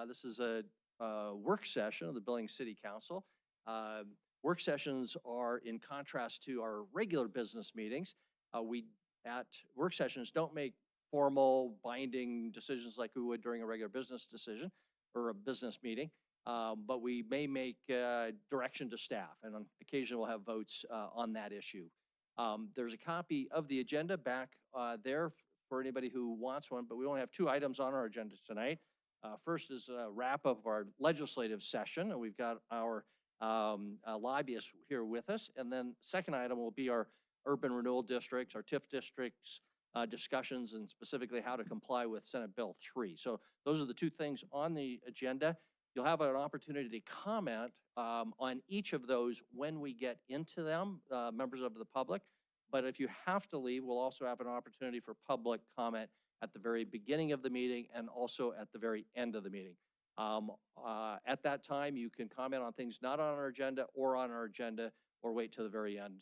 This is a work session of the Billings City Council. Uh, Work sessions are in contrast to our regular business meetings. We at work sessions don't make formal binding decisions like we would during a regular business decision or a business meeting. But we may make direction to staff, and on occasion we'll have votes on that issue. There's a copy of the agenda back there for anybody who wants one, but we only have 2 items on our agenda tonight. First is a wrap up of our legislative session, and we've got our lobbyists here with us. And then second item will be our urban renewal districts, our TIF districts discussions, and specifically how to comply with Senate Bill 3. So those are the 2 things on the agenda. You'll have an opportunity to comment on each of those when we get into them, members of the public. But if you have to leave, we'll also have an opportunity for public comment at the very beginning of the meeting and also at the very end of the meeting. At that time, you can comment on things not on our agenda or on our agenda, or wait till the very end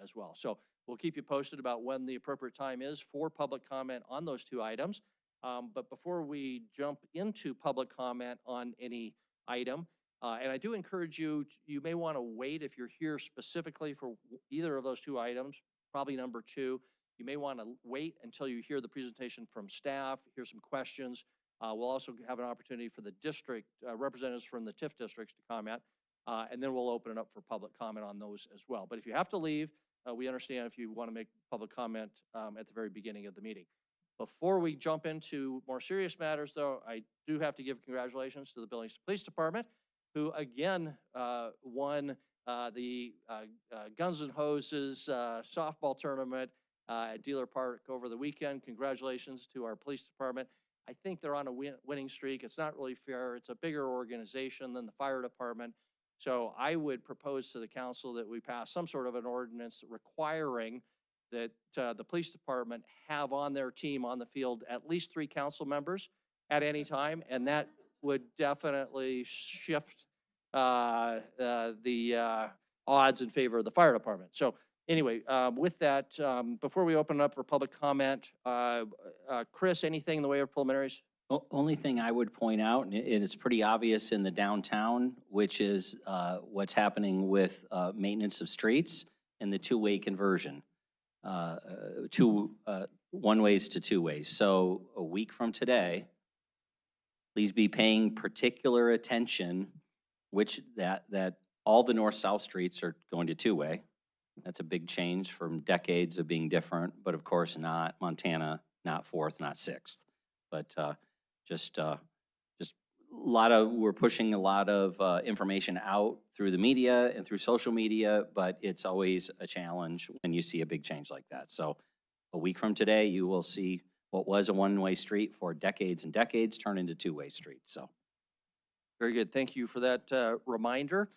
as well. So we'll keep you posted about when the appropriate time is for public comment on those 2 items. But before we jump into public comment on any item, and I do encourage you, you may want to wait if you're here specifically for either of those 2 items, probably number 2. You may want to wait until you hear the presentation from staff, hear some questions. We'll also have an opportunity for the district representatives from the TIF districts to comment, and then we'll open it up for public comment on those as well. But if you have to leave, we understand if you want to make public comment at the very beginning of the meeting. Before we jump into more serious matters, though, I do have to give congratulations to the Billings Police Department, who again won the Guns and Hoses softball tournament at Dealer Park over the weekend. Congratulations to our police department. I think they're on a winning streak. It's not really fair. It's a bigger organization than the fire department. So I would propose to the council that we pass some sort of an ordinance requiring that the police department have on their team on the field at least 3 council members at any time, and that would definitely shift the odds in favor of the fire department. So anyway, with that, before we open up for public comment, Chris, anything in the way of preliminaries? Only thing I would point out, and it's pretty obvious in the downtown, which is what's happening with maintenance of streets and the 2-way conversion. One ways to 2 ways. So a week from today, please be paying particular attention, which that all the north-south streets are going to 2-way. That's a big change from decades of being different, but of course not Montana, not 4th, not 6th. But just a lot of, we're pushing a lot of information out through the media and through social media, but it's always a challenge when you see a big change like that. So a week from today, you will see what was a 1-way street for decades and decades turn into 2-way street. So. Very good. Thank you for that reminder.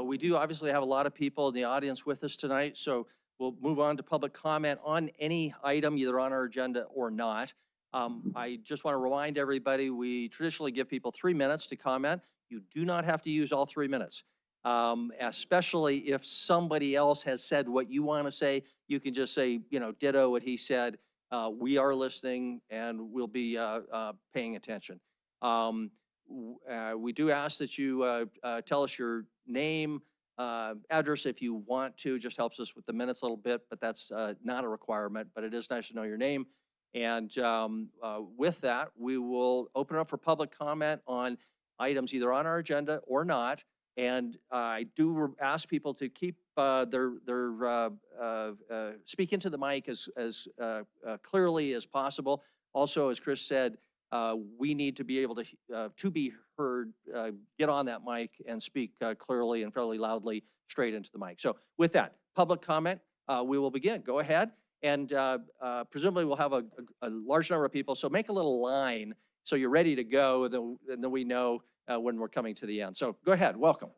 We do obviously have a lot of people in the audience with us tonight, so we'll move on to public comment on any item, either on our agenda or not. I just want to remind everybody, we traditionally give people 3 minutes to comment. You do not have to use all 3 minutes, especially if somebody else has said what you want to say. You can just say, ditto what he said. We are listening and we'll be paying attention. We do ask that you tell us your name, address if you want to. Just helps us with the minutes a little bit, but that's not a requirement, but it is nice to know your name. And with that, we will open up for public comment on items either on our agenda or not. And I do ask people to keep their speak into the mic as clearly as possible. Also, as Chris said, we need to be able to be heard, get on that mic and speak clearly and fairly loudly straight into the mic. So with that, public comment, we will begin. Go ahead. And presumably we'll have a large number of people. So make a little line so you're ready to go, and then we know when we're coming to the end. So go ahead. Welcome.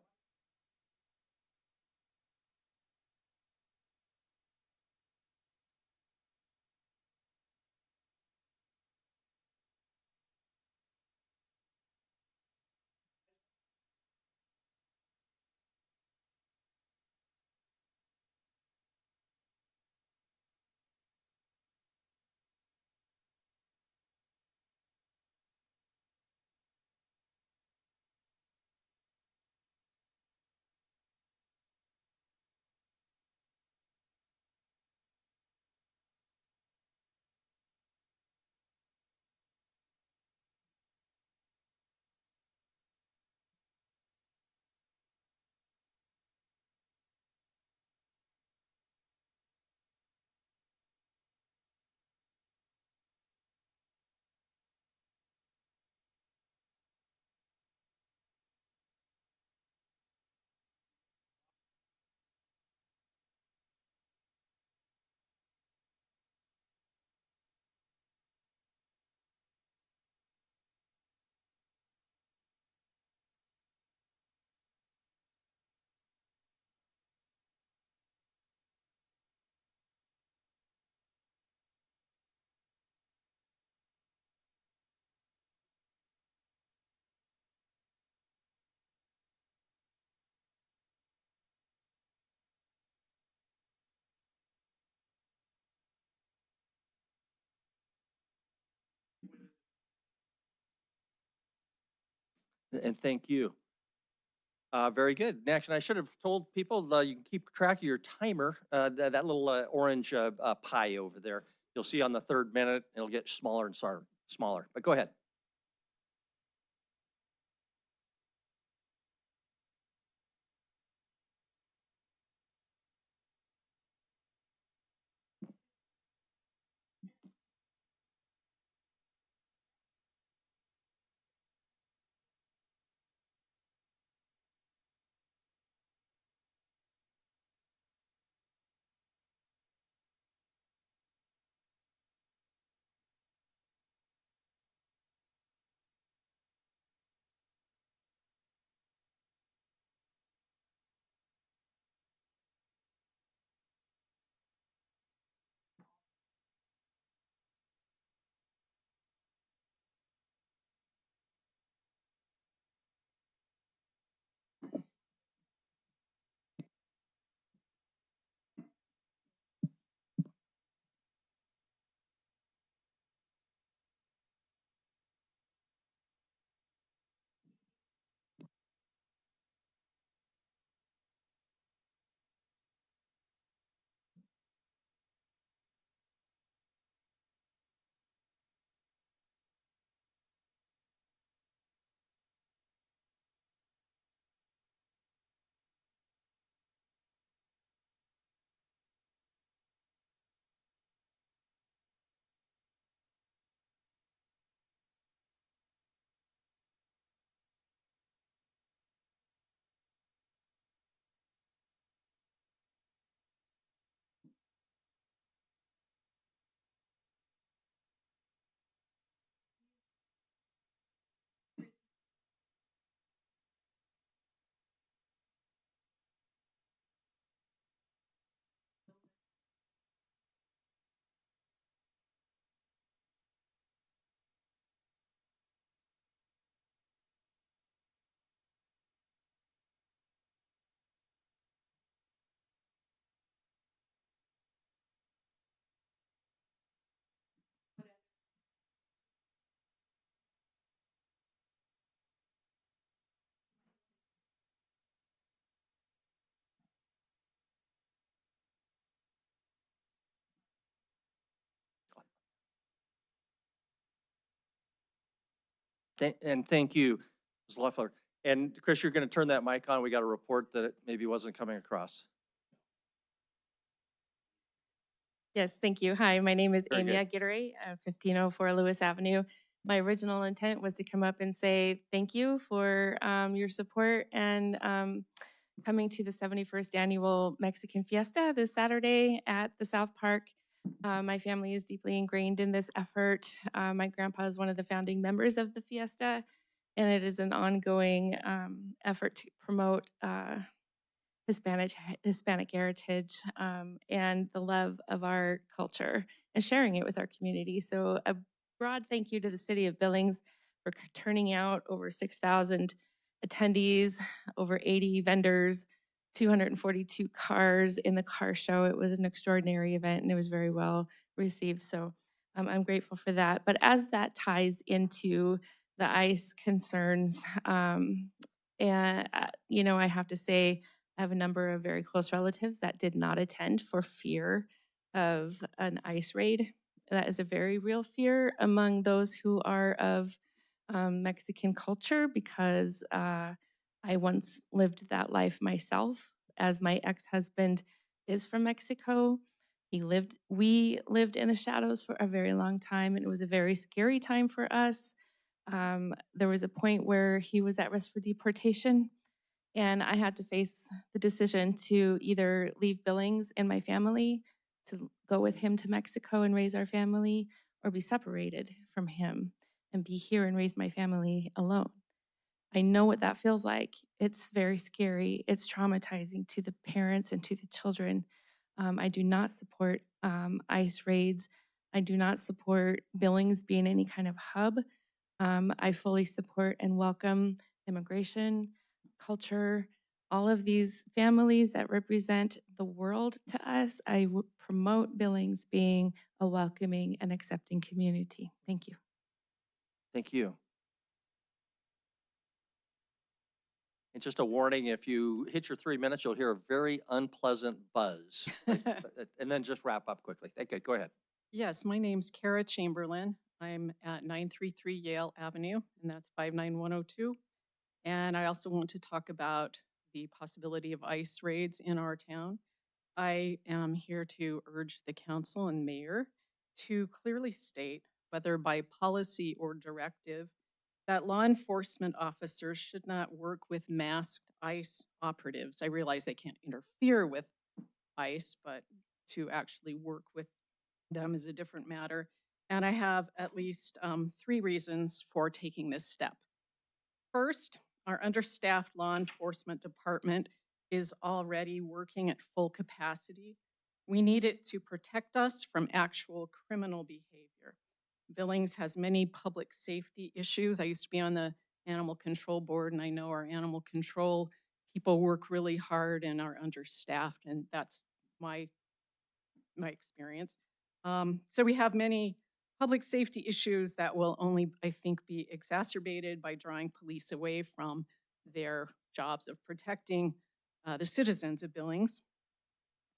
And thank you. Very good. Next, and I should have told people, you can keep track of your timer, that little orange pie over there. You'll see on the 3rd minute, it'll get smaller and smaller. But go ahead. And thank you, Ms. Leffler. And Chris, you're going to turn that mic on. We got a report that it maybe wasn't coming across. Yes, thank you. Hi, my name is Very Amy good. Aguirre, 1504 Lewis Avenue. My original intent was to come up and say thank you for your support and coming to the 71st annual Mexican Fiesta this Saturday at the South Park. My family is deeply ingrained in this effort. My grandpa is one of the founding members of the Fiesta, and it is an ongoing effort to promote Hispanic heritage, and the love of our culture and sharing it with our community. So a broad thank you to the city of Billings for turning out over 6,000 attendees, over 80 vendors, 242 cars in the car show. It was an extraordinary event and it was very well received. So I'm grateful for that. But as that ties into the ICE concerns, and I have to say, I have a number of very close relatives that did not attend for fear of an ICE raid. That is a very real fear among those who are of Mexican culture because I once lived that life myself as my ex-husband is from Mexico. We lived in the shadows for a very long time, and it was a very scary time for us. There was a point where he was at risk for deportation, and I had to face the decision to either leave Billings and my family to go with him to Mexico and raise our family, or be separated from him and be here and raise my family alone. I know what that feels like. It's very scary. It's traumatizing to the parents and to the children. I do not support ICE raids. I do not support Billings being any kind of hub. I fully support and welcome immigration, culture, all of these families that represent the world to us. I promote Billings being a welcoming and accepting community. Thank you. Thank you. And just a warning, if you hit your 3 minutes, you'll hear a very unpleasant buzz. And then just wrap up quickly. Okay, go ahead. Yes, my name's Kara Chamberlain. I'm at 933 Yale Avenue, and that's 59102. And I also want to talk about the possibility of ICE raids in our town. I am here to urge the council and mayor to clearly state, whether by policy or directive, that law enforcement officers should not work with masked ICE operatives. I realize they can't interfere with ICE, but to actually work with them is a different matter. And I have at least 3 reasons for taking this step. First, our understaffed law enforcement department is already working at full capacity. We need it to protect us from actual criminal behavior. Billings has many public safety issues. I used to be on the animal control board, and I know our animal control people work really hard and are understaffed, and that's my experience. So we have many public safety issues that will only, I think, be exacerbated by drawing police away from their jobs of protecting the citizens of Billings.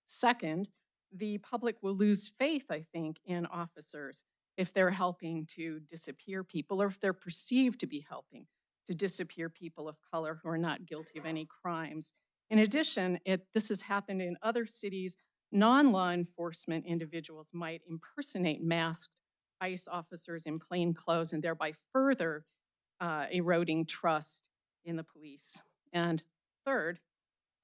Second, the public will lose faith, I think, in officers if they're helping to disappear people or if they're perceived to be helping to disappear people of color who are not guilty of any crimes. In addition, this has happened in other cities. Non-law enforcement individuals might impersonate masked ICE officers in plain clothes and thereby further eroding trust in the police. And third,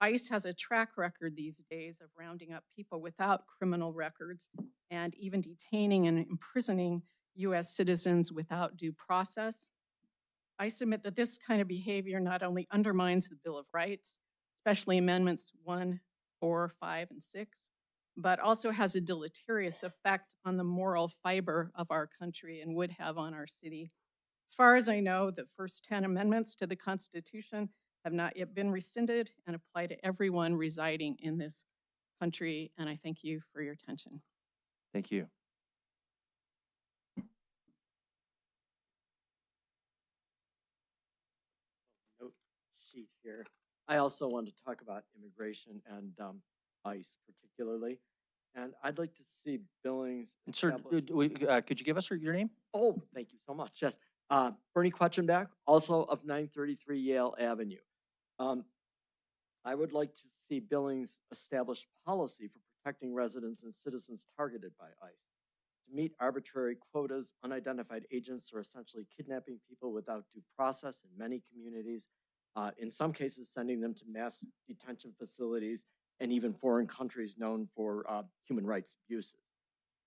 ICE has a track record these days of rounding up people without criminal records and even detaining and imprisoning U.S. citizens without due process. I submit that this kind of behavior not only undermines the Bill of Rights, especially Amendments 1, 4, 5, and 6, but also has a deleterious effect on the moral fiber of our country and would have on our city. As far as I know, the first 10 amendments to the Constitution have not yet been rescinded and apply to everyone residing in this country, and I thank you for your attention. Thank you. Note sheet here. I also want to talk about immigration and ICE particularly. And I'd like to see Billings. And sir, could you give us your name? Oh, thank you so much. Yes. Bernie Quetchenbach, also of 933 Yale Avenue. I would like to see Billings establish policy for protecting residents and citizens targeted by ICE. To meet arbitrary quotas, unidentified agents are essentially kidnapping people without due process in many communities, in some cases sending them to mass detention facilities and even foreign countries known for human rights abuses.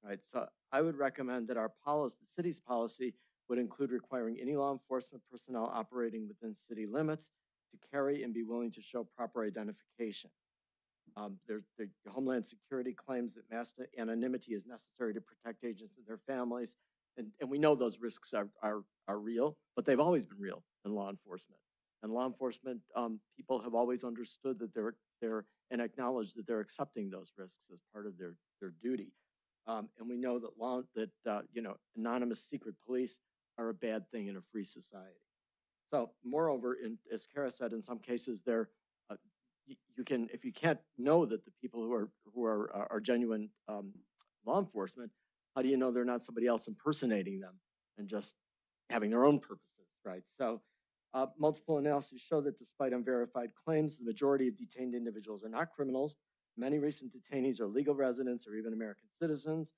Right, so I would recommend that our policy, the city's policy, would include requiring any law enforcement personnel operating within city limits to carry and be willing to show proper identification. The Homeland Security claims that mass anonymity is necessary to protect agents and their families. And we know those risks are real, but they've always been real in law enforcement. And law enforcement people have always understood that they're and acknowledged that they're accepting those risks as part of their duty. And we know that anonymous secret police are a bad thing in a free society. So, moreover, as Kara said, in some cases, you can, if you can't know that the people who are genuine law enforcement, how do you know they're not somebody else impersonating them and just having their own purposes, right? So, multiple analyses show that despite unverified claims, the majority of detained individuals are not criminals. Many recent detainees are legal residents or even American citizens.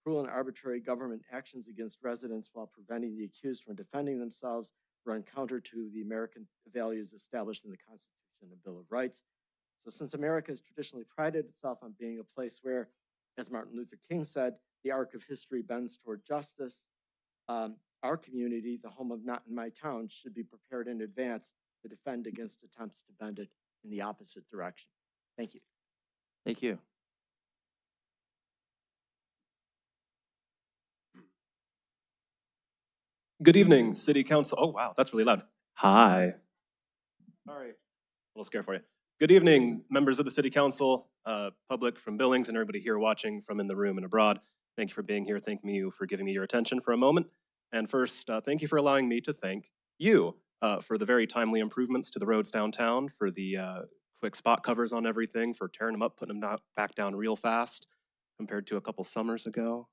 Cruel and arbitrary government actions against residents while preventing the accused from defending themselves run counter to the American values established in the Constitution and Bill of Rights. So since America has traditionally prided itself on being a place where, as Martin Luther King said, the arc of history bends toward justice, our community, the home of Not in My Town, should be prepared in advance to defend against attempts to bend it in the opposite direction. Thank you. Thank you. Good evening, City Council. Oh, wow, that's really loud. Hi. Sorry, a little scare for you. Good evening, members of the City Council, public from Billings, and everybody here watching from in the room and abroad. Thank you for being here. Thank you for giving me your attention for a moment. And first, thank you for allowing me to thank you, for the very timely improvements to the roads downtown, for the quick spot covers on everything, for tearing them up, putting them back down real fast compared to a couple summers ago.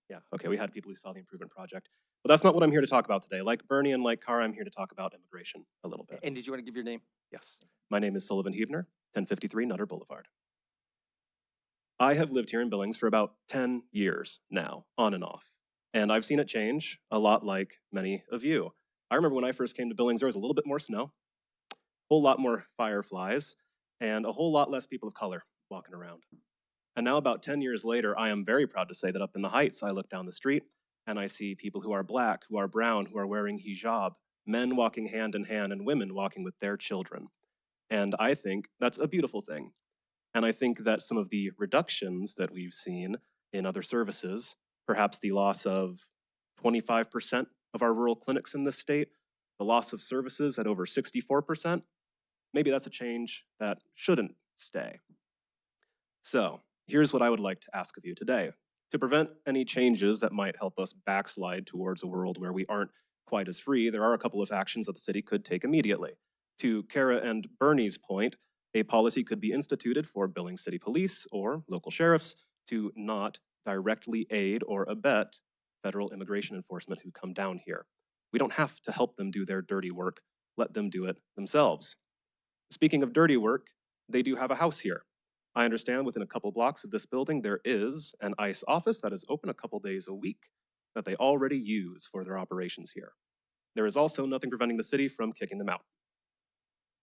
Yeah, okay, we had people who saw the improvement project. But that's not what I'm here to talk about today. Like Bernie and like Cara, I'm here to talk about immigration a little bit. And did you want to give your name? Yes. My name is Sullivan Huebner, 1053 Nutter Boulevard. I have lived here in Billings for about 10 years now, on and off. And I've seen it change a lot like many of you. I remember when I first came to Billings, there was a little bit more snow, a whole lot more fireflies, and a whole lot less people of color walking around. And now about 10 years later, I am very proud to say that up in the Heights, I look down the street and I see people who are black, who are brown, who are wearing hijab, men walking hand in hand and women walking with their children. And I think that's a beautiful thing. And I think that some of the reductions that we've seen in other services, perhaps the loss of 25% of our rural clinics in this state, the loss of services at over 64%, maybe that's a change that shouldn't stay. So here's what I would like to ask of you today. To prevent any changes that might help us backslide towards a world where we aren't quite as free, there are a couple of actions that the city could take immediately. To Cara and Bernie's point, a policy could be instituted for Billings City Police or local sheriffs to not directly aid or abet federal immigration enforcement who come down here. We don't have to help them do their dirty work. Let them do it themselves. Speaking of dirty work, they do have a house here. I understand within a couple blocks of this building, there is an ICE office that is open a couple days a week that they already use for their operations here. There is also nothing preventing the city from kicking them out.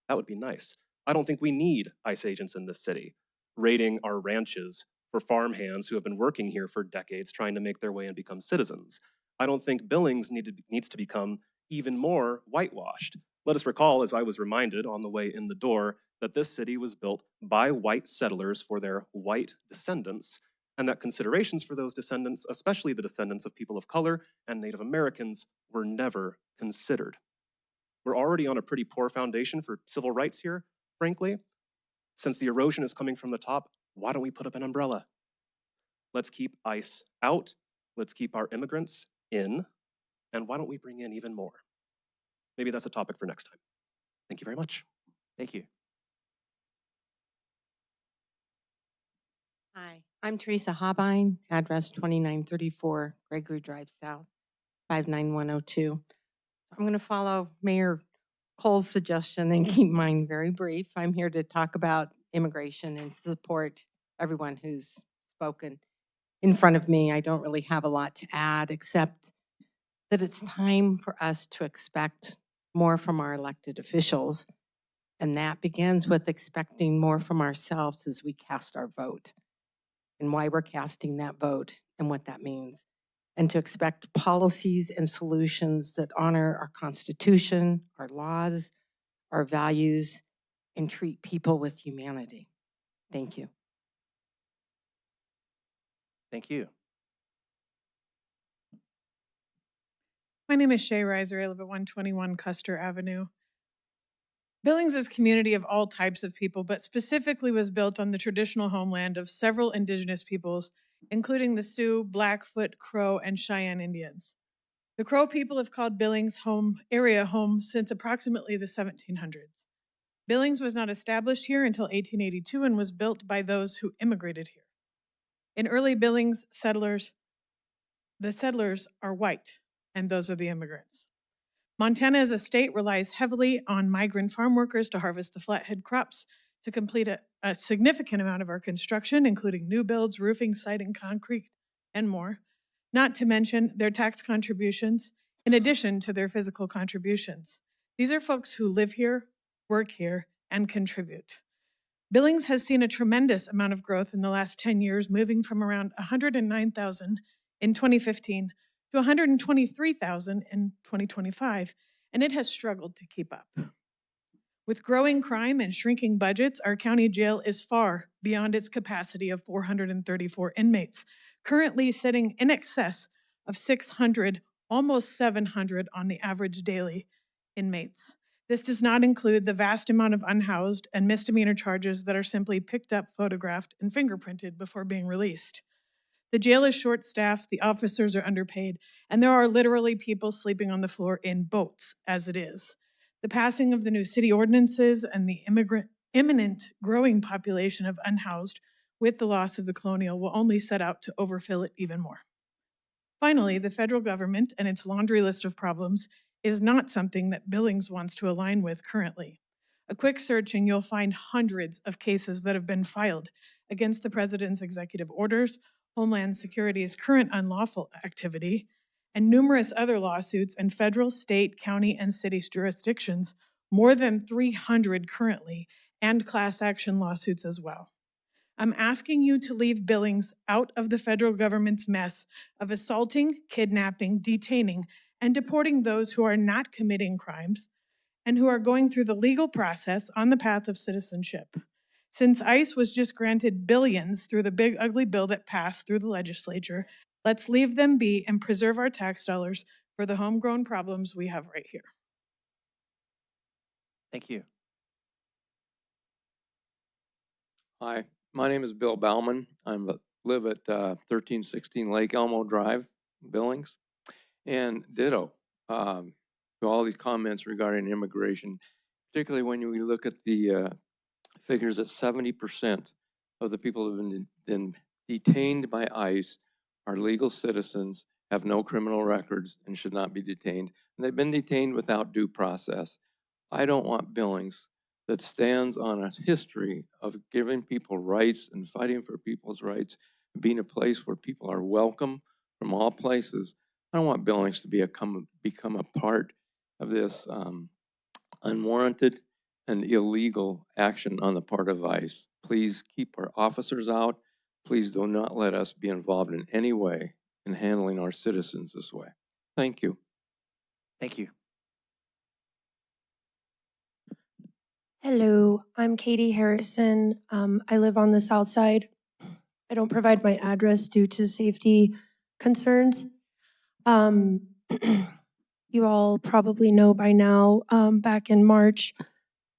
That would be nice. I don't think we need ICE agents in this city raiding our ranches for farmhands who have been working here for decades trying to make their way and become citizens. I don't think Billings needs to become even more whitewashed. Let us recall, as I was reminded on the way in the door, that this city was built by white settlers for their white descendants, and that considerations for those descendants, especially the descendants of people of color and Native Americans, were never considered. We're already on a pretty poor foundation for civil rights here, frankly. Since the erosion is coming from the top, why don't we put up an umbrella? Let's keep ICE out, let's keep our immigrants in, and why don't we bring in even more? Maybe that's a topic for next time. Thank you very much. Thank you. Hi, I'm Teresa Hobine, address 2934 Gregory Drive South, 59102. I'm going to follow Mayor Cole's suggestion and keep mine very brief. I'm here to talk about immigration and support everyone who's spoken in front of me. I don't really have a lot to add except that it's time for us to expect more from our elected officials. And that begins with expecting more from ourselves as we cast our vote and why we're casting that vote and what that means. And to expect policies and solutions that honor our Constitution, our laws, our values, and treat people with humanity. Thank you. Thank you. My name is Shay Reiser. I live at 121 Custer Avenue. Billings is a community of all types of people, but specifically was built on the traditional homeland of several indigenous peoples, including the Sioux, Blackfoot, Crow, and Cheyenne Indians. The Crow people have called Billings area home since approximately the 1700s. Billings was not established here until 1882 and was built by those who immigrated here. In early Billings settlers, the settlers are white, and those are the immigrants. Montana as a state relies heavily on migrant farm workers to harvest the flathead crops to complete a significant amount of our construction, including new builds, roofing, siding, concrete, and more, not to mention their tax contributions, in addition to their physical contributions. These are folks who live here, work here, and contribute. Billings has seen a tremendous amount of growth in the last 10 years, moving from around 109,000 in 2015 to 123,000 in 2025, and it has struggled to keep up. With growing crime and shrinking budgets, our county jail is far beyond its capacity of 434 inmates, currently sitting in excess of 600, almost 700 on the average daily inmates. This does not include the vast amount of unhoused and misdemeanor charges that are simply picked up, photographed, and fingerprinted before being released. The jail is short-staffed, the officers are underpaid, and there are literally people sleeping on the floor in boats as it is. The passing of the new city ordinances and the imminent growing population of unhoused with the loss of the colonial will only set out to overfill it even more. Finally, the federal government and its laundry list of problems is not something that Billings wants to align with currently. A quick search and you'll find hundreds of cases that have been filed against the president's executive orders, Homeland Security's current unlawful activity, and numerous other lawsuits in federal, state, county, and city jurisdictions, more than 300 currently, and class action lawsuits as well. I'm asking you to leave Billings out of the federal government's mess of assaulting, kidnapping, detaining, and deporting those who are not committing crimes and who are going through the legal process on the path of citizenship. Since ICE was just granted billions through the big ugly bill that passed through the legislature, let's leave them be and preserve our tax dollars for the homegrown problems we have right here. Thank you. Hi, my name is Bill Bauman. I live at 1316 Lake Elmo Drive, Billings. And ditto to all these comments regarding immigration, particularly when we look at the figures that 70% of the people who have been detained by ICE are legal citizens, have no criminal records, and should not be detained. And they've been detained without due process. I don't want Billings that stands on a history of giving people rights and fighting for people's rights, being a place where people are welcome from all places. I don't want Billings to become a part of this unwarranted and illegal action on the part of ICE. Please keep our officers out. Please do not let us be involved in any way in handling our citizens this way. Thank you. Thank you. Hello, I'm Katie Harrison. I live on the south side. I don't provide my address due to safety concerns. You all probably know by now, back in March,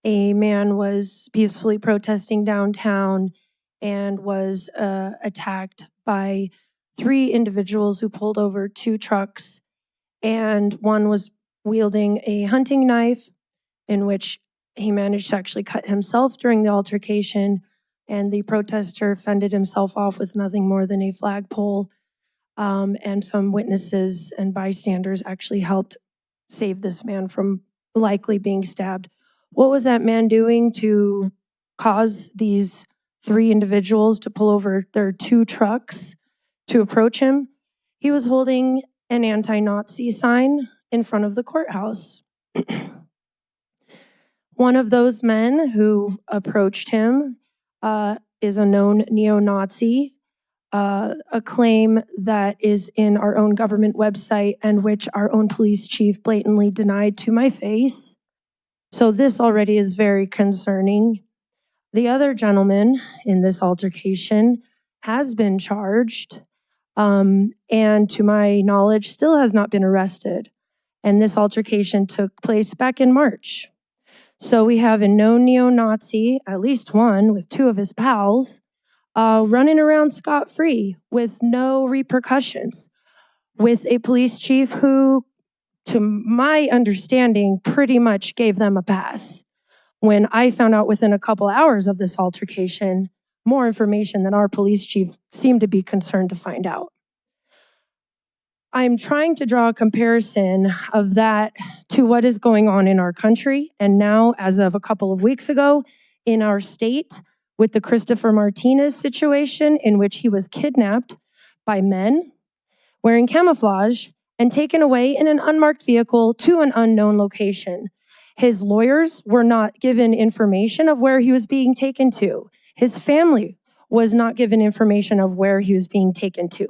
a man was peacefully protesting downtown and was attacked by 3 individuals who pulled over 2 trucks, and one was wielding a hunting knife, in which he managed to actually cut himself during the altercation, and the protester fended himself off with nothing more than a flagpole, and some witnesses and bystanders actually helped save this man from likely being stabbed. What was that man doing to cause these 3 individuals to pull over their 2 trucks to approach him? He was holding an anti-Nazi sign in front of the courthouse. One of those men who approached him is a known neo-Nazi, a claim that is in our own government website and which our own police chief blatantly denied to my face. So this already is very concerning. The other gentleman in this altercation has been charged, and to my knowledge, still has not been arrested. And this altercation took place back in March. So we have a known neo-Nazi, at least one, with 2 of his pals, running around scot-free with no repercussions, with a police chief who, to my understanding, pretty much gave them a pass. When I found out within a couple hours of this altercation, more information than our police chief seemed to be concerned to find out. I'm trying to draw a comparison of that to what is going on in our country, and now, as of a couple of weeks ago, in our state, with the Christopher Martinez situation, in which he was kidnapped by men wearing camouflage and taken away in an unmarked vehicle to an unknown location. His lawyers were not given information of where he was being taken to. His family was not given information of where he was being taken to.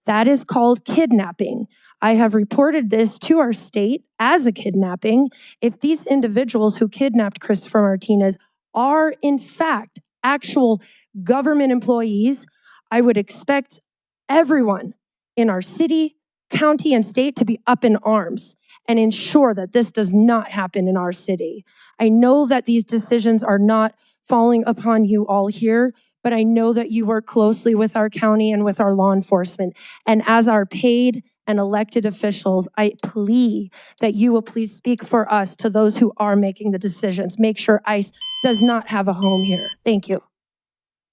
That is called kidnapping. I have reported this to our state as a kidnapping. If these individuals who kidnapped Christopher Martinez are in fact actual government employees, I would expect everyone in our city, county, and state to be up in arms and ensure that this does not happen in our city. I know that these decisions are not falling upon you all here, but I know that you work closely with our county and with our law enforcement. And as our paid and elected officials, I plea that you will please speak for us to those who are making the decisions. Make sure ICE does not have a home here. Thank you.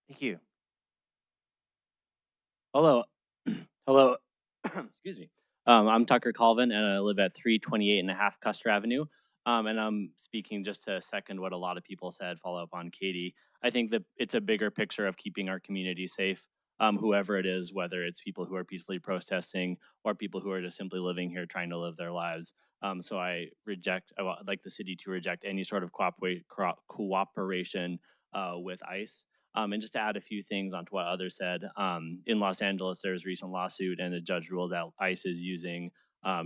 Thank you. Hello. Hello. Excuse me. I'm Tucker Colvin, and I live at 328.5 Custer Avenue. And I'm speaking just to second what a lot of people said, follow up on Katie. I think that it's a bigger picture of keeping our community safe, whoever it is, whether it's people who are peacefully protesting or people who are just simply living here trying to live their lives. So I'd like the city to reject any sort of cooperation with ICE. And just to add a few things onto what others said, in Los Angeles, there was a recent lawsuit and a judge ruled that ICE is using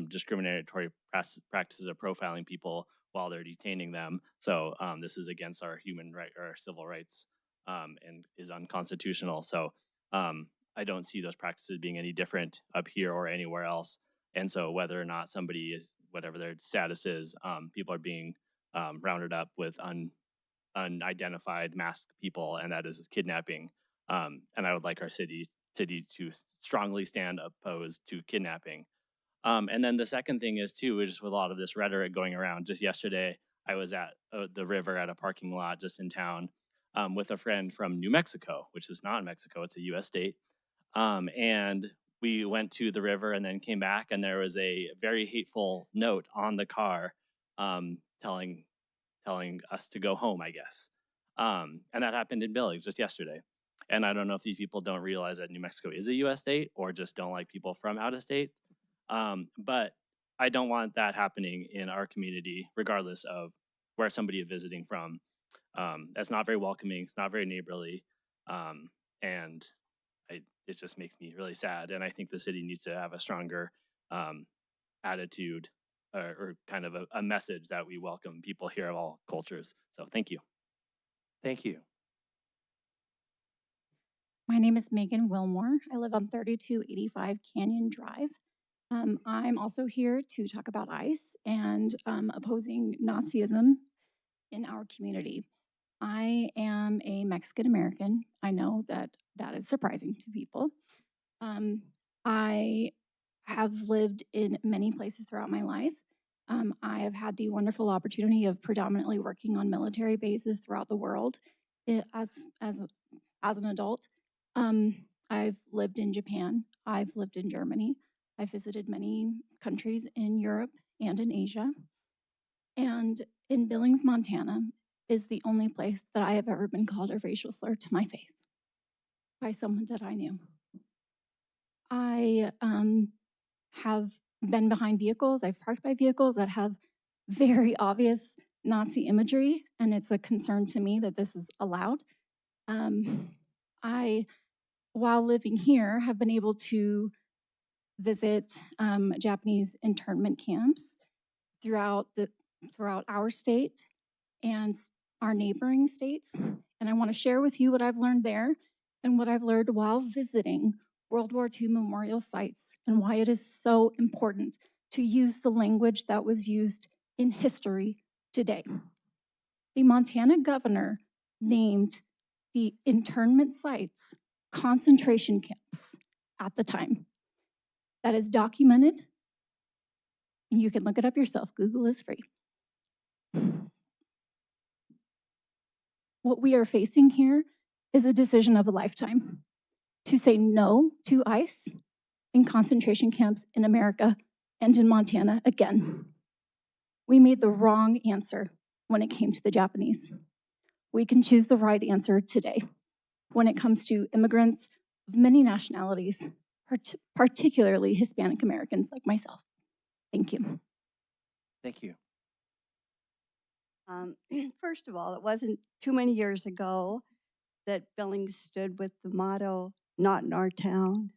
discriminatory practices of profiling people while they're detaining them. So this is against our human right or our civil rights and is unconstitutional. So I don't see those practices being any different up here or anywhere else. And so whether or not somebody is, whatever their status is, people are being rounded up with unidentified masked people, and that is kidnapping. And I would like our city to strongly stand opposed to kidnapping. And then the second thing is too, is with a lot of this rhetoric going around. Just yesterday, I was at the river at a parking lot just in town with a friend from New Mexico, which is not Mexico; it's a U.S. state. And we went to the river and then came back, and there was a very hateful note on the car telling us to go home, I guess. And that happened in Billings just yesterday. And I don't know if these people don't realize that New Mexico is a U.S. state or just don't like people from out of state. But I don't want that happening in our community, regardless of where somebody is visiting from. That's not very welcoming. It's not very neighborly. And it just makes me really sad. And I think the city needs to have a stronger attitude or kind of a message that we welcome people here of all cultures. So thank you. Thank you. My name is Megan Wilmore. I live on 3285 Canyon Drive. I'm also here to talk about ICE and opposing Nazism in our community. I am a Mexican American. I know that that is surprising to people. I have lived in many places throughout my life. I have had the wonderful opportunity of predominantly working on military bases throughout the world as an adult. I've lived in Japan. I've lived in Germany. I've visited many countries in Europe and in Asia. And in Billings, Montana is the only place that I have ever been called a racial slur to my face by someone that I knew. I have been behind vehicles. I've parked by vehicles that have very obvious Nazi imagery, and it's a concern to me that this is allowed. I, while living here, have been able to visit Japanese internment camps throughout our state and our neighboring states. And I want to share with you what I've learned there and what I've learned while visiting World War II memorial sites and why it is so important to use the language that was used in history today. The Montana governor named the internment sites concentration camps at the time. That is documented. You can look it up yourself. Google is free. What we are facing here is a decision of a lifetime to say no to ICE in concentration camps in America and in Montana again. We made the wrong answer when it came to the Japanese. We can choose the right answer today when it comes to immigrants of many nationalities, particularly Hispanic Americans like myself. Thank you. Thank you. First of all, it wasn't too many years ago that Billings stood with the motto, "Not in our town."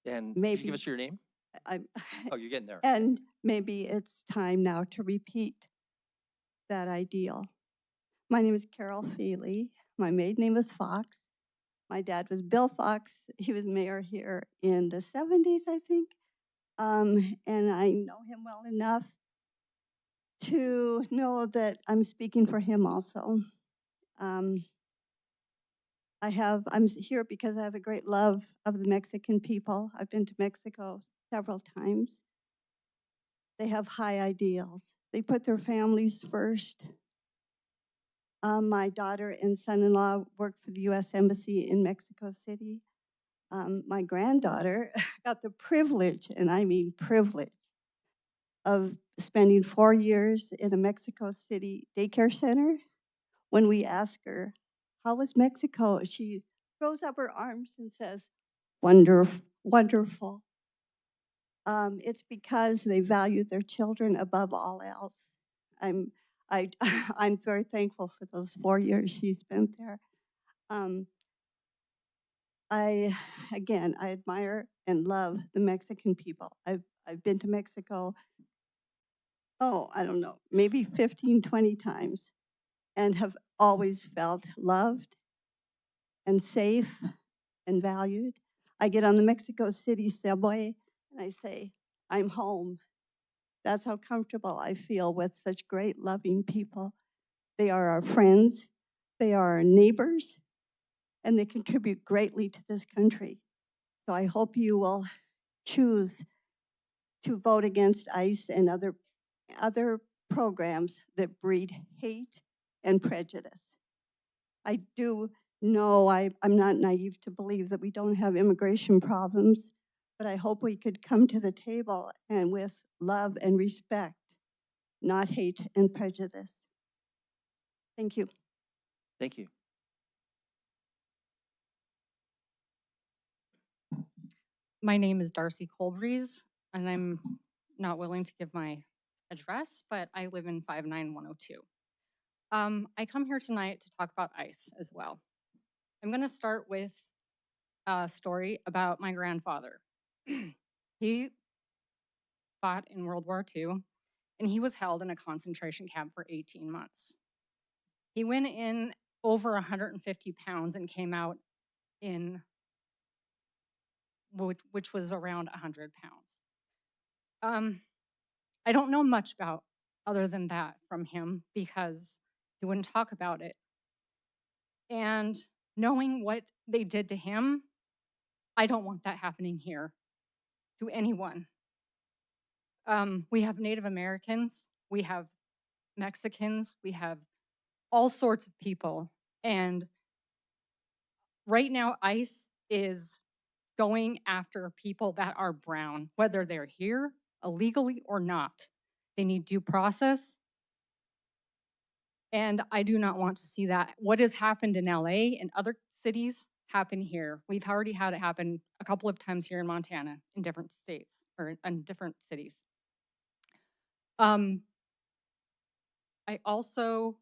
And could you give us your name? Oh, you're getting there. And maybe it's time now to repeat that ideal. My name is Carol Feely. My maiden name is Fox. My dad was Bill Fox. He was mayor here in the 70s, I think. And I know him well enough to know that I'm speaking for him also. I'm here because I have a great love of the Mexican people. I've been to Mexico several times. They have high ideals. They put their families first. My daughter and son-in-law work for the U.S. Embassy in Mexico City. My granddaughter got the privilege, and I mean privilege, of spending 4 years in a Mexico City daycare center. When we ask her, how was Mexico? She throws up her arms and says, wonderful. It's because they value their children above all else. I'm very thankful for those 4 years she spent there. I admire and love the Mexican people. I've been to Mexico, I don't know, maybe 15, 20 times, and have always felt loved and safe and valued. I get on the Mexico City subway and I say, I'm home. That's how comfortable I feel with such great, loving people. They are our friends, they are our neighbors, and they contribute greatly to this country. So I hope you will choose to vote against ICE and other programs that breed hate and prejudice. I do know I'm not naive to believe that we don't have immigration problems, but I hope we could come to the table and with love and respect, not hate and prejudice. Thank you. Thank you. My name is Darcy Colbreeze, and I'm not willing to give my address, but I live in 59102. I come here tonight to talk about ICE as well. I'm going to start with a story about my grandfather. He fought in World War II, and he was held in a concentration camp for 18 months. He went in over 150 pounds and came out in, which was around 100 pounds. I don't know much about other than that from him because he wouldn't talk about it. And knowing what they did to him, I don't want that happening here to anyone. We have Native Americans, we have Mexicans, we have all sorts of people. And right now, ICE is going after people that are brown, whether they're here illegally or not. They need due process. And I do not want to see that. What has happened in LA and other cities happen here. We've already had it happen a couple of times here in Montana in different states or in different cities. I also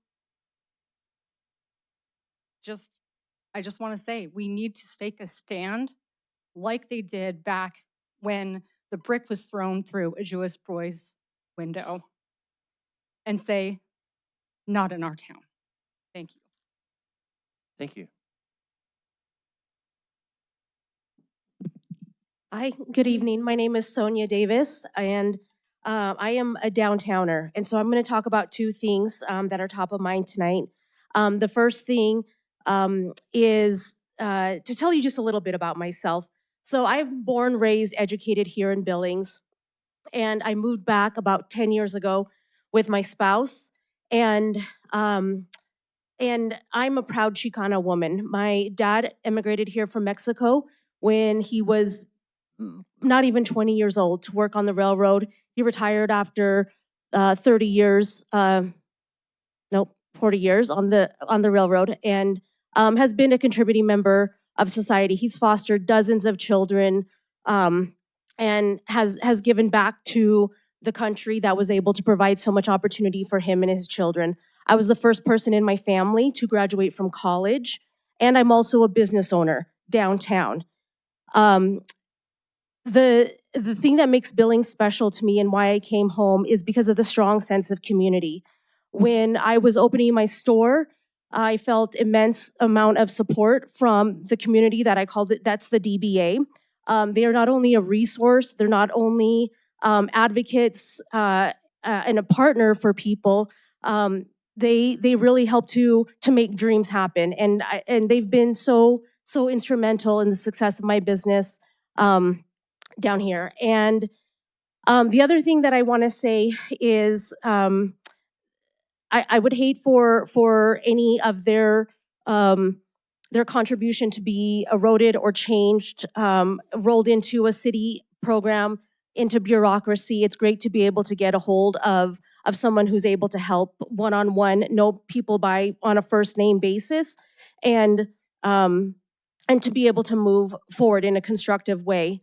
I just want to say we need to take a stand like they did back when the brick was thrown through a Jewish boy's window and say, not in our town. Thank you. Thank you. Hi, good evening. My name is Sonia Davis, and I am a downtowner. And so I'm going to talk about two things that are top of mind tonight. The first thing is to tell you just a little bit about myself. So I'm born, raised, educated here in Billings, and I moved back about 10 years ago with my spouse. And I'm a proud Chicana woman. My dad immigrated here from Mexico when he was not even 20 years old to work on the railroad. He retired after 30 years, 40 years on the railroad, and has been a contributing member of society. He's fostered dozens of children and has given back to the country that was able to provide so much opportunity for him and his children. I was the first person in my family to graduate from college, and I'm also a business owner downtown. The thing that makes Billings special to me and why I came home is because of the strong sense of community. When I was opening my store, I felt immense amount of support from the community that I called it, that's the DBA. They are not only a resource, they're not only advocates and a partner for people, they really help to make dreams happen, and they've been so instrumental in the success of my business down here. And the other thing that I want to say is I would hate for any of their contribution to be eroded or changed, rolled into a city program, into bureaucracy. It's great to be able to get a hold of someone who's able to help one-on-one, know people on a first name basis, and to be able to move forward in a constructive way.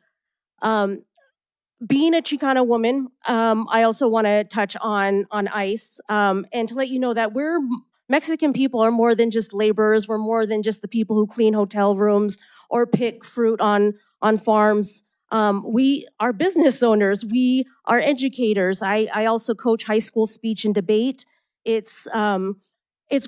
Being a Chicana woman, I also want to touch on ICE, and to let you know that Mexican people are more than just laborers. We're more than just the people who clean hotel rooms or pick fruit on farms. We are business owners. We are educators. I also coach high school speech and debate. It's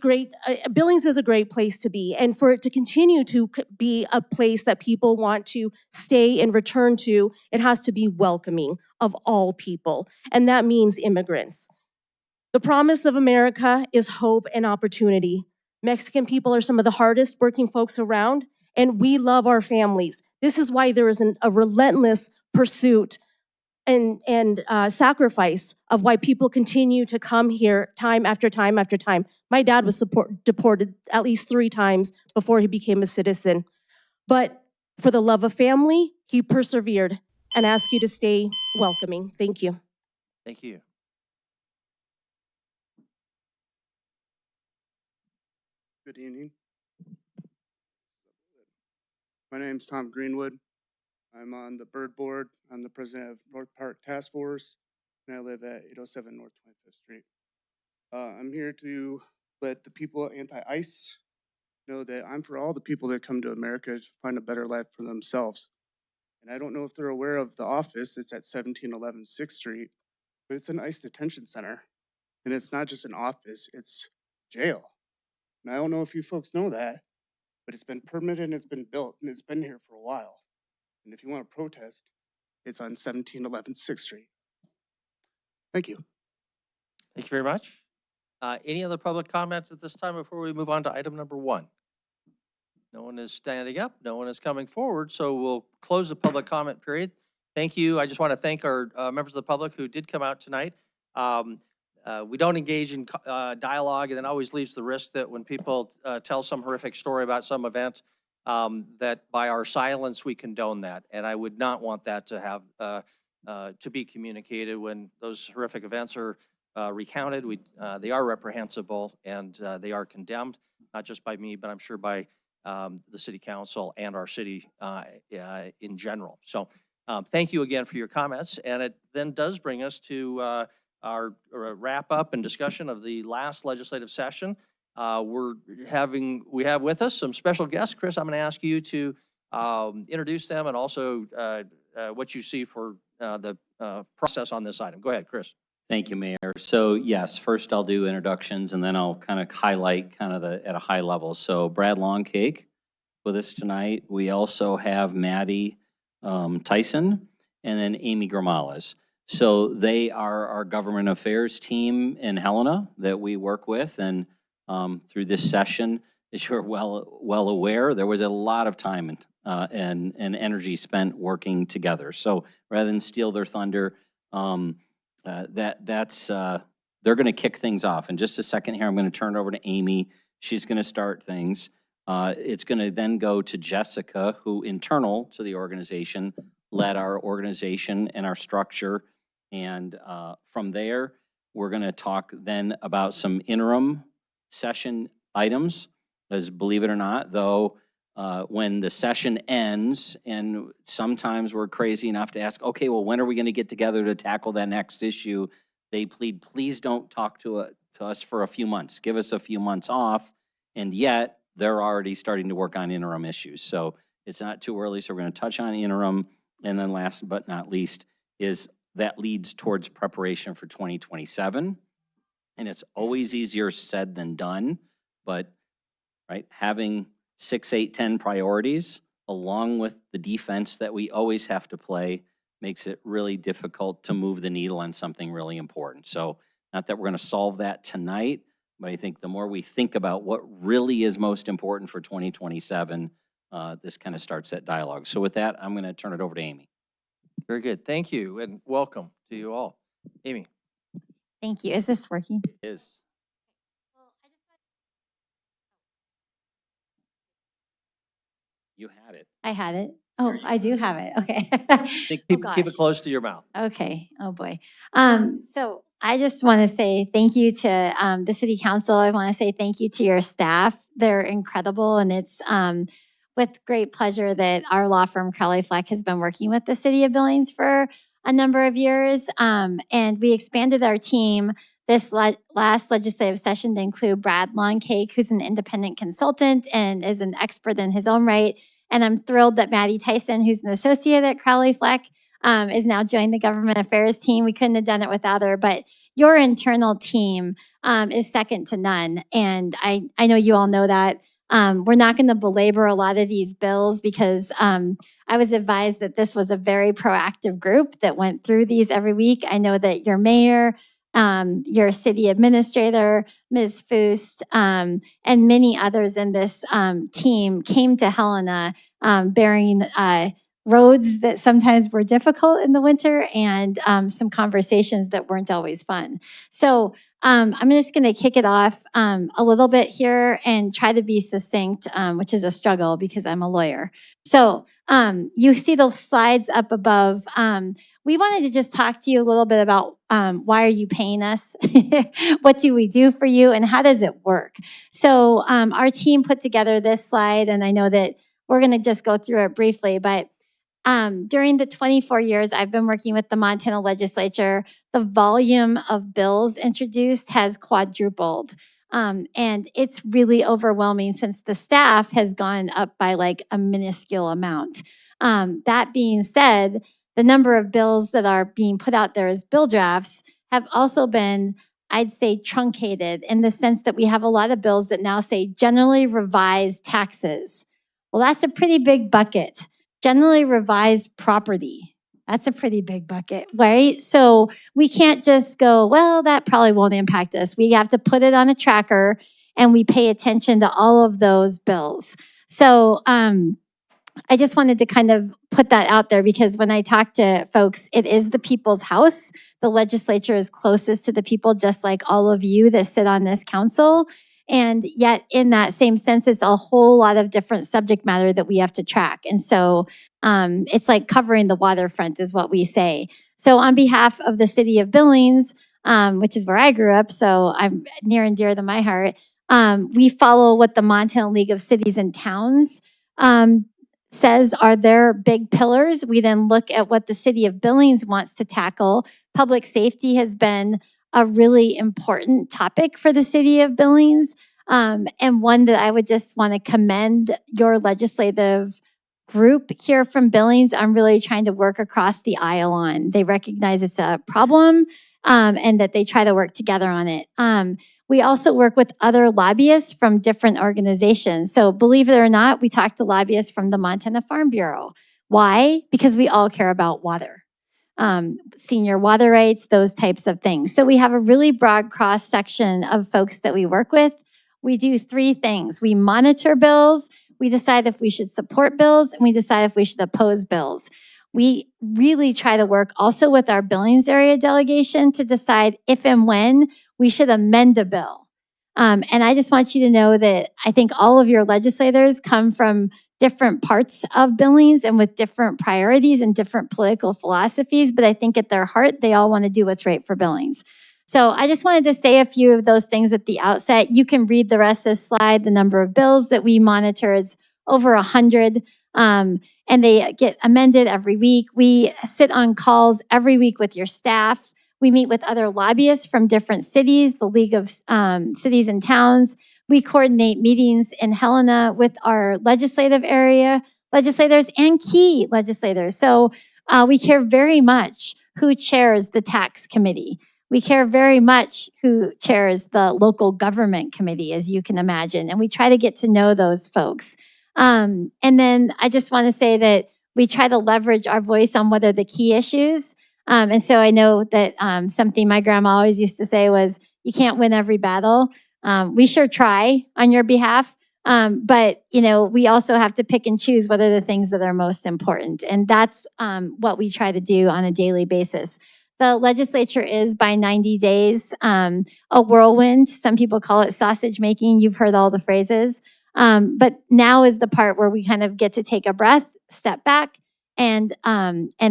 great. Billings is a great place to be. And for it to continue to be a place that people want to stay and return to, it has to be welcoming of all people. And that means immigrants. The promise of America is hope and opportunity. Mexican people are some of the hardest working folks around, and we love our families. This is why there is a relentless pursuit and sacrifice of why people continue to come here time after time after time. My dad was deported at least 3 times before he became a citizen. But for the love of family, he persevered and asked you to stay welcoming. Thank you. Thank you. Good evening. My name's Tom Greenwood. I'm on the Bird Board. I'm the president of North Park Task Force, and I live at 807 North 25th Street. I'm here to let the people anti-ICE know that I'm for all the people that come to America to find a better life for themselves. And I don't know if they're aware of the office. It's at 1711 6th Street, but it's an ICE detention center. And it's not just an office, it's jail. And I don't know if you folks know that, but it's been permitted and it's been built and it's been here for a while. And if you want to protest, it's on 1711 6th Street. Thank you. Thank you very much. Any other public comments at this time before we move on to item number 1? No one is standing up. No one is coming forward. So we'll close the public comment period. Thank you. I just want to thank our members of the public who did come out tonight. We don't engage in dialogue, and it always leaves the risk that when people tell some horrific story about some event, that by our silence we condone that. And I would not want that to have to be communicated when those horrific events are recounted. They are reprehensible and they are condemned, not just by me, but I'm sure by the city council and our city in general. So thank you again for your comments. And it then does bring us to our wrap up and discussion of the last legislative session. We have with us some special guests. Chris, I'm going to ask you to introduce them and also what you see for the process on this item. Go ahead, Chris. Thank you, Mayor. So yes, first I'll do introductions and then I'll kind of highlight at a high level. So Brad Longcake with us tonight. We also have Maddie Tyson and then Amy Gramales. So they are our government affairs team in Helena that we work with. And through this session, as you're well aware, there was a lot of time and energy spent working together. So rather than steal their thunder, they're going to kick things off. In just a second here, I'm going to turn it over to Amy. She's going to start things. It's going to then go to Jessica, who internal to the organization led our organization and our structure. And from there, we're going to talk then about some interim session items, as believe it or not, though, when the session ends, and sometimes we're crazy enough to ask, okay, well, when are we going to get together to tackle that next issue? They plead, please don't talk to us for a few months. Give us a few months off. And yet, they're already starting to work on interim issues. So it's not too early. So we're going to touch on interim. And then last but not least is that leads towards preparation for 2027. And it's always easier said than done. But right, having 6, 8, 10 priorities, along with the defense that we always have to play, makes it really difficult to move the needle on something really important. So not that we're going to solve that tonight, But I think the more we think about what really is most important for 2027, this kind of starts that dialogue. So with that, I'm going to turn it over to Amy. Very good. Thank you and welcome to you all. Amy. Thank you. Is this working? It is. You had it. I had it. Oh, I do have it. Okay. Keep Oh, it gosh. close to your mouth. Okay. Oh boy. So I just want to say thank you to the city council. I want to say thank you to your staff. They're incredible, and it's with great pleasure that our law firm Crowley Fleck has been working with the city of Billings for a number of years, and we expanded our team this last legislative session to include Brad Longcake, who's an independent consultant and is an expert in his own right. And I'm thrilled that Maddie Tyson, who's an associate at Crowley Fleck, is now joined the government affairs team. We couldn't have done it without her, but your internal team is second to none. And I know you all know that. We're not going to belabor a lot of these bills because I was advised that this was a very proactive group that went through these every week. I know that your mayor, your city administrator, Ms. Foost, and many others in this team came to Helena bearing roads that sometimes were difficult in the winter and some conversations that weren't always fun. So I'm just going to kick it off a little bit here and try to be succinct, which is a struggle because I'm a lawyer. So you see the slides up above. We wanted to just talk to you a little bit about why are you paying us? What do we do for you? And how does it work? So our team put together this slide, and I know that we're going to just go through it briefly, but during the 24 years I've been working with the Montana legislature, the volume of bills introduced has quadrupled. And it's really overwhelming since the staff has gone up by like a minuscule amount. That being said, the number of bills that are being put out there as bill drafts have also been, I'd say, truncated in the sense that we have a lot of bills that now say generally revised taxes. Well, that's a pretty big bucket. Generally revised property. That's a pretty big bucket, right? So we can't just go, well, that probably won't impact us. We have to put it on a tracker and we pay attention to all of those bills. So I just wanted to kind of put that out there because when I talk to folks, it is the people's house. The legislature is closest to the people, just like all of you that sit on this council. And yet in that same sense, it's a whole lot of different subject matter that we have to track. And so it's like covering the waterfront is what we say. So on behalf of the city of Billings, which is where I grew up, so I'm near and dear to my heart, we follow what the Montana League of Cities and Towns says are their big pillars. We then look at what the city of Billings wants to tackle. Public safety has been a really important topic for the city of Billings, and one that I would just want to commend your legislative group here from Billings. I'm really trying to work across the aisle on. They recognize it's a problem and that they try to work together on it. We also work with other lobbyists from different organizations. So believe it or not, we talk to lobbyists from the Montana Farm Bureau. Why? Because we all care about water. Senior water rights, those types of things. So we have a really broad cross section of folks that we work with. We do three things. We monitor bills, we decide if we should support bills, and we decide if we should oppose bills. We really try to work also with our Billings area delegation to decide if and when we should amend a bill. And I just want you to know that I think all of your legislators come from different parts of Billings and with different priorities and different political philosophies, but I think at their heart, they all want to do what's right for Billings. So I just wanted to say a few of those things at the outset. You can read the rest of this slide. The number of bills that we monitor is over 100, and they get amended every week. We sit on calls every week with your staff. We meet with other lobbyists from different cities, the League of Cities and Towns. We coordinate meetings in Helena with our legislative area legislators and key legislators. So we care very much who chairs the tax committee. We care very much who chairs the local government committee, as you can imagine, and we try to get to know those folks. And then I just want to say that we try to leverage our voice on what are the key issues. And so I know that something my grandma always used to say was, you can't win every battle, We sure try on your behalf. But we also have to pick and choose what are the things that are most important. And that's what we try to do on a daily basis. The legislature is by 90 days a whirlwind. Some people call it sausage making. You've heard all the phrases. But now is the part where we kind of get to take a breath, step back, and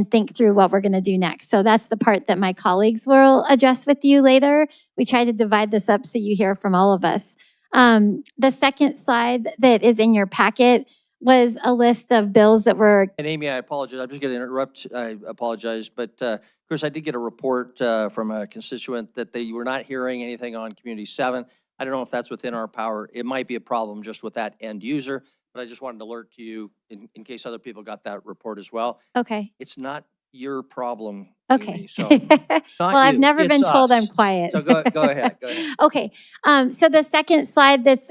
think through what we're going to do next. So that's the part that my colleagues will address with you later. We try to divide this up so you hear from all of us. The second slide that is in your packet was a list of bills that were. And Amy, I apologize. I'm just going to interrupt. I apologize. But Chris, I did get a report from a constituent that they were not hearing anything on Community 7. I don't know if that's within our power. It might be a problem just with that end user, but I just wanted to alert to you in case other people got that report as well. Okay. It's not your problem. Okay. Amy, so Well, I've you. never been It's told I'm us. quiet. So go ahead. Go ahead. Okay. So the second slide that's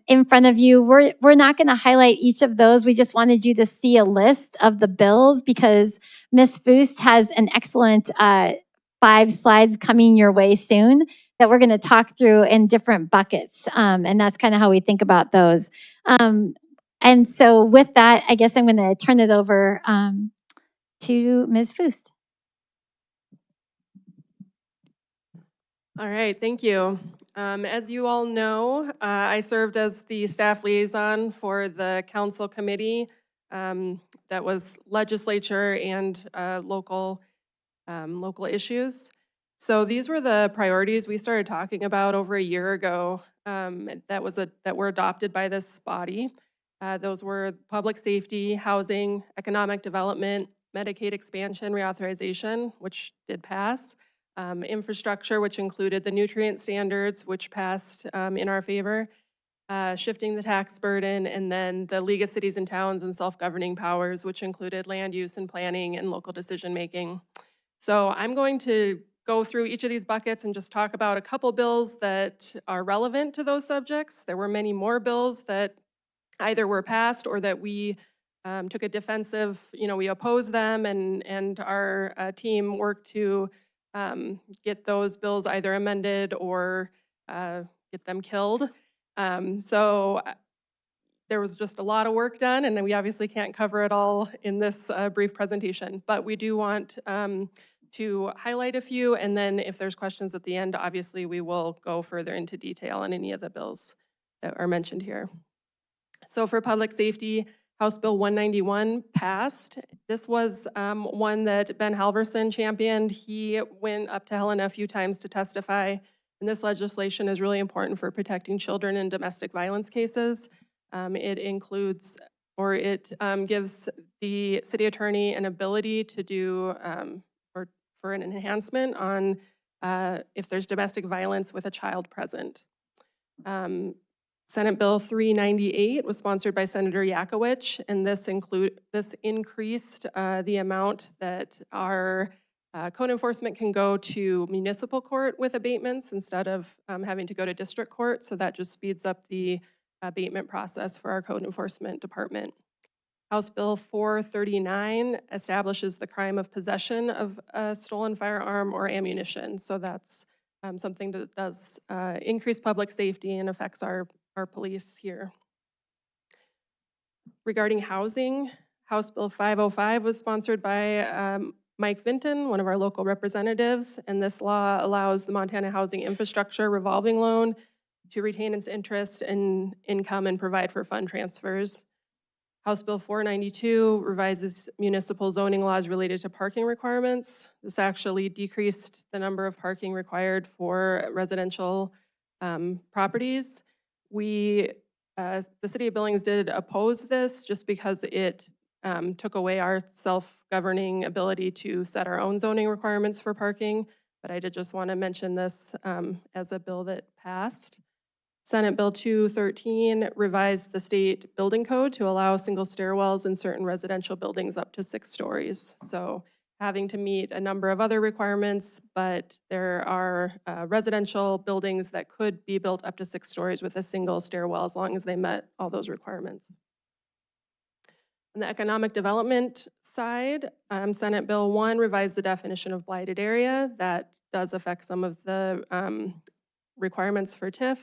in front of you, we're not going to highlight each of those. We just wanted you to see a list of the bills because Ms. Foose has an excellent 5 slides coming your way soon that we're going to talk through in different buckets. And that's kind of how we think about those. And so with that, I guess I'm going to turn it over to Ms. Foose. All right, thank you. As you all know, I served as the staff liaison for the council committee that was legislature and local issues. So these were the priorities we started talking about over a year ago that were adopted by this body. Those were public safety, housing, economic development, Medicaid expansion reauthorization, which did pass, infrastructure, which included the nutrient standards, which passed in our favor, shifting the tax burden, and then the League of Cities and Towns and self-governing powers, which included land use and planning and local decision-making. So I'm going to go through each of these buckets and just talk about a couple bills that are relevant to those subjects. There were many more bills that either were passed or that we took a defensive, we opposed them, and our team worked to get those bills either amended or get them killed. So there was just a lot of work done, and we obviously can't cover it all in this brief presentation, but we do want to highlight a few, and then if there's questions at the end, obviously we will go further into detail on any of the bills that are mentioned here. So for public safety, House Bill 191 passed. This was one that Ben Halverson championed. He went up to Helena a few times to testify, and this legislation is really important for protecting children in domestic violence cases. It includes, or it gives the city attorney an ability to do, or for an enhancement on if there's domestic violence with a child present. Senate Bill 398 was sponsored by Senator Yakowicz, and this increased the amount that our code enforcement can go to municipal court with abatements instead of having to go to district court. So that just speeds up the abatement process for our code enforcement department. House Bill 439 establishes the crime of possession of a stolen firearm or ammunition. So that's something that does increase public safety and affects our police here. Regarding housing, House Bill 505 was sponsored by Mike Vinton, one of our local representatives, and this law allows the Montana Housing Infrastructure Revolving Loan to retain its interest in income and provide for fund transfers. House Bill 492 revises municipal zoning laws related to parking requirements. This actually decreased the number of parking required for residential properties. The city of Billings did oppose this just because it took away our self-governing ability to set our own zoning requirements for parking, but I did just want to mention this as a bill that passed. Senate Bill 213 revised the state building code to allow single stairwells in certain residential buildings up to 6 stories. So having to meet a number of other requirements, but there are residential buildings that could be built up to 6 stories with a single stairwell as long as they met all those requirements. On the economic development side, Senate Bill 1 revised the definition of blighted area. That does affect some of the requirements for TIF.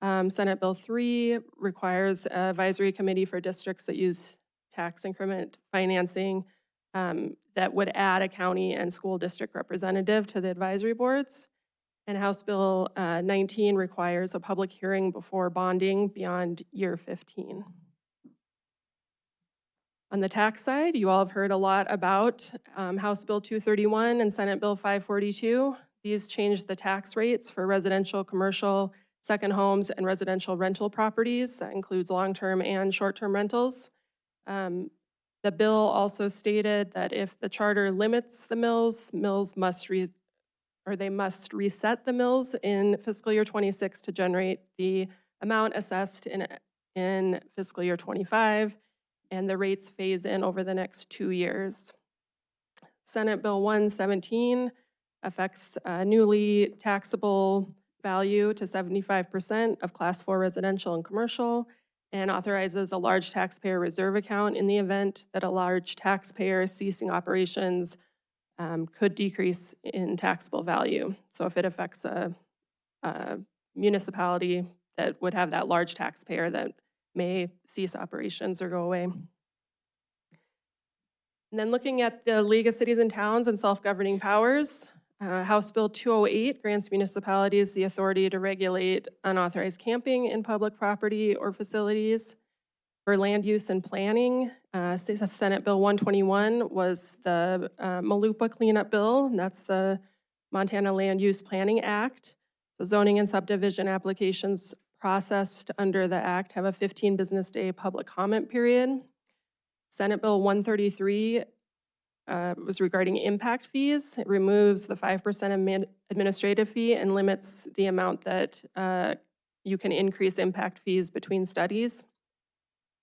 Senate Bill 3 requires an advisory committee for districts that use tax increment financing that would add a county and school district representative to the advisory boards. And House Bill 19 requires a public hearing before bonding beyond year 15. On the tax side, you all have heard a lot about House Bill 231 and Senate Bill 542. These change the tax rates for residential, commercial, second homes, and residential rental properties. That includes long-term and short-term rentals. The bill also stated that if the charter limits the mills, they must reset the mills in fiscal year 26 to generate the amount assessed in fiscal year 25, and the rates phase in over the next 2 years. Senate Bill 117 affects newly taxable value to 75% of Class 4 residential and commercial, and authorizes a large taxpayer reserve account in the event that a large taxpayer ceasing operations could decrease in taxable value. So if it affects a municipality that would have that large taxpayer that may cease operations or go away. And then looking at the League of Cities and Towns and self-governing powers, House Bill 208 grants municipalities the authority to regulate unauthorized camping in public property or facilities. For land use and planning, Senate Bill 121 was the Malupa cleanup bill, and that's the Montana Land Use Planning Act. So zoning and subdivision applications processed under the act have a 15 business day public comment period. Senate Bill 133 was regarding impact fees. It removes the 5% administrative fee and limits the amount that you can increase impact fees between studies.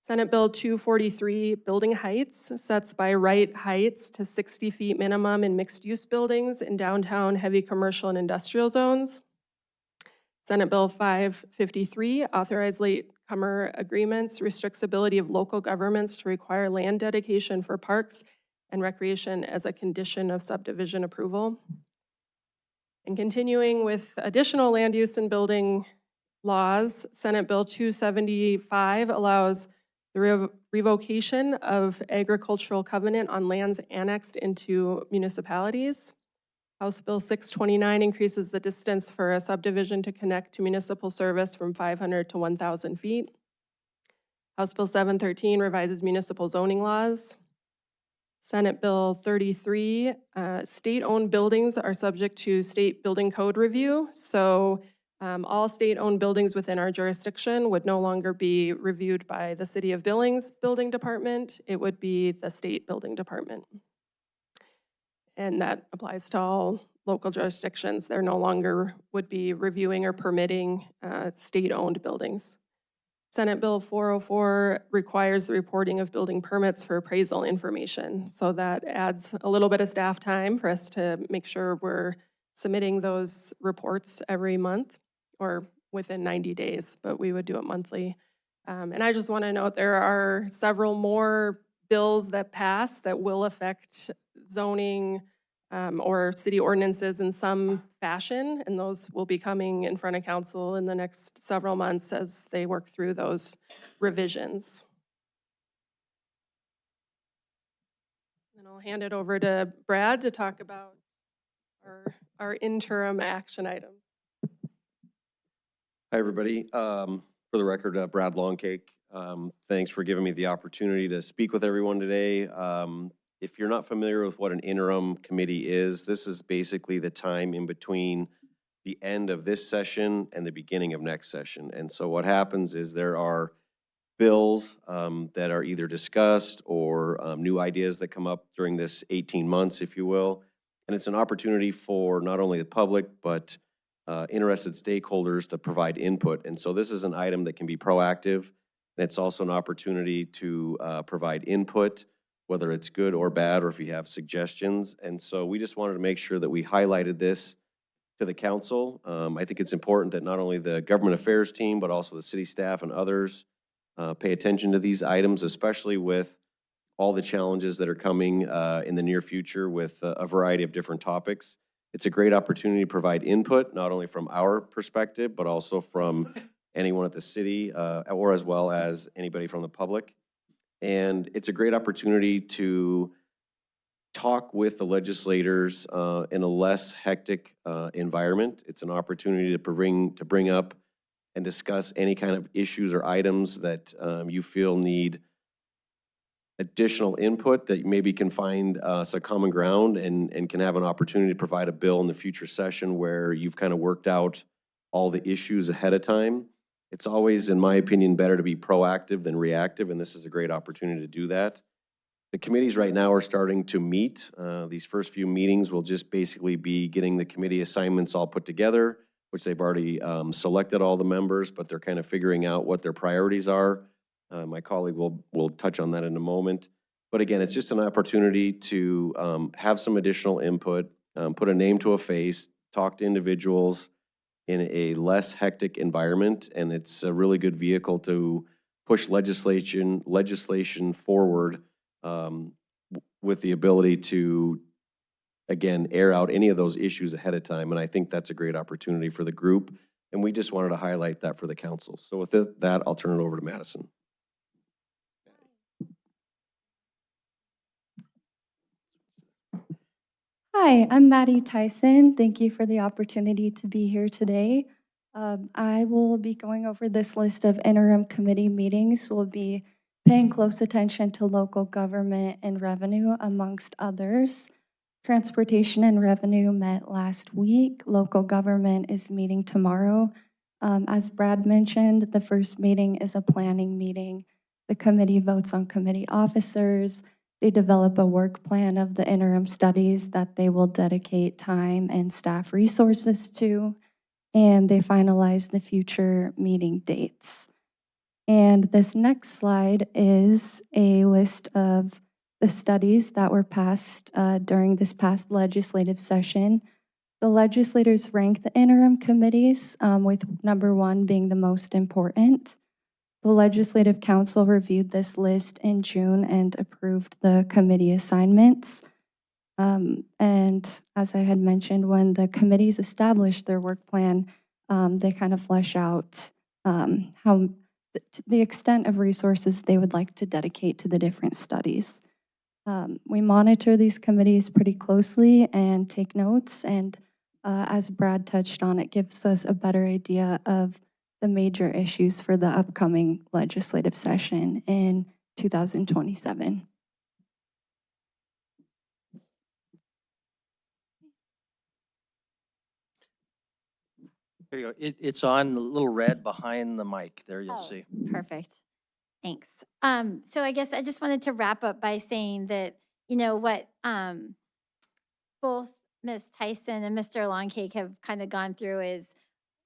Senate Bill 243, building heights, sets by right heights to 60 feet minimum in mixed-use buildings in downtown heavy commercial and industrial zones. Senate Bill 553, authorized latecomer agreements, restricts ability of local governments to require land dedication for parks and recreation as a condition of subdivision approval. And continuing with additional land use and building laws, Senate Bill 275 allows the revocation of agricultural covenant on lands annexed into municipalities. House Bill 629 increases the distance for a subdivision to connect to municipal service from 500 to 1,000 feet. House Bill 713 revises municipal zoning laws. Senate Bill 33, state-owned buildings are subject to state building code review. So all state-owned buildings within our jurisdiction would no longer be reviewed by the City of Billings Building Department. It would be the State Building Department. And that applies to all local jurisdictions. They're no longer would be reviewing or permitting state-owned buildings. Senate Bill 404 requires the reporting of building permits for appraisal information. So that adds a little bit of staff time for us to make sure we're submitting those reports every month or within 90 days, but we would do it monthly. And I just want to note there are several more bills that pass that will affect zoning or city ordinances in some fashion, and those will be coming in front of council in the next several months as they work through those revisions. And I'll hand it over to Brad to talk about our interim action item. Hi, everybody. For the record, Brad Longcake. Thanks for giving me the opportunity to speak with everyone today. If you're not familiar with what an interim committee is, this is basically the time in between the end of this session and the beginning of next session. And so what happens is there are bills that are either discussed or new ideas that come up during this 18 months, if you will. And it's an opportunity for not only the public, but interested stakeholders to provide input. And so this is an item that can be proactive. And it's also an opportunity to provide input, whether it's good or bad, or if you have suggestions. And so we just wanted to make sure that we highlighted this to the council. I think it's important that not only the government affairs team, but also the city staff and others pay attention to these items, especially with all the challenges that are coming in the near future with a variety of different topics. It's a great opportunity to provide input, not only from our perspective, but also from anyone at the city, or as well as anybody from the public. And it's a great opportunity to talk with the legislators in a less hectic environment. It's an opportunity to bring up and discuss any kind of issues or items that you feel need additional input, that maybe can find some common ground and can have an opportunity to provide a bill in the future session where you've kind of worked out all the issues ahead of time. It's always, in my opinion, better to be proactive than reactive, and this is a great opportunity to do that. The committees right now are starting to meet. These first few meetings will just basically be getting the committee assignments all put together, which they've already selected all the members, but they're kind of figuring out what their priorities are. My colleague will touch on that in a moment. But again, it's just an opportunity to have some additional input, put a name to a face, talk to individuals in a less hectic environment, and it's a really good vehicle to push legislation forward with the ability to, again, air out any of those issues ahead of time. And I think that's a great opportunity for the group. And we just wanted to highlight that for the council. So with that, I'll turn it over to Madison. Hi, I'm Maddie Tyson. Thank you for the opportunity to be here today. I will be going over this list of interim committee meetings. We'll be paying close attention to local government and revenue, amongst others. Transportation and revenue met last week. Local government is meeting tomorrow. As Brad mentioned, the first meeting is a planning meeting. The committee votes on committee officers. They develop a work plan of the interim studies that they will dedicate time and staff resources to, and they finalize the future meeting dates. And this next slide is a list of the studies that were passed during this past legislative session. The legislators rank the interim committees, with number 1 being the most important. The Legislative Council reviewed this list in June and approved the committee assignments. And as I had mentioned, when the committees established their work plan, they kind of flesh out how the extent of resources they would like to dedicate to the different studies. We monitor these committees pretty closely and take notes, and as Brad touched on, it gives us a better idea of the major issues for the upcoming legislative session in 2027. There you go. It's on the little red behind the mic. There you'll Oh, see. perfect. Thanks. So I guess I just wanted to wrap up by saying that, what both Ms. Tyson and Mr. Longcake have kind of gone through is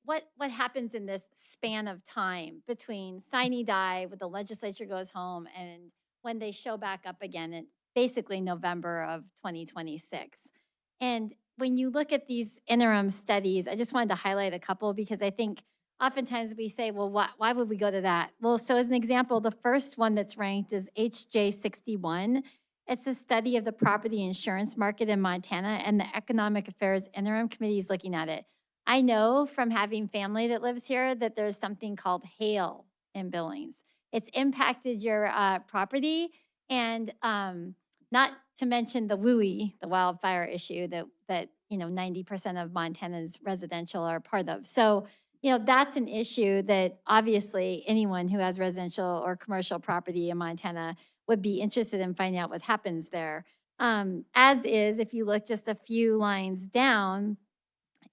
what happens in this span of time between sine die, when the legislature goes home, and when they show back up again in basically November of 2026. And when you look at these interim studies, I just wanted to highlight a couple because I think oftentimes we say, well, why would we go to that? Well, so as an example, the first one that's ranked is HJ 61. It's a study of the property insurance market in Montana, and the Economic Affairs Interim Committee is looking at it. I know from having family that lives here that there's something called hail in Billings. It's impacted your property, and not to mention the WUI, the wildfire issue that 90% of Montana's residential are part of. So, that's an issue that obviously anyone who has residential or commercial property in Montana would be interested in finding out what happens there. As is, if you look just a few lines down,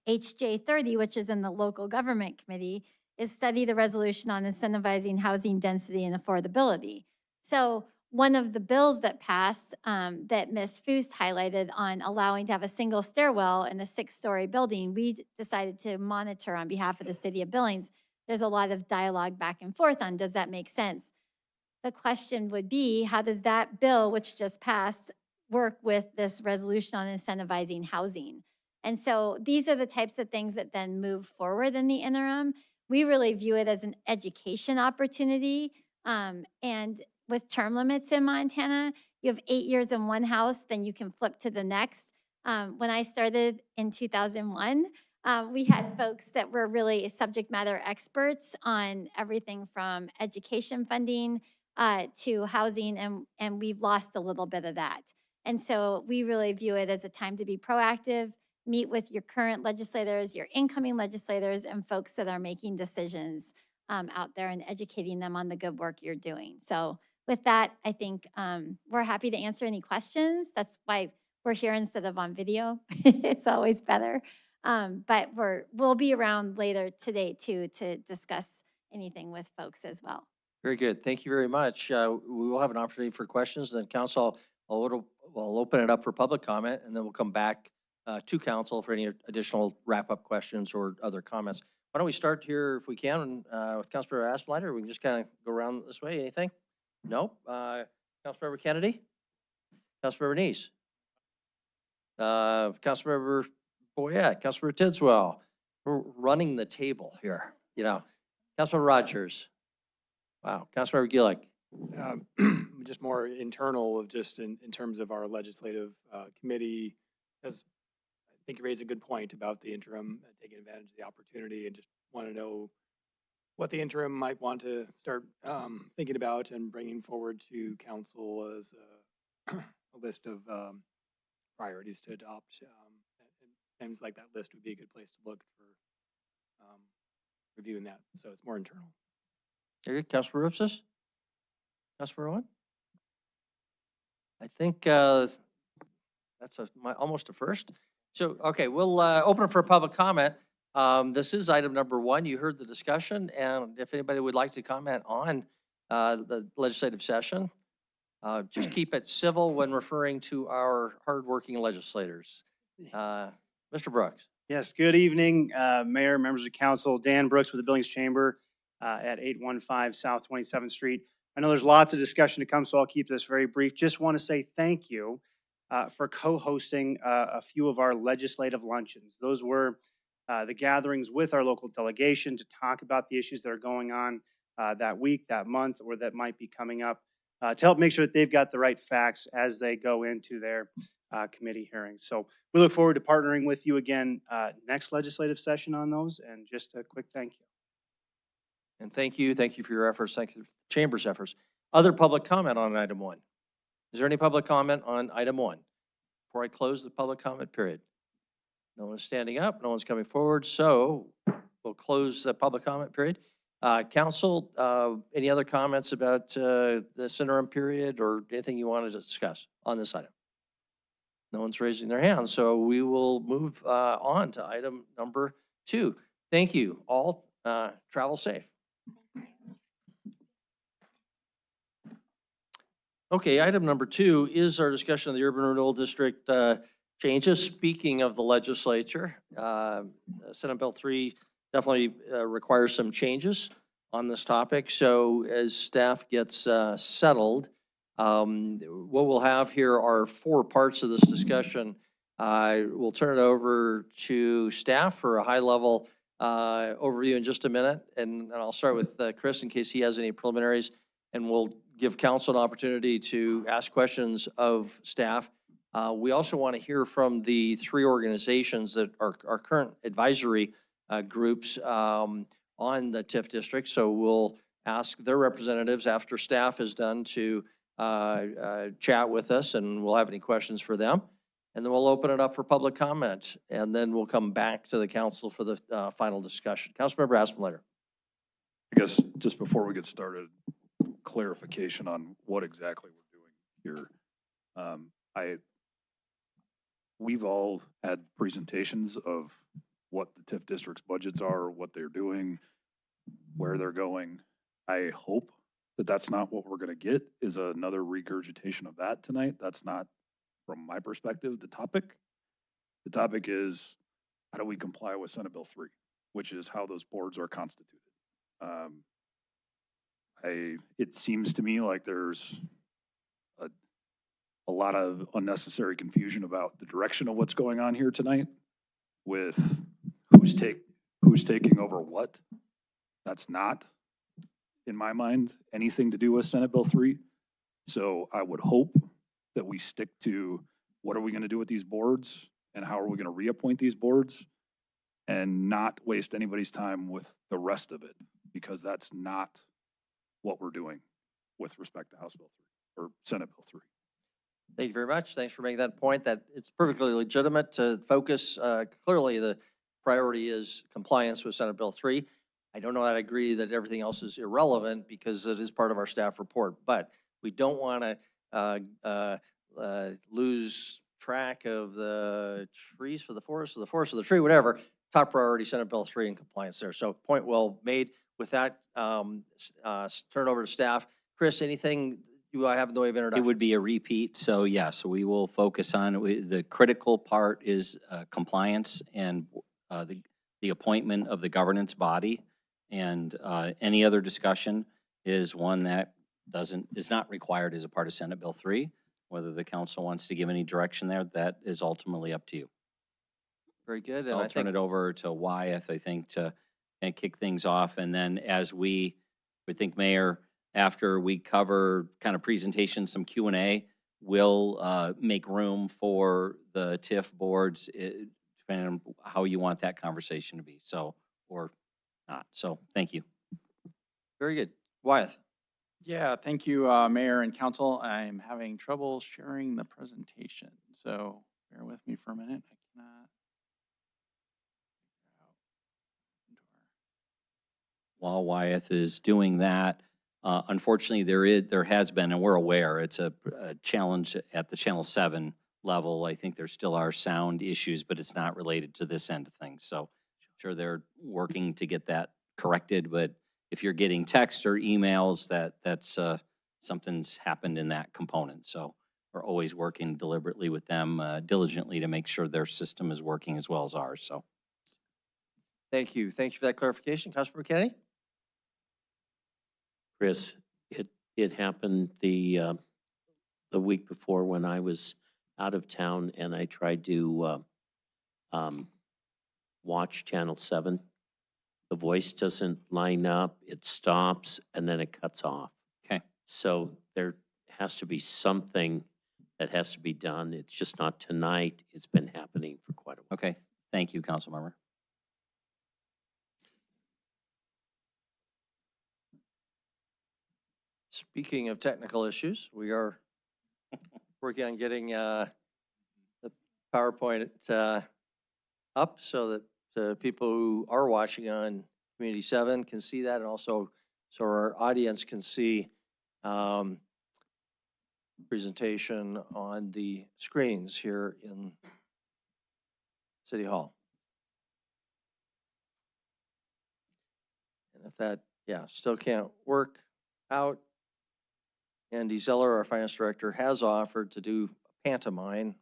HJ 30, which is in the local government committee, is study the resolution on incentivizing housing density and affordability. So one of the bills that passed that Ms. Foust highlighted on allowing to have a single stairwell in a 6-story building, we decided to monitor on behalf of the city of Billings. There's a lot of dialogue back and forth on, does that make sense? The question would be, how does that bill, which just passed, work with this resolution on incentivizing housing? And so these are the types of things that then move forward in the interim. We really view it as an education opportunity. And with term limits in Montana, you have 8 years in one house, then you can flip to the next. When I started in 2001, We had folks that were really subject matter experts on everything from education funding to housing, and we've lost a little bit of that. And so we really view it as a time to be proactive, meet with your current legislators, your incoming legislators, and folks that are making decisions out there and educating them on the good work you're doing. So with that, I think we're happy to answer any questions. That's why we're here instead of on video. It's always better. But we'll be around later today too to discuss anything with folks as well. Very good. Thank you very much. We will have an opportunity for questions. Then council will open it up for public comment, and then we'll come back to council for any additional wrap-up questions or other comments. Why don't we start here, if we can, with Councilmember Aspenlighter? We can just kind of go around this way. Anything? Nope. Councilmember Kennedy? Councilmember Neese? Councilmember Boyette? Councilmember Tidswell? We're running the table here, you know. Councilmember Rogers? Wow. Councilmember Gillick? Just more internal of just in terms of our legislative committee, because I think you raised a good point about the interim taking advantage of the opportunity, and just want to know what the interim might want to start thinking about and bringing forward to council as a list of priorities to adopt. And seems like that list would be a good place to look for reviewing that. So it's more internal. Very good. Councilmember Ripsis? Councilmember Owen? I think that's almost a first. So, okay, we'll open it for public comment. This is item number 1. You heard the discussion, and if anybody would like to comment on the legislative session, just keep it civil when referring to our hardworking legislators. Mr. Brooks. Yes, good evening, Mayor, members of council. Dan Brooks with the Billings Chamber at 815 South 27th Street. I know there's lots of discussion to come, so I'll keep this very brief. Just want to say thank you for co-hosting a few of our legislative luncheons. Those were the gatherings with our local delegation to talk about the issues that are going on that week, that month, or that might be coming up to help make sure that they've got the right facts as they go into their committee hearings. So we look forward to partnering with you again next legislative session on those, and just a quick thank you. And thank you for your efforts. Thank you for the Chamber's efforts. Other public comment on item 1? Is there any public comment on item 1? Before I close the public comment period. No one's standing up, no one's coming forward, so we'll close the public comment period. Council, any other comments about this interim period or anything you wanted to discuss on this item? No one's raising their hand, so we will move on to item number 2. Thank you all. Travel safe. Okay, item number 2 is our discussion of the Urban Renewal District changes. Speaking of the legislature, Senate Bill 3 definitely requires some changes on this topic. So as staff gets settled, what we'll have here are 4 parts of this discussion. We'll turn it over to staff for a high-level overview in just a minute. And I'll start with Chris in case he has any preliminaries, and we'll give council an opportunity to ask questions of staff. We also want to hear from the 3 organizations that are current advisory groups on the TIF district. So we'll ask their representatives after staff is done to chat with us, and we'll have any questions for them. And then we'll open it up for public comment, and then we'll come back to the council for the final discussion. Councilmember Aspenlighter. I guess just before we get started, clarification on what exactly we're doing here. We've all had presentations of what the TIF district's budgets are, what they're doing, where they're going. I hope that that's not what we're going to get, is another regurgitation of that tonight. That's not, from my perspective, the topic. The topic is, how do we comply with Senate Bill 3, which is how those boards are constituted. It seems to me like there's a lot of unnecessary confusion about the direction of what's going on here tonight, with who's taking over what. That's not, in my mind, anything to do with Senate Bill 3. So I would hope that we stick to what are we going to do with these boards and how are we going to reappoint these boards. and not waste anybody's time with the rest of it, because that's not what we're doing with respect to House Bill 3 or Senate Bill 3. Thank you very much. Thanks for making that point. That it's perfectly legitimate to focus. Clearly, the priority is compliance with Senate Bill 3. I don't know that I agree that everything else is irrelevant because it is part of our staff report, but we don't want to lose track of the trees for the forest, or the forest for the tree, whatever. Top priority, Senate Bill 3 and compliance there. So point well made. With that, turn it over to staff. Chris, anything you have in the way of It introduction? would be a repeat, so yes, we will focus on, the critical part is compliance and the appointment of the governance body. And any other discussion is one that is not required as a part of Senate Bill 3. Whether the council wants to give any direction there, that is ultimately up to you. Very good. And I'll I turn think it over to Wyeth, I think, to kind of kick things off. And then as we think, Mayor, after we cover kind of presentation, some Q&A, we'll make room for the TIF boards, depending on how you want that conversation to be, so, or not. So, thank you. very good. Wyeth. Yeah, thank you, Mayor and Council. I'm having trouble sharing the presentation, so bear with me for a minute. I cannot figure out. While Wyeth is doing that, unfortunately, there has been, and we're aware, it's a challenge at the Channel 7 level. I think there still are sound issues, but it's not related to this end of things. So sure, they're working to get that corrected, but if you're getting text or emails, that's something's happened in that component. So we're always working deliberately with them, diligently, to make sure their system is working as well as ours. So Thank you. Thank you for that clarification. Councilmember Kennedy? Chris, it happened the week before when I was out of town and I tried to watch Channel 7. The voice doesn't line up, it stops, and then it cuts off. Okay. So there has to be something that has to be done. It's just not tonight. It's been happening for quite a while. okay, thank you, Councilmember. Speaking of technical issues, we are working on getting the PowerPoint up so that the people who are watching on Community 7 can see that, and also so our audience can see presentation on the screens here in City Hall. And if that, still can't work out, Andy Zeller, our finance director, has offered to do a pantomime.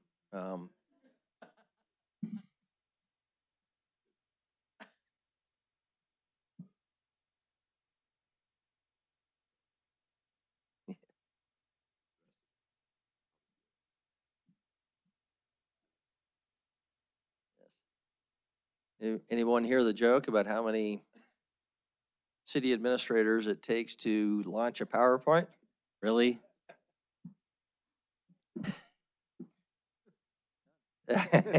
Anyone hear the joke about how many city administrators it takes to launch a PowerPoint? Really?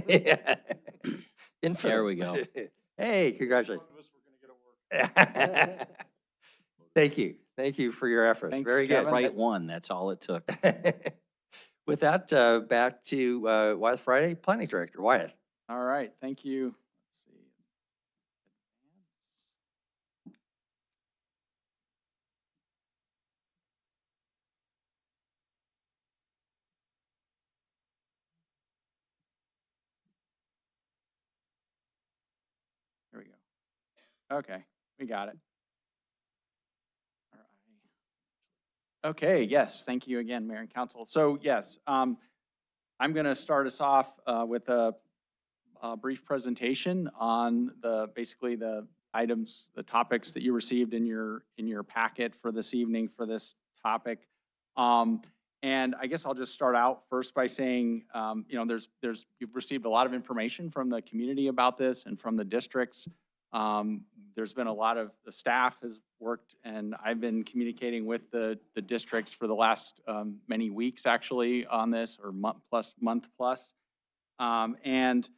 Yeah. Infinite. There we go. Hey, congratulations. Thank you. Thank you for your efforts. Thanks, Very Kevin. good. Right one, that's all it took. With that, back to Wyeth Friday, Planning Director. Wyeth. All right, thank you. Let's see. Here we go. Okay, we got it. All right. Okay, yes, thank you again, Mayor and Council. So yes, I'm going to start us off with a brief presentation on basically the items, the topics that you received in your packet for this evening for this topic. And I guess I'll just start out first by saying, you've received a lot of information from the community about this and from the districts. There's been the staff has worked, and I've been communicating with the districts for the last many weeks actually on this, or month plus. And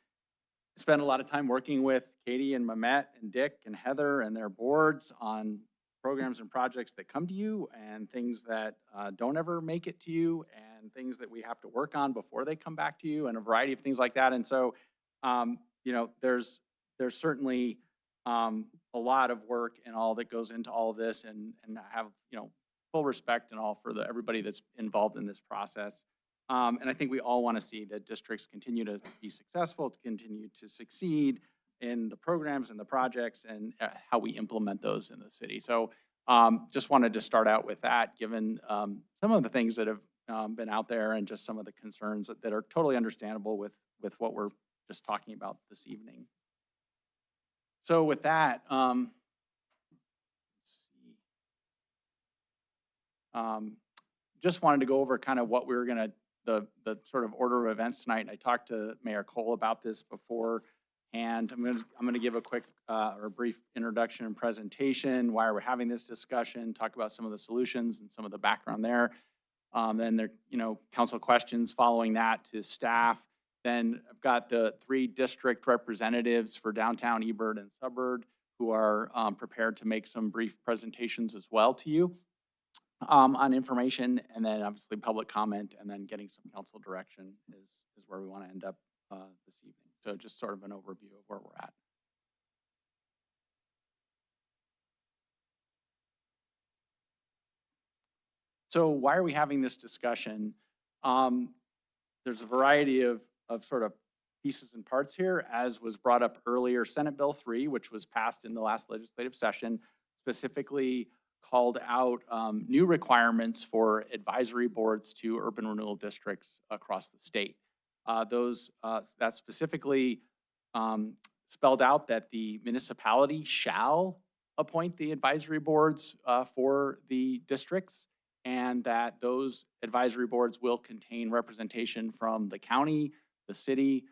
spend a lot of time working with Katie and Mamet and Dick and Heather and their boards on programs and projects that come to you and things that don't ever make it to you and things that we have to work on before they come back to you and a variety of things like that. And so, you know, there's certainly a lot of work and all that goes into all of this, and I have, you know, full respect and all for everybody that's involved in this process. And I think we all want to see that districts continue to be successful, to continue to succeed in the programs and the projects and how we implement those in the city. So just wanted to start out with that, given some of the things that have been out there and just some of the concerns that are totally understandable with what we're just talking about this evening. So with that, let's see. Just wanted to go over kind of what we were going to, the sort of order of events tonight. And I talked to Mayor Cole about this before, and I'm going to give a quick or brief introduction and presentation, why we're having this discussion, talk about some of the solutions and some of the background there. Then there, you know, council questions following that to staff. Then I've got the 3 district representatives for downtown Ebert and Suburb who are prepared to make some brief presentations as well to you on information, and then obviously public comment, and then getting some council direction is where we want to end up this evening. So just sort of an overview of where we're at. So why are we having this discussion? There's a variety of sort of pieces and parts here, as was brought up earlier. Senate Bill 3, which was passed in the last legislative session, specifically called out new requirements for advisory boards to urban renewal districts across the state. That specifically spelled out that the municipality shall appoint the advisory boards for the districts, and that those advisory boards will contain representation from the county, the city,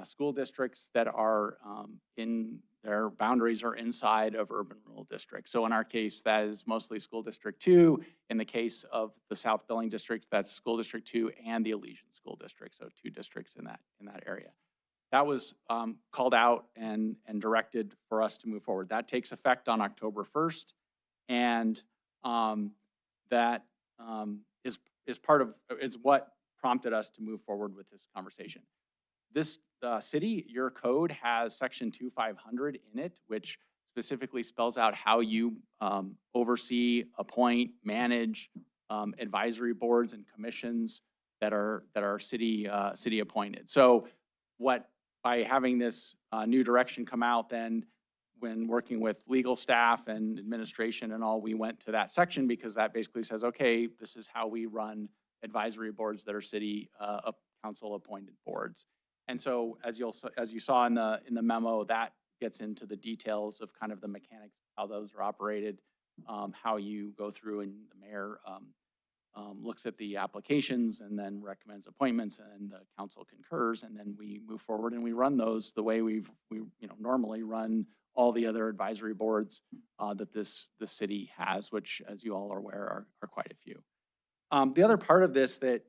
school districts that are in their boundaries are inside of urban rural districts. So in our case, that is mostly School District 2. In the case of the South Billings districts, that's School District 2 and the Elysian School District, so 2 districts in that area. That was called out and directed for us to move forward. That takes effect on October 1st, and that is what prompted us to move forward with this conversation. This city, your code has section 2500 in it, which specifically spells out how you oversee, appoint, manage advisory boards and commissions that are city appointed. So by having this new direction come out, then when working with legal staff and administration and all, we went to that section because that basically says, okay, this is how we run advisory boards that are city council appointed boards. And so as you saw in the memo, that gets into the details of kind of the mechanics, how those are operated, how you go through, and the mayor looks at the applications and then recommends appointments, and the council concurs, and then we move forward and we run those the way we normally run all the other advisory boards that the city has, which, as you all are aware, are quite a few. The other part of this that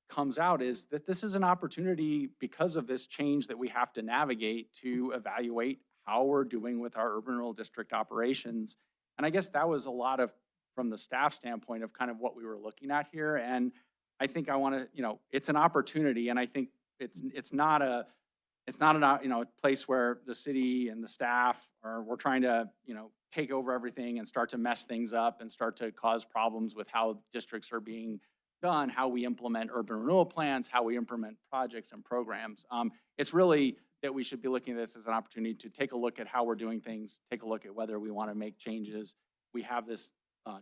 comes out is that this is an opportunity, because of this change that we have to navigate, to evaluate how we're doing with our urban rural district operations. And I guess that was a lot of, from the staff standpoint, of kind of what we were looking at here. And I think I want to, it's an opportunity, and I think it's not a place where the city and the staff we're trying to, take over everything and start to mess things up and start to cause problems with how districts are being done, how we implement urban renewal plans, how we implement projects and programs. It's really that we should be looking at this as an opportunity to take a look at how we're doing things, take a look at whether we want to make changes. We have this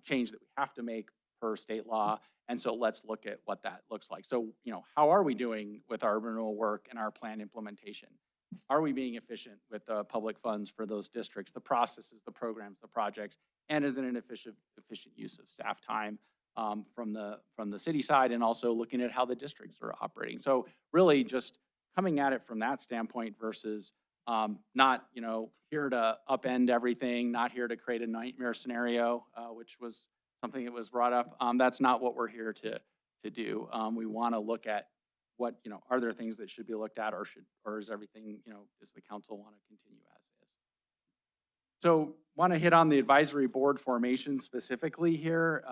change that we have to make per state law, and so let's look at what that looks like. So, how are we doing with our urban renewal work and our plan implementation? Are we being efficient with the public funds for those districts, the processes, the programs, the projects, and is it an efficient use of staff time from the city side, and also looking at how the districts are operating? So really just coming at it from that standpoint versus not here to upend everything, not here to create a nightmare scenario, which was something that was brought up. That's not what we're here to do. We want to look at what, are there things that should be looked at, or is everything, does the council want to continue as is? So want to hit on the advisory board formation specifically here,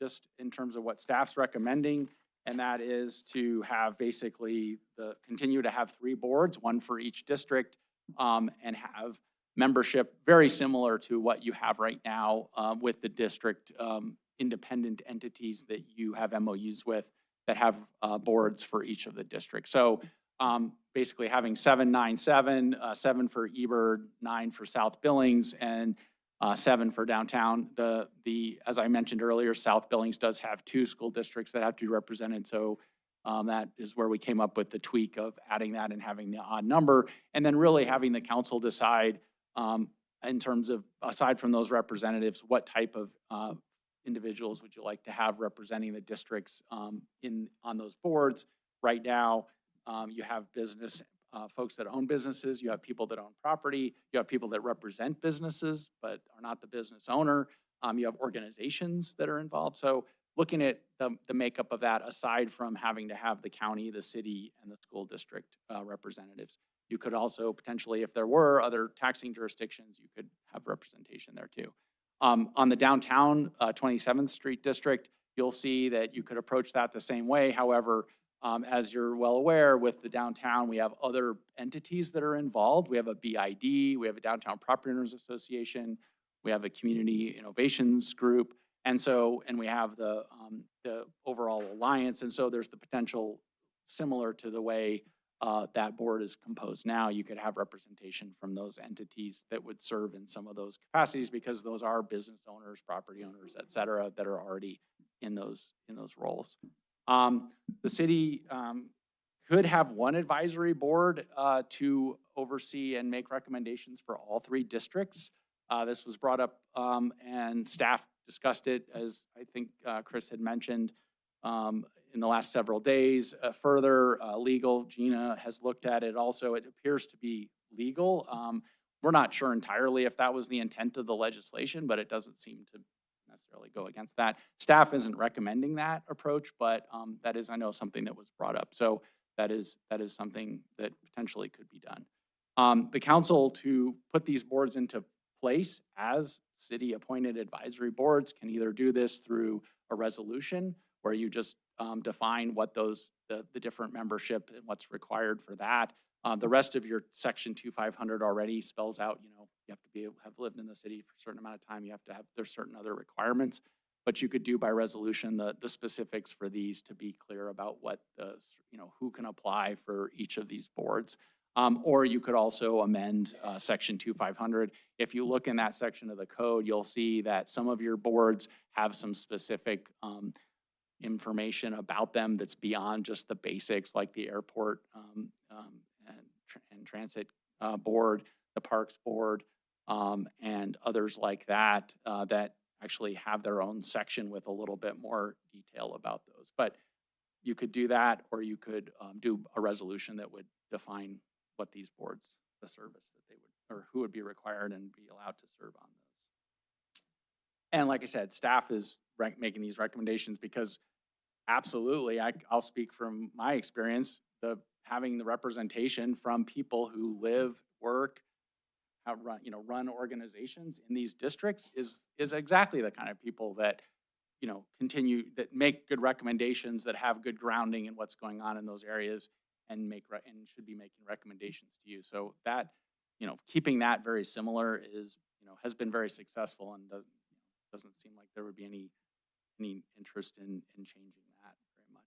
just in terms of what staff's recommending. And that is to have basically continue to have 3 boards, 1 for each district, and have membership very similar to what you have right now with the district independent entities that you have MOUs with that have boards for each of the districts. So basically having 7, 9, 7, 7 for Ebert, 9 for South Billings, and 7 for downtown. As I mentioned earlier, South Billings does have 2 school districts that have to be represented. So that is where we came up with the tweak of adding that and having the odd number, and then really having the council decide in terms of, aside from those representatives, what type of individuals would you like to have representing the districts on those boards. Right now, you have business folks that own businesses, you have people that own property, you have people that represent businesses but are not the business owner, you have organizations that are involved. So looking at the makeup of that, aside from having to have the county, the city, and the school district representatives, you could also potentially, if there were other taxing jurisdictions, you could have representation there too. On the downtown 27th Street district, you'll see that you could approach that the same way. However, as you're well aware, with the downtown, we have other entities that are involved. We have a BID, we have a Downtown Property Owners Association, we have a Community Innovations Group, and we have the overall alliance. And so there's the potential, similar to the way that board is composed now, you could have representation from those entities that would serve in some of those capacities, because those are business owners, property owners, et cetera, that are already in those roles. The city could have one advisory board to oversee and make recommendations for all 3 districts. This was brought up and staff discussed it, as I think Chris had mentioned, in the last several days. Further, legal, Gina has looked at it also. It appears to be legal. We're not sure entirely if that was the intent of the legislation, but it doesn't seem to necessarily go against that. Staff isn't recommending that approach, but that is, I know, something that was brought up. So that is something that potentially could be done. The council, to put these boards into place as city-appointed advisory boards, can either do this through a resolution where you just define what the different membership and what's required for that. The rest of your Section 2500 already spells out, you have to have lived in the city for a certain amount of time. You have to have, there's certain other requirements, but you could do by resolution the specifics for these to be clear about what who can apply for each of these boards. Or you could also amend Section 2500. If you look in that section of the code, you'll see that some of your boards have some specific information about them that's beyond just the basics, like the airport and transit board, the parks board, and others like that, that actually have their own section with a little bit more detail about those. But you could do that, or you could do a resolution that would define what these boards, the service that they would, or who would be required and be allowed to serve on those. And like I said, staff is making these recommendations because absolutely, I'll speak from my experience, having the representation from people who live, work, run organizations in these districts is exactly the kind of people that that make good recommendations, that have good grounding in what's going on in those areas, and should be making recommendations to you. So that keeping that very similar is has been very successful, and doesn't seem like there would be any interest in changing that very much.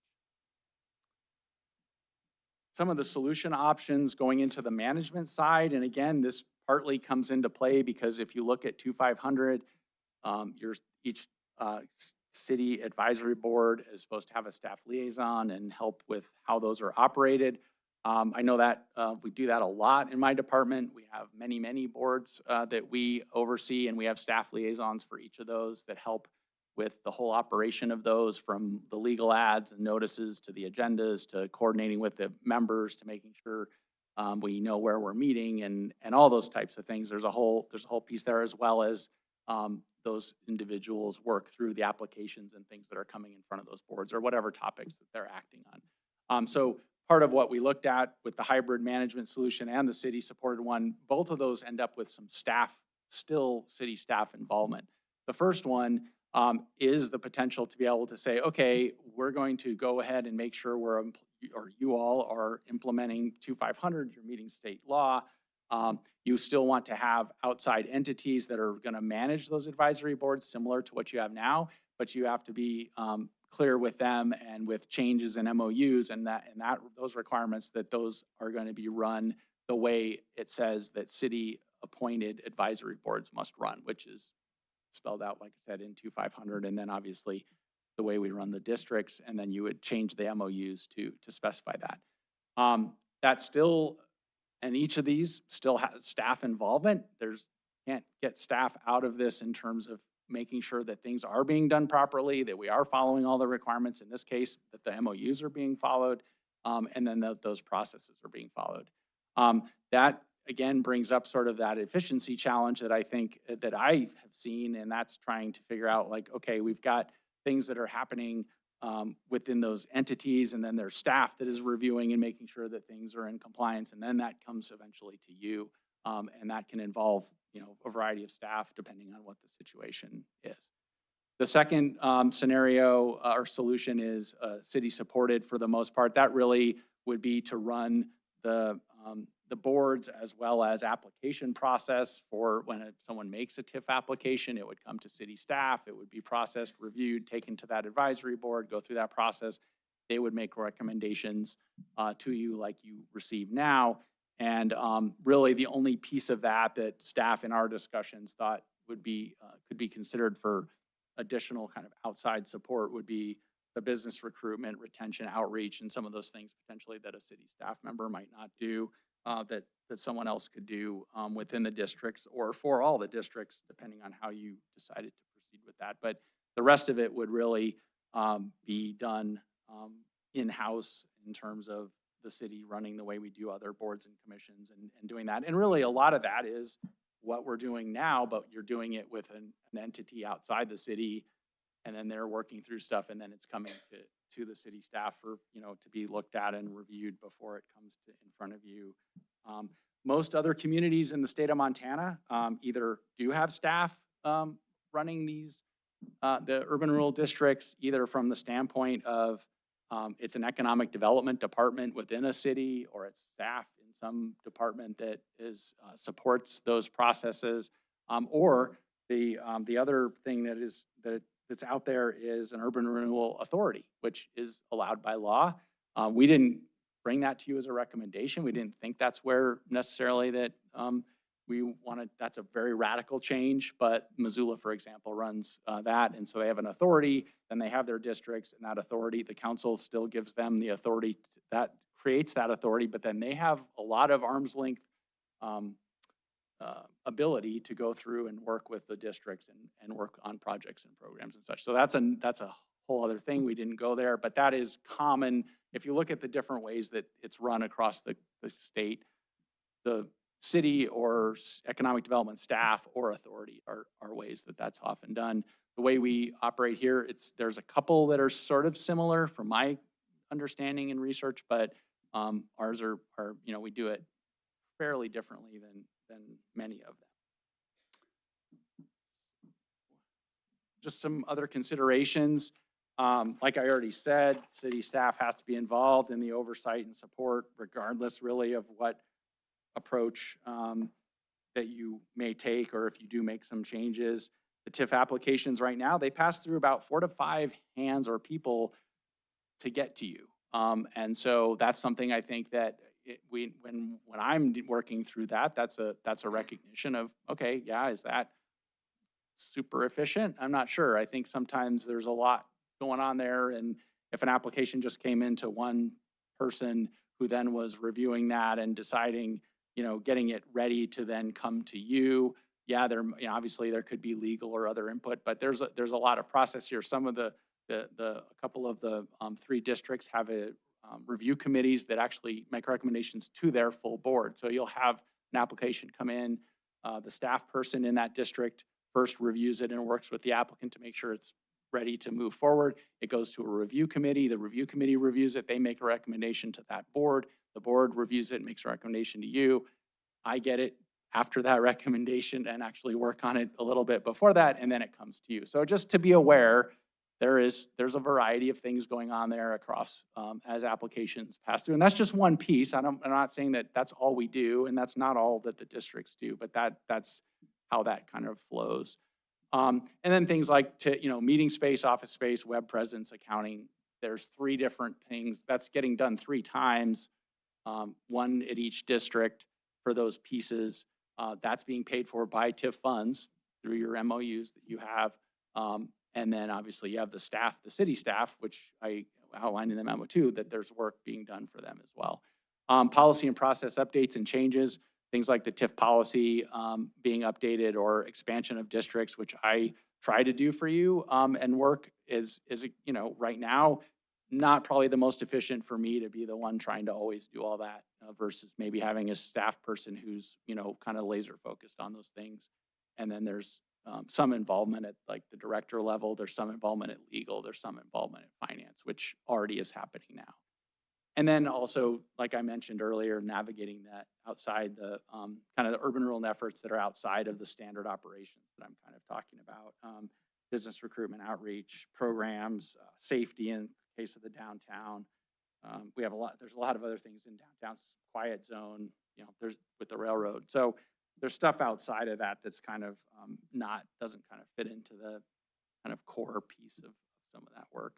Some of the solution options going into the management side, and again, this partly comes into play because if you look at 2500, each city advisory board is supposed to have a staff liaison and help with how those are operated. I know that we do that a lot in my department. We have many boards that we oversee, and we have staff liaisons for each of those that help with the whole operation of those, from the legal ads and notices to the agendas to coordinating with the members to making sure we know where we're meeting and all those types of things. There's a whole piece there, as well as those individuals work through the applications and things that are coming in front of those boards, or whatever topics that they're acting So part of what we looked at with the hybrid management solution and the city-supported one, both of those end up with some staff, still city staff involvement. The first one is the potential to be able to say, okay, we're going to go ahead and make sure or you all are implementing 2500, you're meeting state law. You still want to have outside entities that are going to manage those advisory boards, similar to what you have now, but you have to be clear with them and with changes in MOUs and those requirements that those are going to be run the way it says that city-appointed advisory boards must run, which is spelled out, like I said, in 2500, and then obviously the way we run the districts, and then you would change the MOUs to specify that. That's still, and each of these still has staff involvement. Can't get staff out of this in terms of making sure that things are being done properly, that we are following all the requirements, in this case, that the MOUs are being followed, and then those processes are being followed. That, again, brings up sort of that efficiency challenge that I think that I have seen, and that's trying to figure out, like, okay, we've got things that are happening within those entities, and then there's staff that is reviewing and making sure that things are in compliance, and then that comes eventually to you, and that can involve, a variety of staff depending on what the situation is. The second scenario or solution is city-supported for the most part. That really would be to run the boards as well as application process for when someone makes a TIF application. It would come to city staff. It would be processed, reviewed, taken to that advisory board, go through that process. They would make recommendations to you like you receive now. And really the only piece of that staff in our discussions thought would be could be considered for additional kind of outside support would be the business recruitment, retention, outreach, and some of those things potentially that a city staff member might not do. That someone else could do within the districts or for all the districts, depending on how you decided to proceed with that. But the rest of it would really be done in-house in terms of the city running the way we do other boards and commissions and doing that. And really a lot of that is what we're doing now, but you're doing it with an entity outside the city, and then they're working through stuff, and then it's coming to the city staff for, to be looked at and reviewed before it comes to in front of you. Most other communities in the state of Montana either do have staff running these, the urban rural districts, either from the standpoint of it's an economic development department within a city, or it's staff in some department that supports those processes, or the other thing that's out there is an urban renewal authority, which is allowed by law. We didn't bring that to you as a recommendation. We didn't think that's where necessarily that we wanted. That's a very radical change, but Missoula, for example, runs that. And so they have an authority, then they have their districts, and that authority, the council still gives them the authority that creates that authority, but then they have a lot of arm's length ability to go through and work with the districts and work on projects and programs and such. So that's a whole other thing. We didn't go there, but that is common. If you look at the different ways that it's run across the state, the city or economic development staff or authority are ways that that's often done. The way we operate here, there's a couple that are sort of similar from my understanding and research, but ours are we do it fairly differently than many of them. Just some other considerations. Like I already said, city staff has to be involved in the oversight and support, regardless really of what approach that you may take, or if you do make some changes. The TIF applications right now, they pass through about 4 to 5 hands or people to get to you. And so that's something I think that when I'm working through that, that's a recognition of, okay, yeah, is that super efficient? I'm not sure. I think sometimes there's a lot going on there, and if an application just came into one person who then was reviewing that and deciding, getting it ready to then come to you, yeah, obviously there could be legal or other input, but there's a lot of process here. Some of a couple of the 3 districts have review committees that actually make recommendations to their full board. So you'll have an application come in, the staff person in that district first reviews it and works with the applicant to make sure it's ready to move forward. It goes to a review committee. The review committee reviews it. They make a recommendation to that board. The board reviews it and makes a recommendation to you. I get it after that recommendation and actually work on it a little bit before that, and then it comes to you. So just to be aware, there's a variety of things going on there across as applications pass through. And that's just one piece. I'm not saying that that's all we do, and that's not all that the districts do, but that's how that kind of flows. And then things like meeting space, office space, web presence, accounting. There's 3 different things. That's getting done 3 times, one at each district for those pieces. That's being paid for by TIF funds through your MOUs that you have. And then obviously you have the staff, the city staff, which I outlined in the memo too, that there's work being done for them as well. Policy and process updates and changes, things like the TIF policy being updated or expansion of districts, which I try to do for you, and work is right now, not probably the most efficient for me to be the one trying to always do all that versus maybe having a staff person who's, kind of laser focused on those things. And then there's some involvement at like the director level. There's some involvement at legal. There's some involvement in finance, which already is happening now. And then also, like I mentioned earlier, navigating that outside the kind of the urban rural efforts that are outside of the standard operations that I'm kind of talking about. Business recruitment, outreach, programs, safety in case of the downtown. There's a lot of other things in downtown, quiet zone, there's with the railroad. So there's stuff outside of that that's kind of doesn't kind of fit into the kind of core piece of some of that work.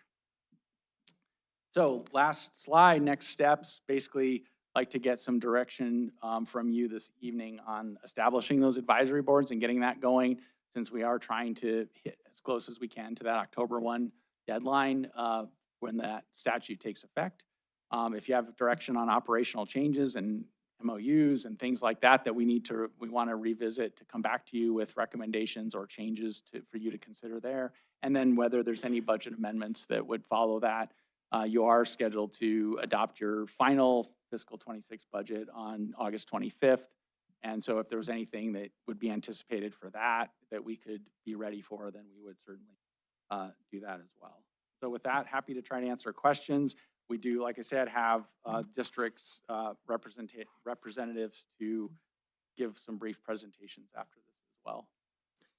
So last slide, next steps, basically like to get some direction from you this evening on establishing those advisory boards and getting that going, since we are trying to hit as close as we can to that October 1 deadline when that statute takes effect. If you have direction on operational changes and MOUs and things like that we want to revisit to come back to you with recommendations or changes for you to consider there. And then whether there's any budget amendments that would follow that. You are scheduled to adopt your final fiscal 26 budget on August 25th. And so if there was anything that would be anticipated for that we could be ready for, then we would certainly do that as well. So with that, happy to try to answer questions. We do, like I said, have districts representatives to give some brief presentations after this as well.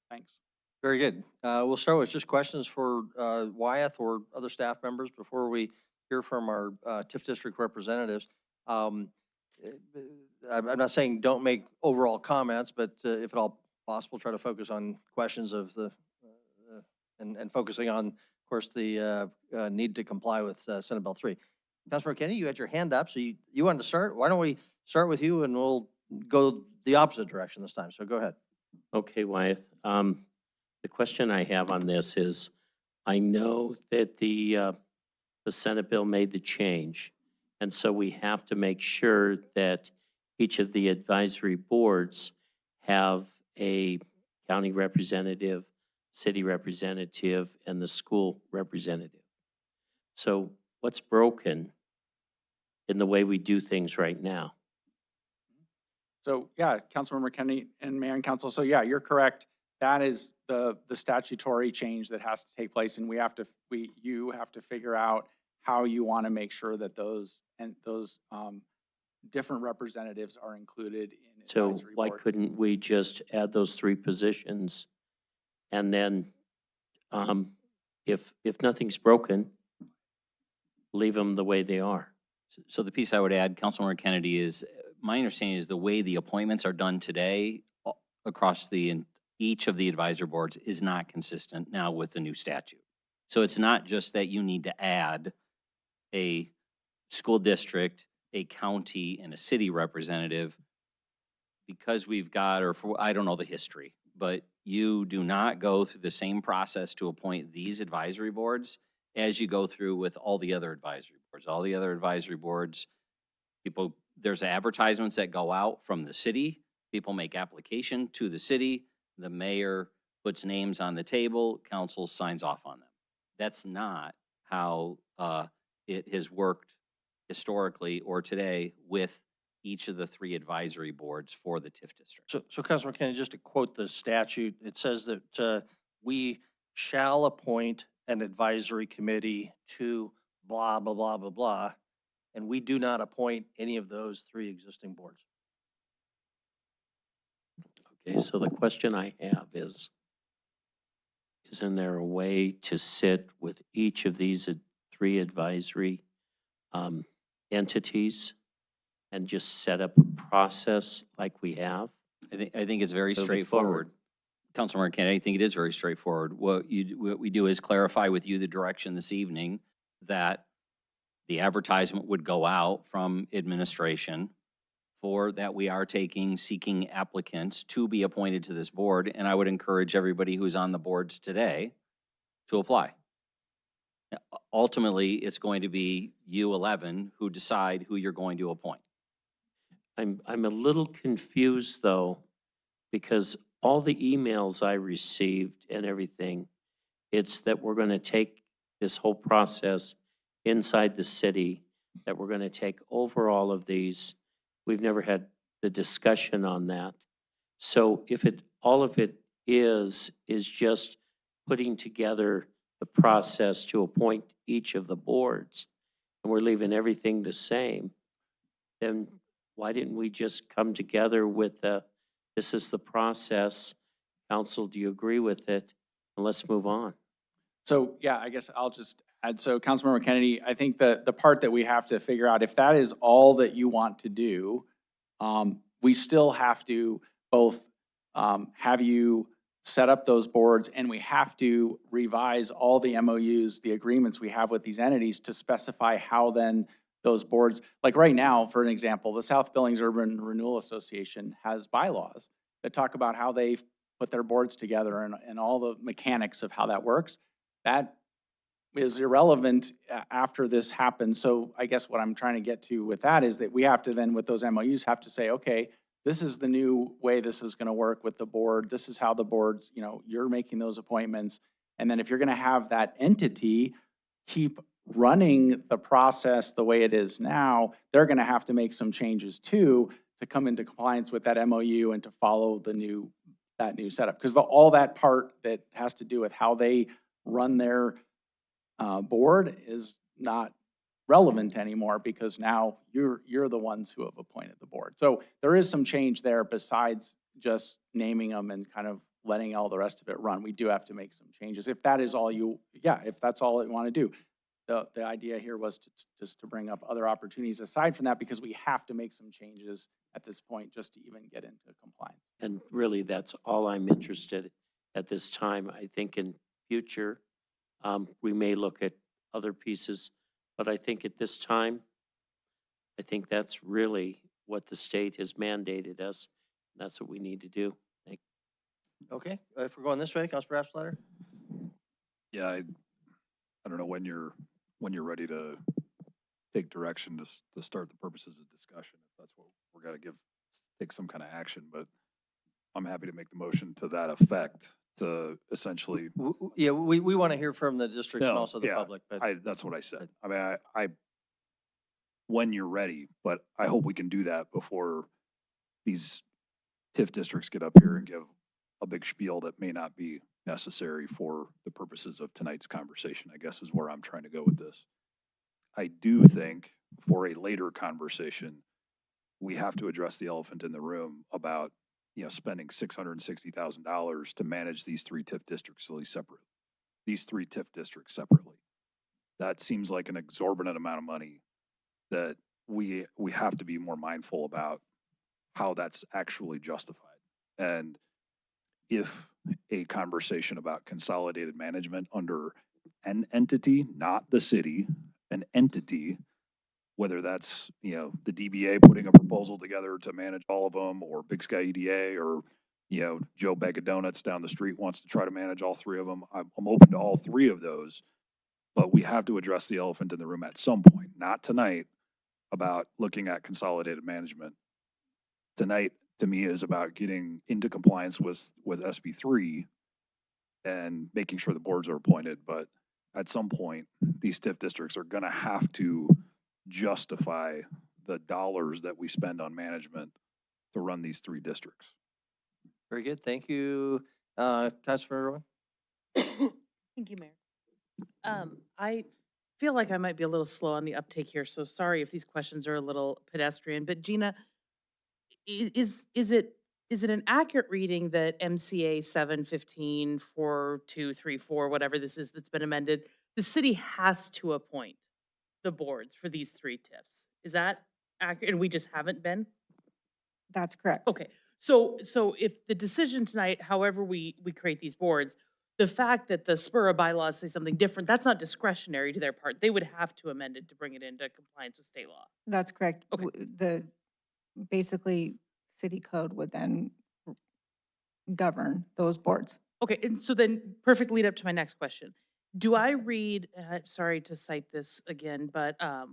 Thanks. Very good. We'll start with just questions for Wyeth or other staff members before we hear from our TIF district representatives. I'm not saying don't make overall comments, but if at all possible, try to focus on questions of the and focusing on, of course, the need to comply with Senate Bill 3. Councilmember Kennedy, you had your hand up, so you wanted to start. Why don't we start with you and we'll go the opposite direction this time. So go ahead. Okay, Wyeth. The question I have on this is, I know that the Senate bill made the change, and so we have to make sure that each of the advisory boards have a county representative, city representative, and the school representative. So what's broken in the way we do things right now? So yeah, Councilmember Kennedy and Mayor and Council. So yeah, you're correct. That is the statutory change that has to take place, and you have to figure out how you want to make sure that those different representatives are included in So advisory why board. couldn't we just add those 3 positions, and then if nothing's broken, leave them the way they are? So the piece I would add, Councilmember Kennedy, is my understanding is the way the appointments are done today across each of the advisory boards is not consistent now with the new statute. So it's not just that you need to add a school district, a county, and a city representative because we've got, I don't know the history, but you do not go through the same process to appoint these advisory boards as you go through with all the other advisory boards. All the other advisory boards, there's advertisements that go out from the city. People make application to the city. The mayor puts names on the table. Council signs off on them. That's not how it has worked historically or today with each of the 3 advisory boards for the TIF district. So Councilmember Kennedy, just to quote the statute, it says that we shall appoint an advisory committee to blah, blah, blah, blah, blah. And we do not appoint any of those 3 existing boards. Okay, so the question I have is, isn't there a way to sit with each of these 3 advisory entities and just set up a process like we have? I think it's very Move it straightforward. Councilmember Kennedy, I think it is very straightforward. What we do is clarify with you the direction this evening that the advertisement would go out from administration for that we are seeking applicants to be appointed to this board, and I would encourage everybody who's on the boards today to apply. Ultimately, it's going to be you 11 who decide who you're going to appoint. I'm a little confused though, because all the emails I received and everything, it's that we're going to take this whole process inside the city, that we're going to take over all of these. We've never had the discussion on that. So if all of it is just putting together the process to appoint each of the boards, and we're leaving everything the same, then why didn't we just come together with this is the process? Council, do you agree with it? And let's move on. So, yeah, I guess I'll just add, so Councilmember Kennedy, I think the part that we have to figure out, if that is all that you want to do, we still have to both have you set up those boards, and we have to revise all the MOUs, the agreements we have with these entities to specify how then those boards, like right now, for an example, the South Billings Urban Renewal Association has bylaws that talk about how they put their boards together and all the mechanics of how that works. That is irrelevant after this happens. So I guess what I'm trying to get to with that is that we have to then, with those MOUs, have to say, okay, this is the new way this is going to work with the board. This is how the boards, you're making those appointments. And then if you're going to have that entity keep running the process the way it is now, they're going to have to make some changes too to come into compliance with that MOU and to follow that new setup. Because all that part that has to do with how they run their board is not relevant anymore, because now you're the ones who have appointed the board. So there is some change there besides just naming them and kind of letting all the rest of it run. We do have to make some changes. If that is all if that's all you want to do. The idea here was just to bring up other opportunities aside from that, because we have to make some changes at this point just to even get into compliance. And really, that's all I'm interested at this time. I think in future, we may look at other pieces, but I think at this time, I think that's really what the state has mandated us. That's what we need to do. Okay, if we're going this way, Councilor Rapsletter? Yeah, I don't know when you're ready to take direction to start the purposes of discussion. If that's what we're gonna take some kind of action, but I'm happy to make the motion to that effect to essentially. Yeah, we want to hear from the districts and No, also the yeah, public, but. that's what I said. I mean, I when you're ready, but I hope we can do that before these TIF districts get up here and give a big spiel that may not be necessary for the purposes of tonight's conversation, I guess is where I'm trying to go with this. I do think for a later conversation, we have to address the elephant in the room about, spending $660,000 to manage these 3 TIF districts separately. That seems like an exorbitant amount of money that we have to be more mindful about how that's actually justified. And if a conversation about consolidated management under an entity, not the city, an entity, whether that's, the DBA putting a proposal together to manage all of them, or Big Sky EDA, or, Joe Bag of Donuts down the street wants to try to manage all 3 of them. I'm open to all 3 of those, but we have to address the elephant in the room at some point, not tonight, about looking at consolidated management. Tonight, to me, is about getting into compliance with SB 3 and making sure the boards are appointed. But at some point, these TIF districts are going to have to justify the dollars that we spend on management to run these 3 districts. Very good, thank you. Councilmember Rowan? Thank you, Mayor. I feel like I might be a little slow on the uptake here, so sorry if these questions are a little pedestrian. But Gina, is it an accurate reading that MCA 7154234, whatever this is that's been amended, the city has to appoint the boards for these three TIFs? Is that accurate? And we just haven't been? That's correct. Okay, so if the decision tonight, however we create these boards, the fact that the SPURA bylaws say something different, that's not discretionary to their part. They would have to amend it to bring it into compliance with state law. That's correct. Okay. Basically, city code would then govern those boards. Okay, and so then perfect lead up to my next question. Do I read, sorry to cite this again, but I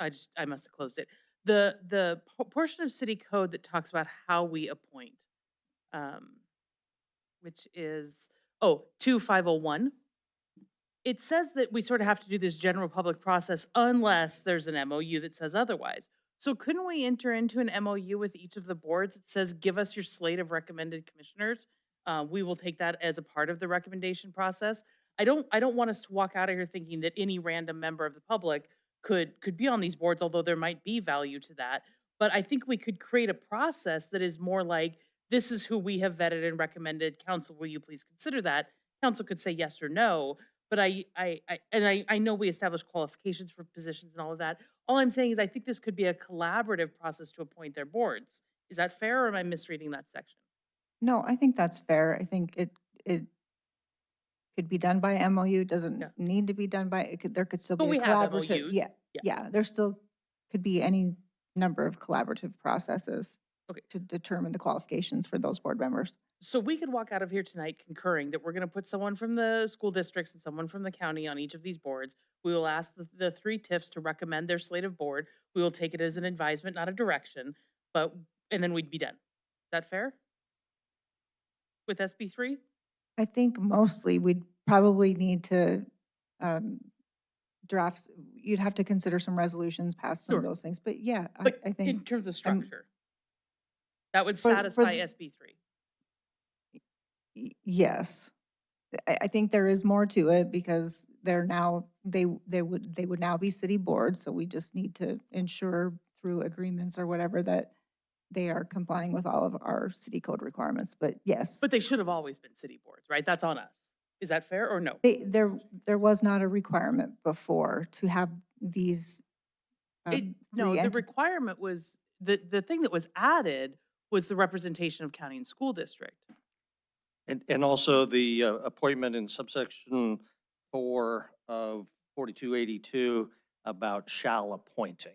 must have closed it. The portion of city code that talks about how we appoint, which is, 2501. It says that we sort of have to do this general public process unless there's an MOU that says otherwise. So couldn't we enter into an MOU with each of the boards that says, give us your slate of recommended commissioners? We will take that as a part of the recommendation process. I don't want us to walk out of here thinking that any random member of the public could be on these boards, although there might be value to that. But I think we could create a process that is more like, this is who we have vetted and recommended. Council, will you please consider that? Council could say yes or no. But I know we established qualifications for positions and all of that. All I'm saying is I think this could be a collaborative process to appoint their boards. Is that fair, or am I misreading that section? No, I think that's fair. I think it could be done by MOU, doesn't need to be done by, there could still be But a we have collaborative. MOUs. Yeah, Yeah. yeah, there still could be any number of collaborative processes Okay. to determine the qualifications for those board members. So we could walk out of here tonight concurring that we're going to put someone from the school districts and someone from the county on each of these boards. We will ask the three TIFs to recommend their slate of board. We will take it as an advisement, not a direction, and then we'd be done. Is that fair? With SB 3? I think mostly we'd probably need to draft, you'd have to consider some resolutions, pass some of Sure. those things, but yeah, But I think. in terms of structure, that would for satisfy the- SB 3. Yes. I think there is more to it because they're now, they would now be city boards, so we just need to ensure through agreements or whatever that they are complying with all of our city code requirements, but yes. But they should have always been city boards, right? That's on us. Is that fair or no? There was not a requirement before to have these. No, three the requirement was, the thing that was added was the representation of county and school district. And also the appointment in subsection 4 of 4282 about shall appointing.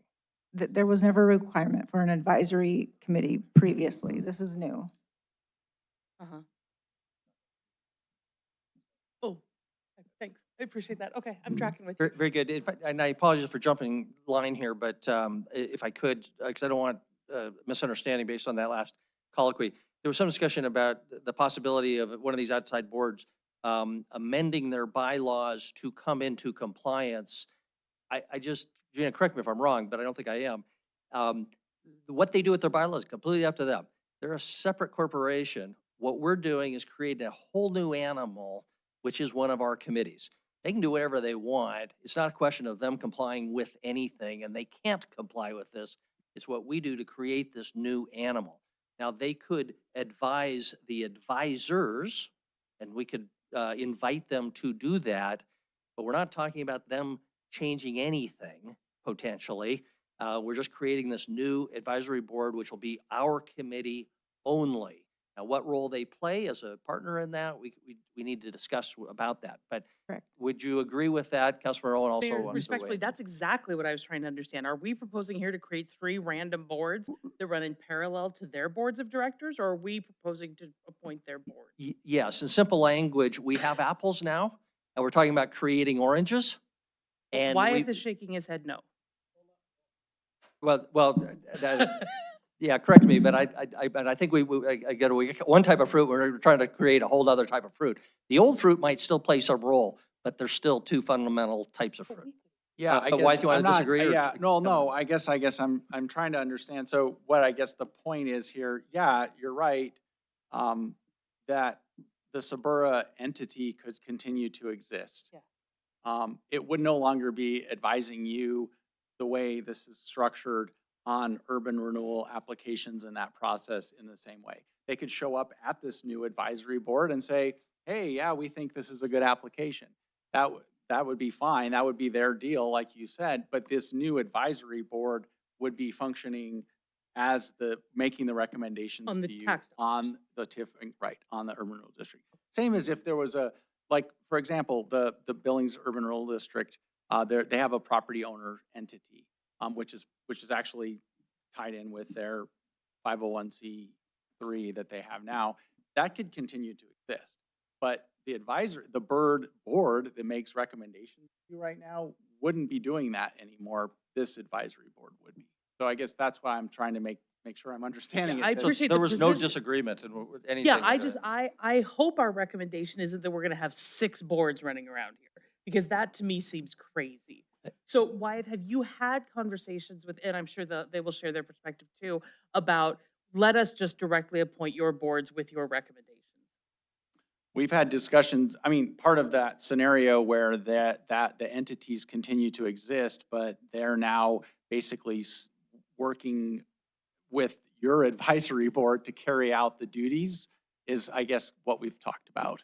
There was never a requirement for an advisory committee previously. This is new. Uh-huh. Oh, thanks. I appreciate that. Okay, I'm tracking with you. Very good. And I apologize for jumping line here, but if I could, because I don't want misunderstanding based on that last colloquy. There was some discussion about the possibility of one of these outside boards amending their bylaws to come into compliance. I just, Gina, correct me if I'm wrong, but I don't think I am. What they do with their bylaws is completely up to them. They're a separate corporation. What we're doing is creating a whole new animal, which is one of our committees. They can do whatever they want. It's not a question of them complying with anything, and they can't comply with this. It's what we do to create this new animal. Now, they could advise the advisors, and we could invite them to do that, but we're not talking about them changing anything, potentially. We're just creating this new advisory board, which will be our committee only. Now, what role they play as a partner in that, we need to discuss about that. But Correct. Would you agree with that? Councilmember Owen also Mayor, wants to respectfully, weigh. that's exactly what I was trying to understand. Are we proposing here to create 3 random boards that run in parallel to their boards of directors, or are we proposing to appoint their board? Yes, in simple language, we have apples now, and we're talking about creating oranges. And Why is shaking his head no? yeah, correct me, but I think we got one type of fruit. We're trying to create a whole other type of fruit. The old fruit might still play some role, but there's still 2 fundamental types of fruit. Yeah, I but guess. why do you want I'm to not- disagree? Or Yeah, no, I guess I'm trying to understand. So what I guess the point is here, yeah, you're right, that the Sabura entity could continue to exist. Yeah. It would no longer be advising you the way this is structured on urban renewal applications and that process in the same way. They could show up at this new advisory board and say, hey, yeah, we think this is a good application. That would be fine. That would be their deal, like you said. But this new advisory board would be functioning as making the recommendations On the to you tax dollars. on the TIF, right, on the urban renewal district. Same as if there was like, for example, the Billings Urban Renewal District, they have a property owner entity, which is actually tied in with their 501c3 that they have now. That could continue to exist. But the board that makes recommendations to you right now wouldn't be doing that anymore. This advisory board would be. So I guess that's why I'm trying to make sure I'm understanding I it. appreciate There the was no precision. disagreement in anything. Yeah, I hope our recommendation isn't that we're gonna have 6 boards running around here, because that to me seems crazy. So Wyatt, have you had conversations with, and I'm sure they will share their perspective too, about let us just directly appoint your boards with your recommendations? We've had discussions, I mean, part of that scenario where that the entities continue to exist, but they're now basically working with your advisory board to carry out the duties is, I guess, what we've talked about.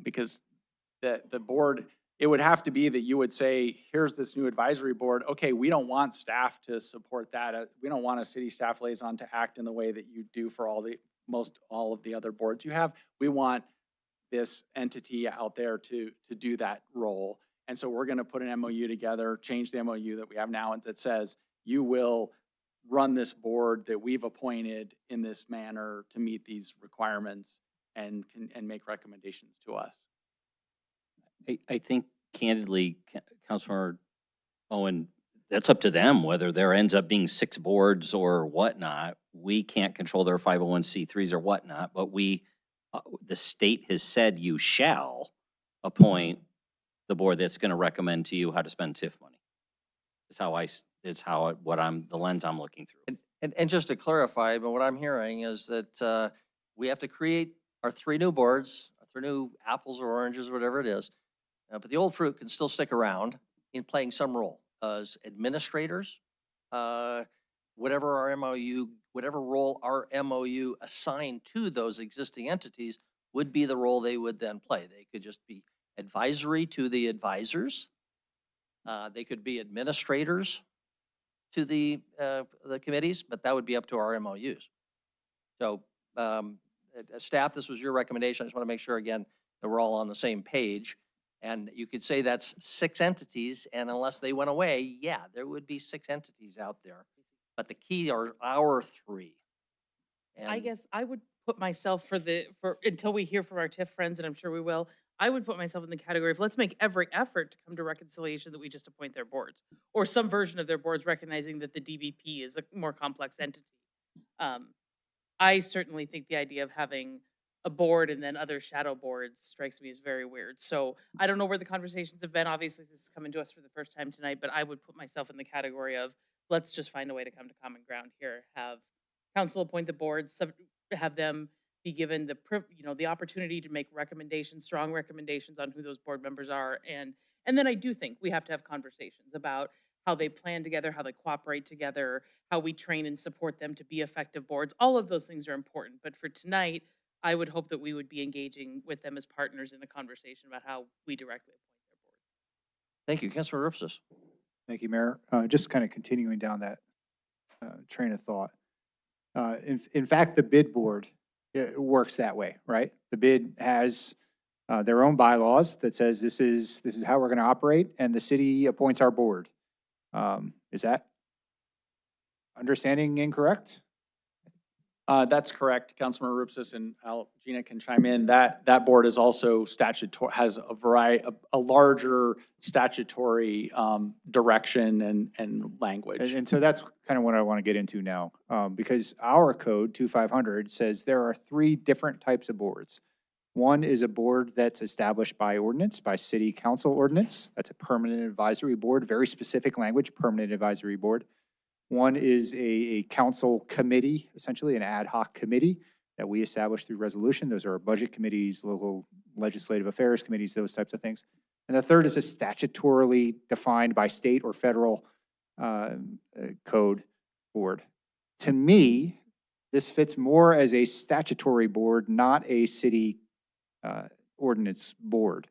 Because the board, it would have to be that you would say, here's this new advisory board. Okay, we don't want staff to support that. We don't want a city staff liaison to act in the way that you do for all of the other boards you have. We want this entity out there to do that role. And so we're going to put an MOU together, change the MOU that we have now that says you will run this board that we've appointed in this manner to meet these requirements and make recommendations to us. I think candidly, Councilmember Owen, that's up to them, whether there ends up being 6 boards or whatnot. We can't control their 501c3s or whatnot, but the state has said you shall appoint the board that's going to recommend to you how to spend TIF money. The lens I'm looking through. And just to clarify, but what I'm hearing is that we have to create our 3 new boards, our 3 new apples or oranges, whatever it is. But the old fruit can still stick around in playing some role as administrators, whatever role our MOU assigned to those existing entities would be the role they would then play. They could just be advisory to the advisors. They could be administrators to the committees, but that would be up to our MOUs. So staff, this was your recommendation. I just want to make sure again that we're all on the same page. And you could say that's 6 entities, and unless they went away, yeah, there would be 6 entities out there. But the key are our 3. I And guess I would put myself for until we hear from our TIF friends, and I'm sure we will, I would put myself in the category of let's make every effort to come to reconciliation that we just appoint their boards, or some version of their boards, recognizing that the DBP is a more complex entity. I certainly think the idea of having a board and then other shadow boards strikes me as very weird. So I don't know where the conversations have been. Obviously, this is coming to us for the first time tonight, but I would put myself in the category of let's just find a way to come to common ground here. Have council appoint the boards, have them be given the opportunity to make recommendations, strong recommendations on who those board members are. And then I do think we have to have conversations about how they plan together, how they cooperate together, how we train and support them to be effective boards. All of those things are important. But for tonight, I would hope that we would be engaging with them as partners in a conversation about how we directly appoint their boards. thank you, Councilor Ripsis. Thank you, Mayor. Just kind of continuing down that train of thought. In fact, the bid board works that way, right? The bid has their own bylaws that says this is how we're going to operate, and the city appoints our board. Is that understanding incorrect? That's correct, Councilmember Rupsis, and Gina can chime in. That board is also has a larger statutory direction and language. And so that's kind of what I want to get into now, because our code 2500 says there are 3 different types of boards. One is a board that's established by ordinance, by city council ordinance. That's a permanent advisory board, very specific language, permanent advisory board. One is a council committee, essentially an ad hoc committee that we establish through resolution. Those are our budget committees, local legislative affairs committees, those types of things. And the third is a statutorily defined by state or federal code board. To me, this fits more as a statutory board, not a city ordinance board.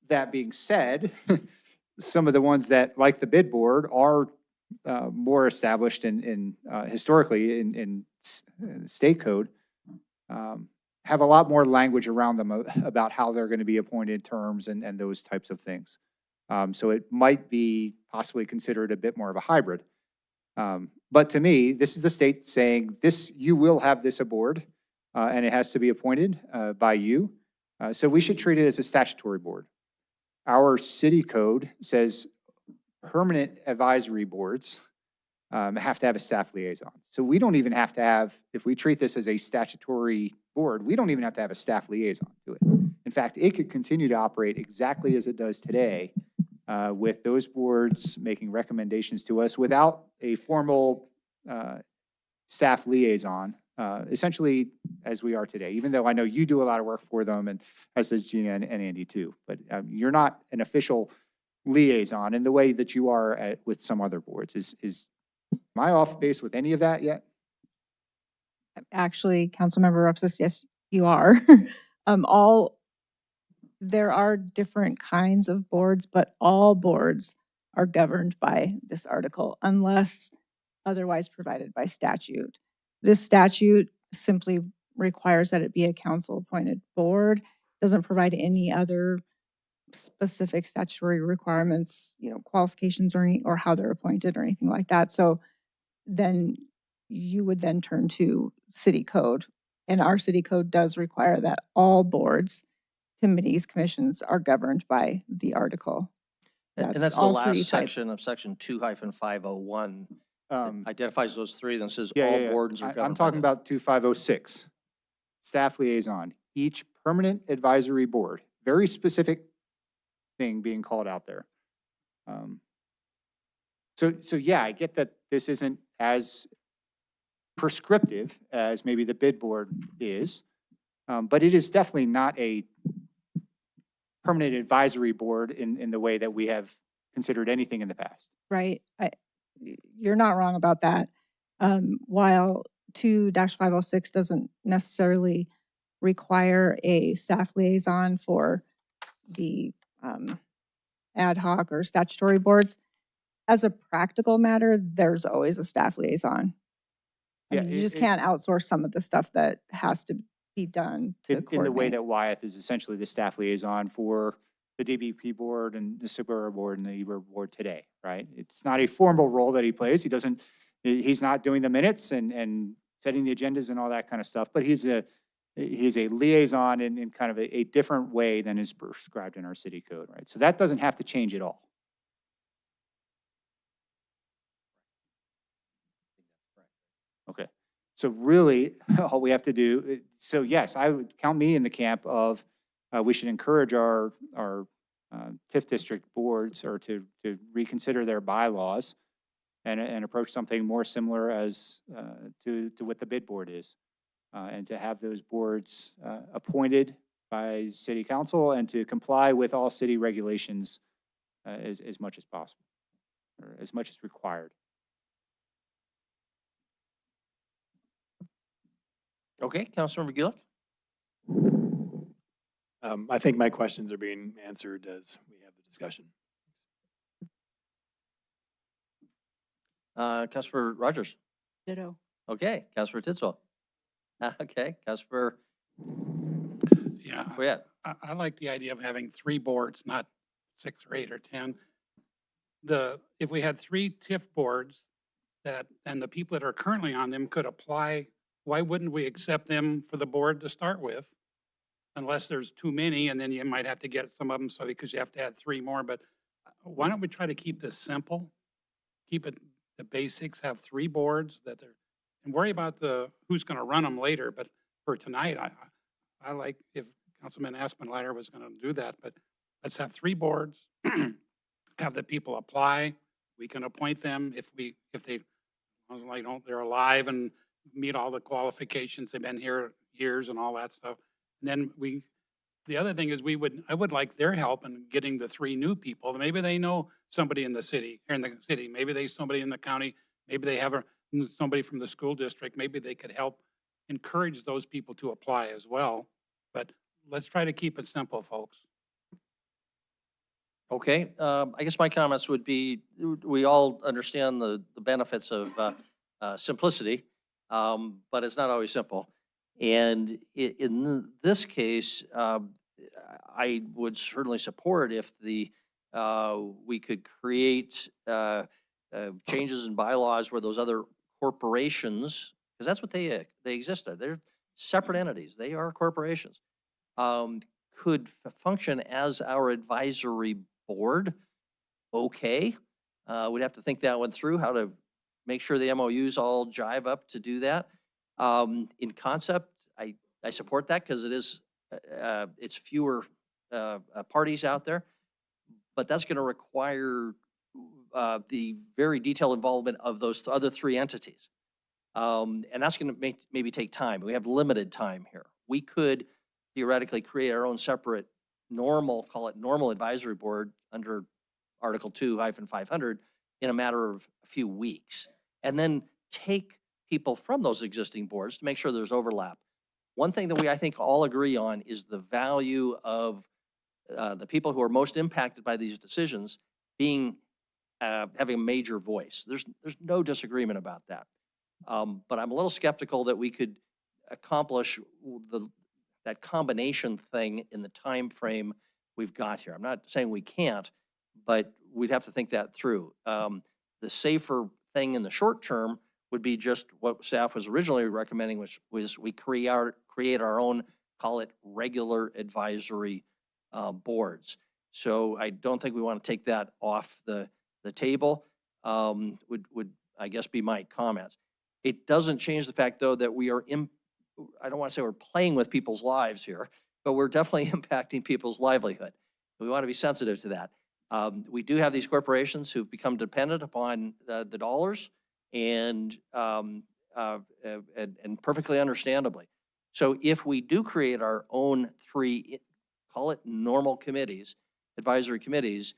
That being said, some of the ones that, like the bid board, are more established in historically in state code, have a lot more language around them about how they're going to be appointed, terms, and those types of things. So it might be possibly considered a bit more of a hybrid. But to me, this is the state saying this: you will have this aboard, and it has to be appointed by you. So we should treat it as a statutory board. Our city code says permanent advisory boards have to have a staff liaison. So we don't even have to have, if we treat this as a statutory board, we don't even have to have a staff liaison to it. In fact, it could continue to operate exactly as it does today with those boards making recommendations to us without a formal staff liaison, essentially as we are today, even though I know you do a lot of work for them, and as does Gina and Andy too. But you're not an official liaison in the way that you are with some other boards. Am I off base with any of that yet? Actually, Councilmember Rupsis, yes, you are. There are different kinds of boards, but all boards are governed by this article unless otherwise provided by statute. This statute simply requires that it be a council-appointed board, doesn't provide any other specific statutory requirements, qualifications or how they're appointed or anything like that. So then you would then turn to city code. And our city code does require that all boards, committees, commissions are governed by the article. And that's the all three last types. section of section 2-501. Um, Identifies those three, then says Yeah, all yeah, yeah. boards are governed. I'm by talking this. about 2506, staff liaison. Each permanent advisory board, very specific thing being called out there. So yeah, I get that this isn't as prescriptive as maybe the bid board is, but it is definitely not a permanent advisory board in the way that we have considered anything in the past. Right. You're not wrong about that. While 2-506 doesn't necessarily require a staff liaison for the ad hoc or statutory boards, as a practical matter, there's always a staff liaison. I Yeah, mean, you just can't outsource some of the stuff that has to be done to In the way coordinate. that Wyeth is essentially the staff liaison for the DBP board and the Super board and the EBR board today, right? It's not a formal role that he plays. He's not doing the minutes and setting the agendas and all that kind of stuff, but he's a liaison in kind of a different way than is prescribed in our city code, right? So that doesn't have to change at all. Okay. So really, all we have to do, so yes, I would count me in the camp of we should encourage our TIF district boards or to reconsider their bylaws and approach something more similar as to what the bid board is. And to have those boards appointed by city council and to comply with all city regulations as much as possible, or as much as required. Okay, Councilmember Gillick? I think my questions are being answered as we have the discussion. Councilmember Rogers? Ditto. Okay, Councilmember Tidswell? Okay, Councilmember Yeah, Boyette? I like the idea of having 3 boards, not 6 or 8 or 10. If we had 3 TIF boards and the people that are currently on them could apply, why wouldn't we accept them for the board to start with? Unless there's too many, and then you might have to get some of them, so because you have to add 3 more. But why don't we try to keep this simple? Keep it the basics, have 3 boards and worry about who's going to run them later. But for tonight, I like if Councilman Aspenleiter was going to do that, but let's have 3 boards, have the people apply. We can appoint them if they, as long as they're alive and meet all the qualifications, they've been here years and all that stuff. And then the other thing is I would like their help in getting the 3 new people. Maybe they know somebody in the city, maybe they somebody in the county, maybe they have somebody from the school district, maybe they could help encourage those people to apply as well. But let's try to keep it simple, folks. Okay, I guess my comments would be, we all understand the benefits of simplicity, but it's not always simple. And in this case, I would certainly support if we could create changes in bylaws where those other corporations, because that's what they exist as. They're separate entities. They are corporations. Could function as our advisory board. Okay. We'd have to think that one through, how to make sure the MOUs all jive up to do that. In concept, I support that because it's fewer parties out there, but that's going to require the very detailed involvement of those other 3 entities. And that's going to maybe take time. We have limited time here. We could theoretically create our own separate call it normal advisory board under Article 2-500 in a matter of a few weeks. And then take people from those existing boards to make sure there's overlap. One thing that I think all agree on is the value of the people who are most impacted by these decisions having a major voice. There's no disagreement about that. But I'm a little skeptical that we could accomplish that combination thing in the time frame we've got here. I'm not saying we can't, but we'd have to think that through. The safer thing in the short term would be just what staff was originally recommending, which was we create our own, call it regular advisory boards. So I don't think we want to take that off the table, would I guess be my comments. It doesn't change the fact, though, that we are I don't want to say we're playing with people's lives here, but we're definitely impacting people's livelihood. We want to be sensitive to that. We do have these corporations who've become dependent upon the dollars, and perfectly understandably. So if we do create our own 3, call it normal committees, advisory committees,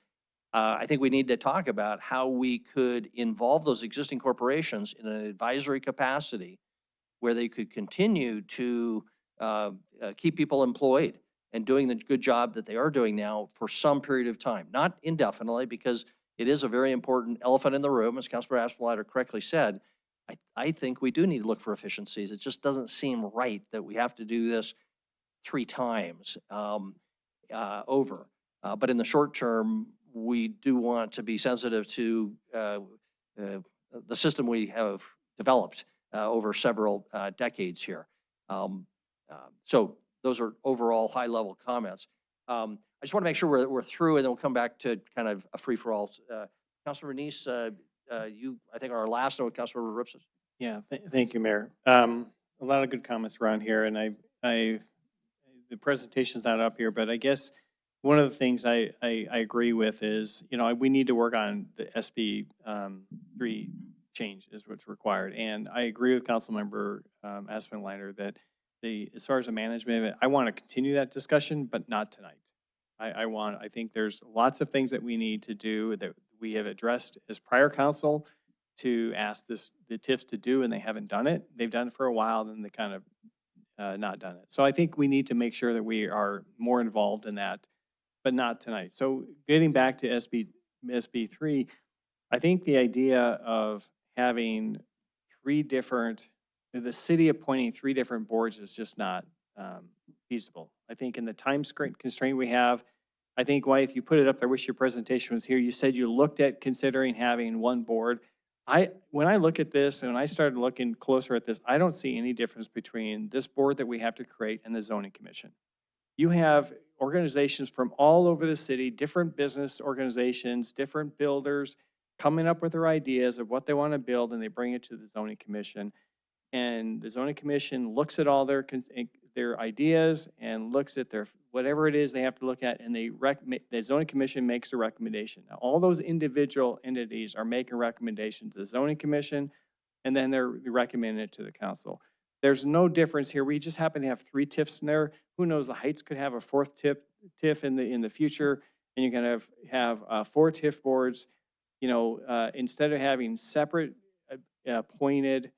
I think we need to talk about how we could involve those existing corporations in an advisory capacity where they could continue to keep people employed and doing the good job that they are doing now for some period of time, not indefinitely, because it is a very important elephant in the room, as Councilor Asperleiter correctly said. I think we do need to look for efficiencies. It just doesn't seem right that we have to do this 3 times over. But in the short term, we do want to be sensitive to the system we have developed over several decades here. So those are overall high-level comments. I just want to make sure we're through, and then we'll come back to kind of a free-for-all. Councilor Renese, you, I think, are our last, and with Councilor Ripsis. Yeah, thank you, Mayor. A lot of good comments around here, and the presentation's not up here, but I guess one of the things I agree with is, we need to work on the SB 3 change is what's required. And I agree with Councilmember Aspenleiter that as far as the management of it, I want to continue that discussion, but not tonight. I think there's lots of things that we need to do that we have addressed as prior council to ask the TIFs to do, and they haven't done it. They've done it for a while, then they kind of not done it. So I think we need to make sure that we are more involved in that, but not tonight. So getting back to SB 3, I think the idea of having the city appointing 3 different boards is just not feasible. I think in the time constraint we have, I think, Wyeth, you put it up there, I wish your presentation was here. You said you looked at considering having 1 board. When I look at this and when I started looking closer at this, I don't see any difference between this board that we have to create and the zoning commission. You have organizations from all over the city, different business organizations, different builders, coming up with their ideas of what they want to build, and they bring it to the zoning commission. And the zoning commission looks at all their ideas and looks at whatever it is they have to look at, and the zoning commission makes a recommendation. Now, all those individual entities are making recommendations to the zoning commission, and then they're recommending it to the council. There's no difference here. We just happen to have 3 TIFs in there. Who knows, the Heights could have a 4th TIF in the future, and you're gonna have 4 TIF boards. You know, instead of having separate appointed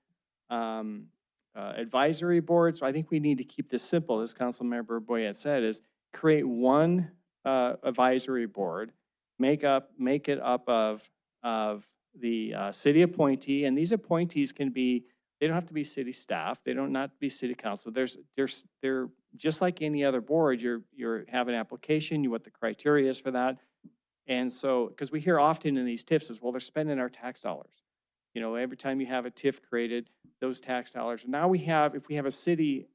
advisory boards, I think we need to keep this simple, as Councilmember Boyette said, is create one advisory board, make it up of the city appointee, and these appointees can be, they don't have to be city staff, they don't not be city council. They're just like any other board. You have an application, what the criteria is for that. And so, because we hear often in these TIFs is, well, they're spending our tax dollars. You know, every time you have a TIF created, those tax dollars. Now if we have a city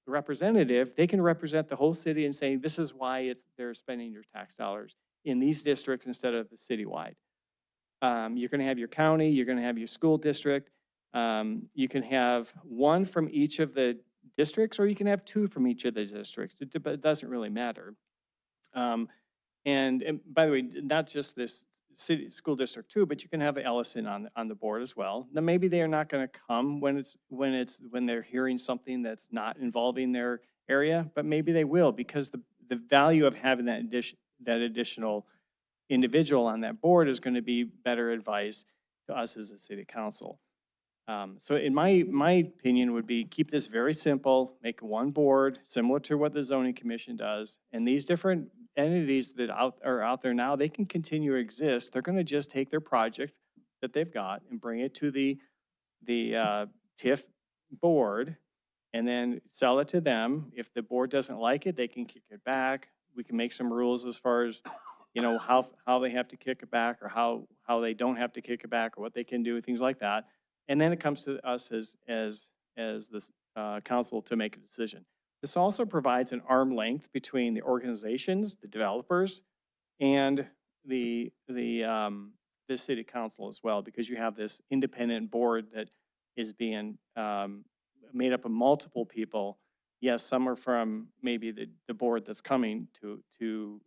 representative, they can represent the whole city and say, this is why they're spending your tax dollars in these districts instead of the citywide. You're going to have your county, you're going to have your school district. You can have one from each of the districts, or you can have 2 from each of the districts. It doesn't really matter. And by the way, not just this school district 2, but you can have the Ellison on the board as well. Now maybe they are not going to come when they're hearing something that's not involving their area, but maybe they will, because the value of having that additional individual on that board is going to be better advice to us as a city council. So in my opinion would be, keep this very simple, make one board similar to what the zoning commission does, and these different entities that are out there now, they can continue to exist. They're going to just take their project that they've got and bring it to the TIF board and then sell it to them. If the board doesn't like it, they can kick it back. We can make some rules as far as, you know, how they have to kick it back, or how they don't have to kick it back, or what they can do, things like that. And then it comes to us as this council to make a decision. This also provides an arm length between the organizations, the developers, and the city council as well, because you have this independent board that is being made up of multiple people. Yes, some are from maybe the board that's coming to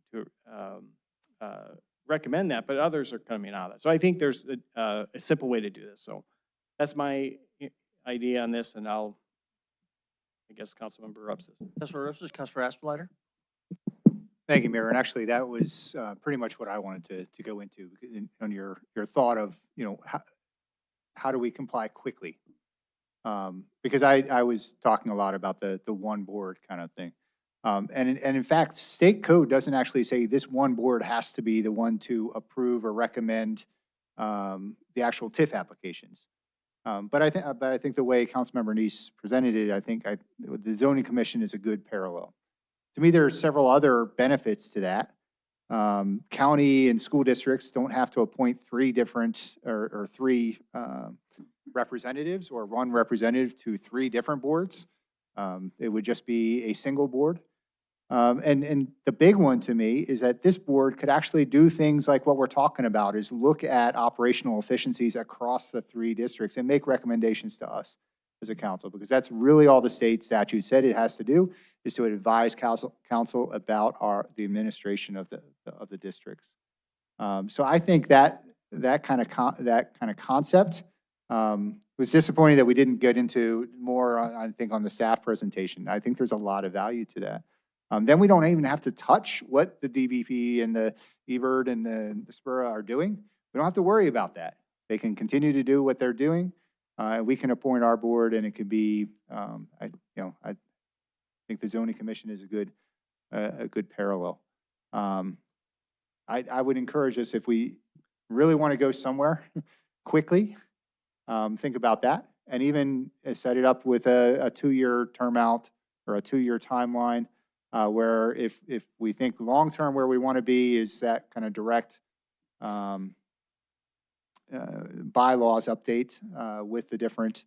recommend that, but others are coming out of that. So I think there's a simple way to do this. So that's my idea on this, and I guess Councilmember Rups. Councilmember Rups, Councilmember Aspenleiter? Thank you, Mayor. And actually, that was pretty much what I wanted to go into on your thought of, you know, how do we comply quickly? Because I was talking a lot about the one board kind of thing. And in fact, state code doesn't actually say this one board has to be the one to approve or recommend the actual TIF applications. But I think the way Councilmember Neese presented it, I think the zoning commission is a good parallel. To me, there are several other benefits to that. County and school districts don't have to appoint 3 different or 3 representatives, or 1 representative to 3 different boards. It would just be a single board. And the big one to me is that this board could actually do things like what we're talking about, is look at operational efficiencies across the 3 districts and make recommendations to us as a council, because that's really all the state statute said it has to do, is to advise council about the administration of the districts. So I think that kind of concept was disappointing that we didn't get into more, I think, on the staff presentation. I think there's a lot of value to that. Then we don't even have to touch what the DBP and the eBird and the SPURA are doing. We don't have to worry about that. They can continue to do what they're doing. We can appoint our board, and it could be, I think the zoning commission is a good parallel. I would encourage us, if we really want to go somewhere quickly, think about that, and even set it up with a 2-year term out or a 2-year timeline, where if we think long-term where we want to be is that kind of direct bylaws update with the different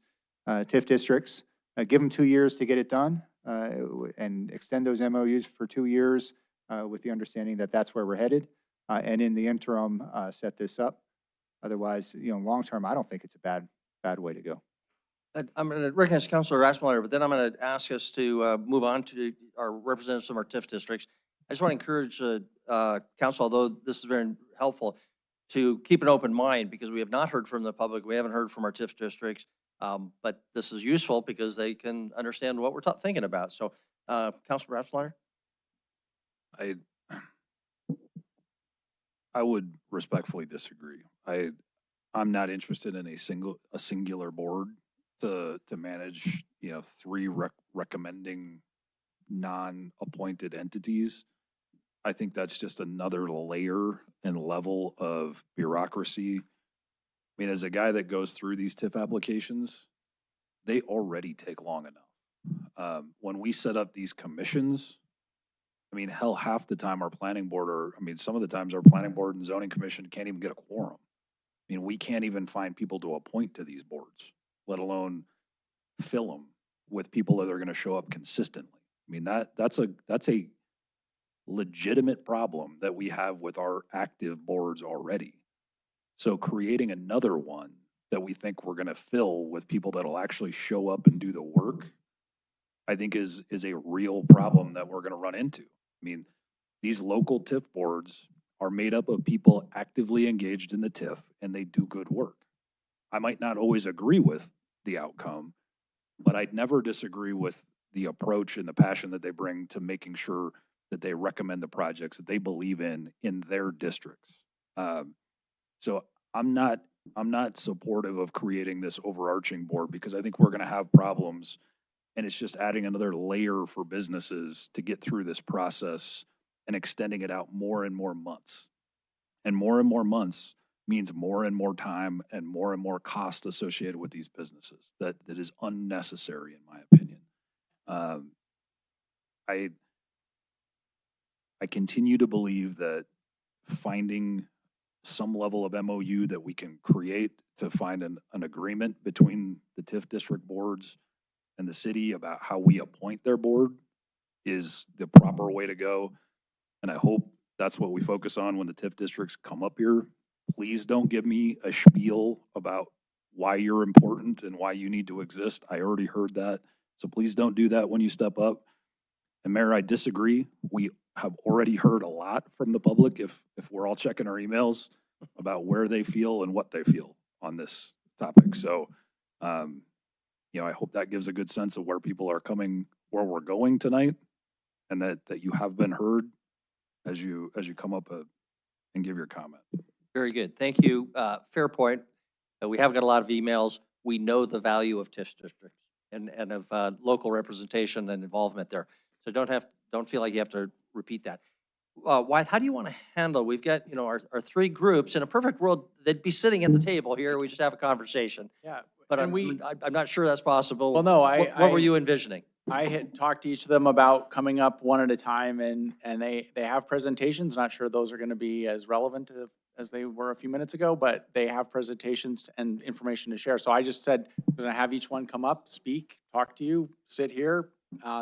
TIF districts. Give them 2 years to get it done, and extend those MOUs for 2 years with the understanding that that's where we're headed. And in the interim, set this up. Otherwise, long-term, I don't think it's a bad way to go. I'm going to recognize Councilor Aspenleiter, but then I'm going to ask us to move on to our representatives from our TIF districts. I just want to encourage council, although this is very helpful, to keep an open mind because we have not heard from the public. We haven't heard from our TIF districts. But this is useful because they can understand what we're thinking about. So, Councilor Batchelor? I would respectfully disagree. I'm not interested in a singular board to manage, three recommending non-appointed entities. I think that's just another layer and level of bureaucracy. I mean, as a guy that goes through these TIF applications, they already take long enough. When we set up these commissions, I mean, hell, half the time our planning board some of the times our planning board and zoning commission can't even get a quorum. I mean, we can't even find people to appoint to these boards, let alone fill them with people that are going to show up consistently. I mean, that's a legitimate problem that we have with our active boards already. So creating another one that we think we're going to fill with people that'll actually show up and do the work, I think is a real problem that we're going to run into. I mean, these local TIF boards are made up of people actively engaged in the TIF, and they do good work. I might not always agree with the outcome, but I'd never disagree with the approach and the passion that they bring to making sure that they recommend the projects that they believe in their districts. So I'm not supportive of creating this overarching board because I think we're going to have problems, and it's just adding another layer for businesses to get through this process and extending it out more and more months. And more months means more and more time and more cost associated with these businesses. That is unnecessary, in my opinion. I continue to believe that finding some level of MOU that we can create to find an agreement between the TIF district boards and the city about how we appoint their board is the proper way to go. And I hope that's what we focus on when the TIF districts come up here. Please don't give me a spiel about why you're important and why you need to exist. I already heard that. So please don't do that when you step up. And Mayor, I disagree. We have already heard a lot from the public if we're all checking our emails about where they feel and what they feel on this topic. So, I hope that gives a good sense of where people are coming, where we're going tonight, and that you have been heard as you come up and give your comment. Very good. Thank you. Fair point. We have got a lot of emails. We know the value of TIF districts and of local representation and involvement there. So don't feel like you have to repeat that. Wyeth, how do you want to handle? We've got our three groups. In a perfect world, they'd be sitting at the table here. We just have a conversation. Yeah. But and I'm not sure that's possible. Well, no, What were you envisioning? I had talked to each of them about coming up one at a time, and they have presentations. Not sure those are going to be as relevant as they were a few minutes ago, but they have presentations and information to share. So I just said, I'm going to have each one come up, speak, talk to you, sit here,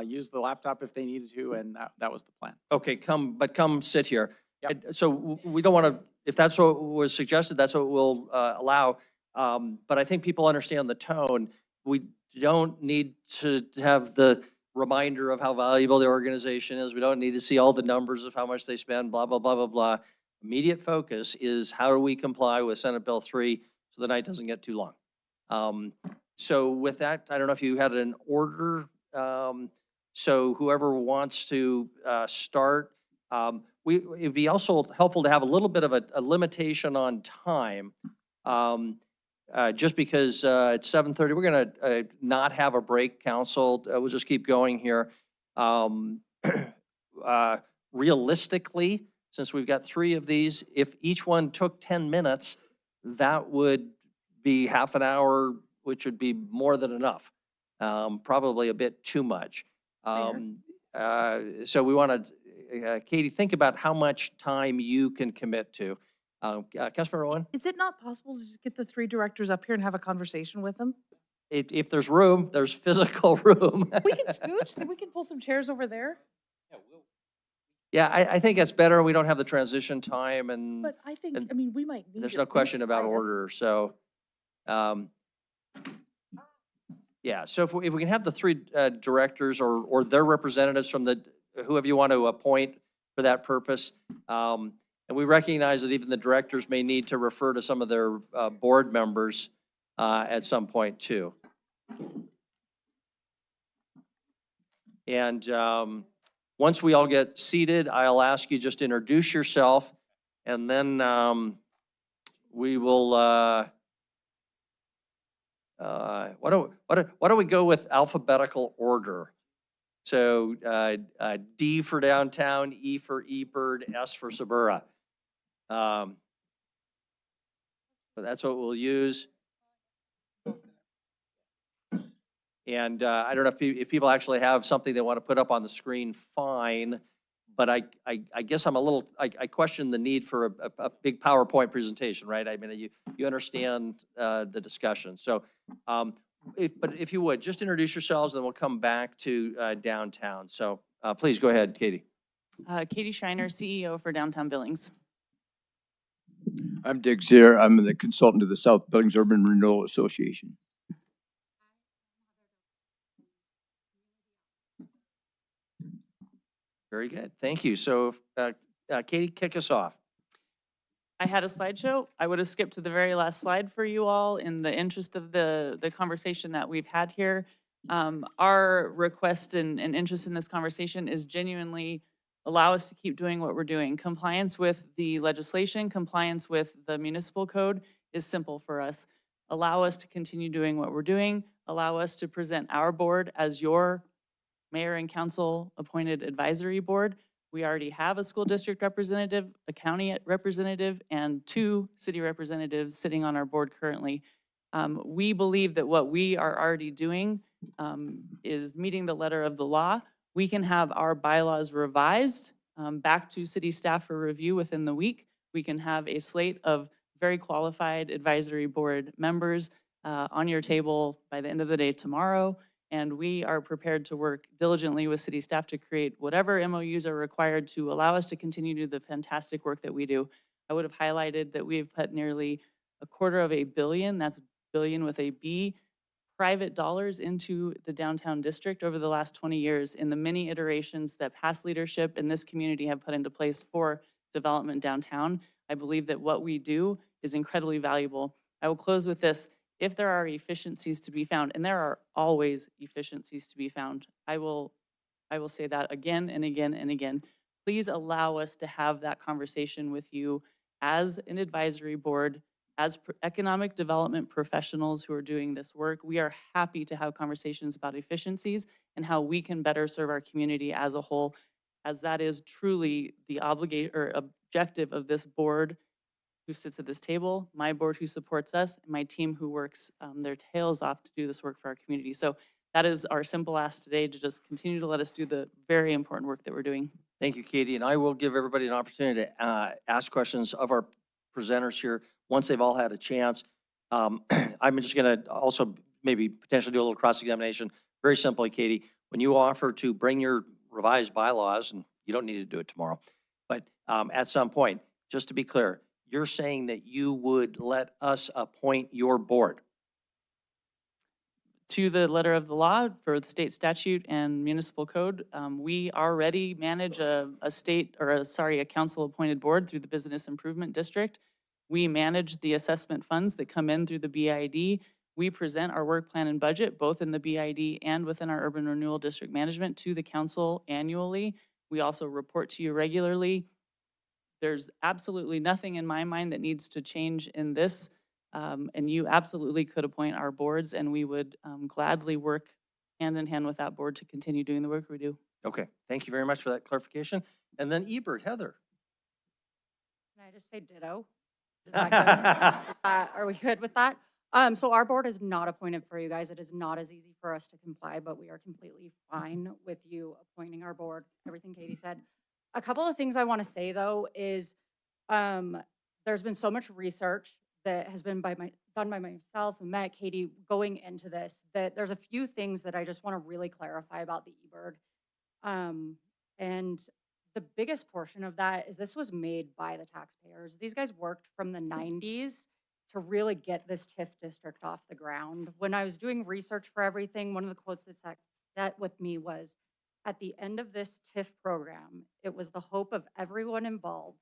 use the laptop if they needed to, and that was the plan. Okay, come sit here. Yep. And so we don't want to, if that's what was suggested, that's what we'll allow. But I think people understand the tone. We don't need to have the reminder of how valuable the organization is. We don't need to see all the numbers of how much they spend, blah, blah, blah, blah, blah. Immediate focus is how do we comply with Senate Bill 3 so the night doesn't get too long. So with that, I don't know if you had an order. So whoever wants to start, it'd be also helpful to have a little bit of a limitation on time. Just because it's 7:30, we're going to not have a break, council. We'll just keep going here. Realistically, since we've got three of these, if each one took 10 minutes, that would be half an hour, which would be more than enough. Probably a bit too much. So we want to, Katie, think about how much time you can commit to. Councilmember Owen? Is it not possible to just get the three directors up here and have a conversation with them? If there's room, there's physical room. We can scooch, we can pull some chairs over there. Yeah, I think that's better. We don't have the transition time and. But I think, and we might need. there's at no least question about 5 or order, so. Yeah, so if we can have the three directors or their representatives from whoever you want to appoint for that purpose. And we recognize that even the directors may need to refer to some of their board members at some point too. And once we all get seated, I'll ask you just to introduce yourself, and then we will, why don't we go with alphabetical order? So D for downtown, E for eBird, S for Suburra. So that's what we'll use. And I don't know if people actually have something they want to put up on the screen, fine. But I guess I question the need for a big PowerPoint presentation, right? I mean, you understand the discussion. So, but if you would, just introduce yourselves, and then we'll come back to downtown. So please go ahead, Katie. Katie Schreiner, CEO for Downtown Billings. I'm Dick Zier. I'm the consultant to the South Billings Urban Renewal Association. Very good. Thank you. So, Katie, kick us off. I had a slideshow. I would have skipped to the very last slide for you all in the interest of the conversation that we've had here. Our request and interest in this conversation is genuinely allow us to keep doing what we're doing. Compliance with the legislation, compliance with the municipal code is simple for us. Allow us to continue doing what we're doing. Allow us to present our board as your mayor and council appointed advisory board. We already have a school district representative, a county representative, and 2 city representatives sitting on our board currently. We believe that what we are already doing is meeting the letter of the law. We can have our bylaws revised back to city staff for review within the week. We can have a slate of very qualified advisory board members on your table by the end of the day tomorrow. And we are prepared to work diligently with city staff to create whatever MOUs are required to allow us to continue to do the fantastic work that we do. I would have highlighted that we have put nearly $250 million, that's billion with a B, private dollars into the downtown district over the last 20 years in the many iterations that past leadership in this community have put into place for development downtown. I believe that what we do is incredibly valuable. I will close with this. If there are efficiencies to be found, and there are always efficiencies to be found, I will say that again and again and again. Please allow us to have that conversation with you as an advisory board, as economic development professionals who are doing this work. We are happy to have conversations about efficiencies and how we can better serve our community as a whole, as that is truly the objective of this board who sits at this table, my board who supports us, and my team who works their tails off to do this work for our community. So that is our simple ask today, to just continue to let us do the very important work that we're doing. Thank you, Katie. And I will give everybody an opportunity to ask questions of our presenters here once they've all had a chance. I'm just going to also maybe potentially do a little cross-examination. Very simply, Katie, when you offer to bring your revised bylaws, and you don't need to do it tomorrow, but at some point, just to be clear, you're saying that you would let us appoint your board? To the letter of the law for the state statute and municipal code, we already manage a council appointed board through the Business Improvement District. We manage the assessment funds that come in through the BID. We present our work plan and budget, both in the BID and within our Urban Renewal District Management, to the council annually. We also report to you regularly. There's absolutely nothing in my mind that needs to change in this. And you absolutely could appoint our boards, and we would gladly work hand in hand with that board to continue doing the work we do. Okay, thank you very much for that clarification. And then eBird, Heather. Can I just say ditto? Is that good? Are we good with that? So our board is not appointed for you guys. It is not as easy for us to comply, but we are completely fine with you appointing our board. Everything Katie said. A couple of things I want to say though is there's been so much research that has been done by myself and Matt, Katie, going into this, that there's a few things that I just want to really clarify about the eBird. And the biggest portion of that is this was made by the taxpayers. These guys worked from the 90s to really get this TIF district off the ground. When I was doing research for everything, one of the quotes that sat with me was, at the end of this TIF program, it was the hope of everyone involved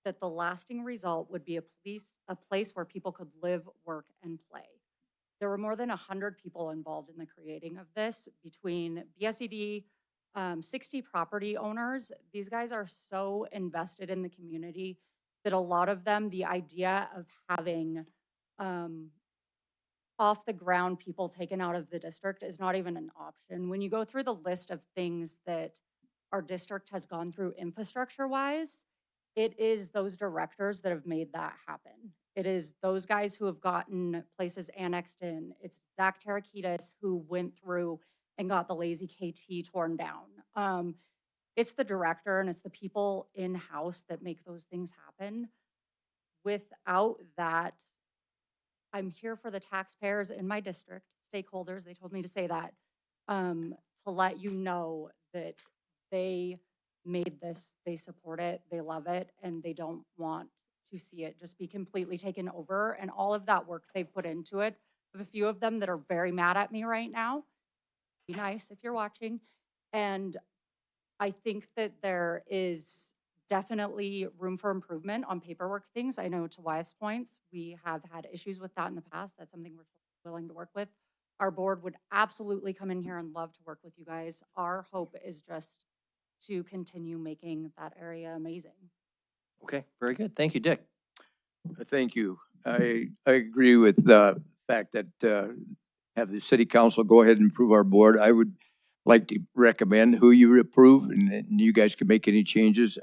that the lasting result would be a place where people could live, work, and play. There were more than 100 people involved in the creating of this between BSED, 60 property owners. These guys are so invested in the community that a lot of them, the idea of having off the ground people taken out of the district is not even an option. When you go through the list of things that our district has gone through infrastructure wise, it is those directors that have made that happen. It is those guys who have gotten places annexed in. It's Zach Tarakitis who went through and got the Lazy KT torn down. It's the director and it's the people in-house that make those things happen. Without that, I'm here for the taxpayers in my district, stakeholders, they told me to say that, to let you know that they made this, they support it, they love it, and they don't want to see it just be completely taken over. And all of that work they've put into it, I have a few of them that are very mad at me right now. Be nice if you're watching. And I think that there is definitely room for improvement on paperwork things. I know to Wyeth's points, we have had issues with that in the past. That's something we're willing to work with. Our board would absolutely come in here and love to work with you guys. Our hope is just to continue making that area amazing. Okay, very good. Thank you, Dick. Thank you. I agree with the fact that have the city council go ahead and approve our board. I would like to recommend who you approve, and then you guys can make any changes.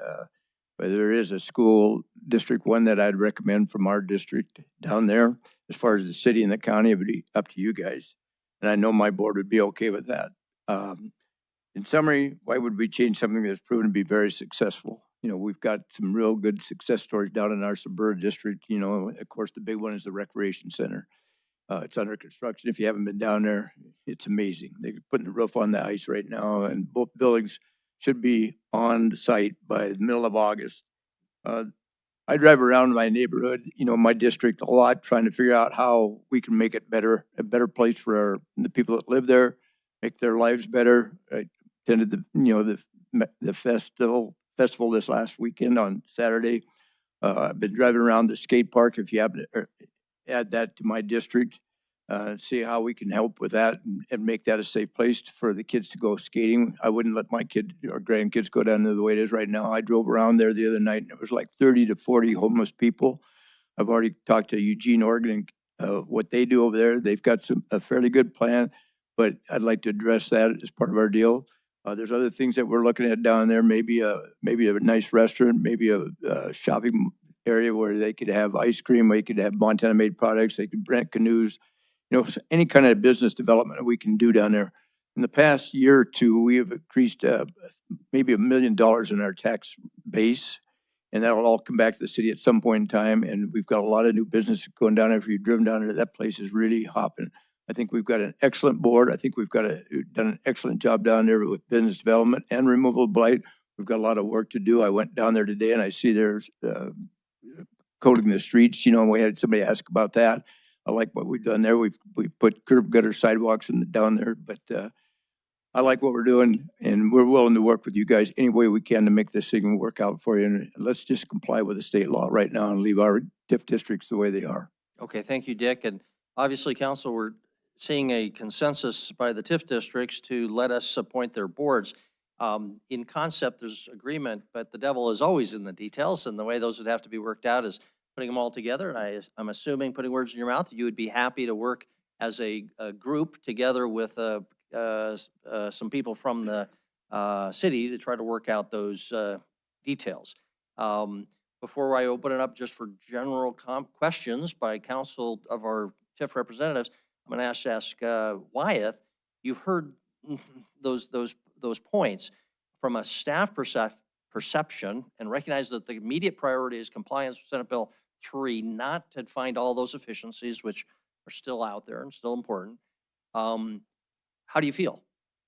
But there is a school district one that I'd recommend from our district down there. As far as the city and the county, it would be up to you guys. And I know my board would be okay with that. In summary, why would we change something that's proven to be very successful? You know, we've got some real good success stories down in our suburban district. You know, of course, the big one is the recreation center. It's under construction. If you haven't been down there, it's amazing. They're putting the roof on the ice right now, and both buildings should be on the site by the middle of August. I drive around my neighborhood, you know, my district a lot, trying to figure out how we can make it better, a better place for the people that live there, make their lives better. I attended the festival this last weekend on Saturday. I've been driving around the skate park. If you happen to add that to my district, see how we can help with that and make that a safe place for the kids to go skating. I wouldn't let my kid or grandkids go down there the way it is right now. I drove around there the other night and it was like 30 to 40 homeless people. I've already talked to Eugene, Oregon, and what they do over there. They've got a fairly good plan, but I'd like to address that as part of our deal. There's other things that we're looking at down there, maybe a nice restaurant, maybe a shopping area where they could have ice cream, where they could have Montana-made products, they could rent canoes, you know, any kind of business development that we can do down there. In the past year or two, we have increased maybe $1 million in our tax base, and that'll all come back to the city at some point in time. And we've got a lot of new business going down there. If you've driven down there, that place is really hopping. I think we've got an excellent board. I think we've done an excellent job down there with business development and removal of blight. We've got a lot of work to do. I went down there today and I see there's coating the streets. You know, we had somebody ask about that. I like what we've done there. We've put curb gutter sidewalks down there, but I like what we're doing, and we're willing to work with you guys any way we can to make this thing work out for you. And let's just comply with the state law right now and leave our TIF districts the way they are. Okay, thank you, Dick. And obviously, council, we're seeing a consensus by the TIF districts to let us appoint their boards. In concept, there's agreement, but the devil is always in the details, and the way those would have to be worked out is putting them all together. And I'm assuming, putting words in your mouth, you would be happy to work as a group together with some people from the city to try to work out those details. Before I open it up just for general questions by council of our TIF representatives, I'm going to ask Wyeth. You've heard those points from a staff perception, and recognize that the immediate priority is compliance with Senate Bill 3, not to find all those efficiencies which are still out there and still important. How do you feel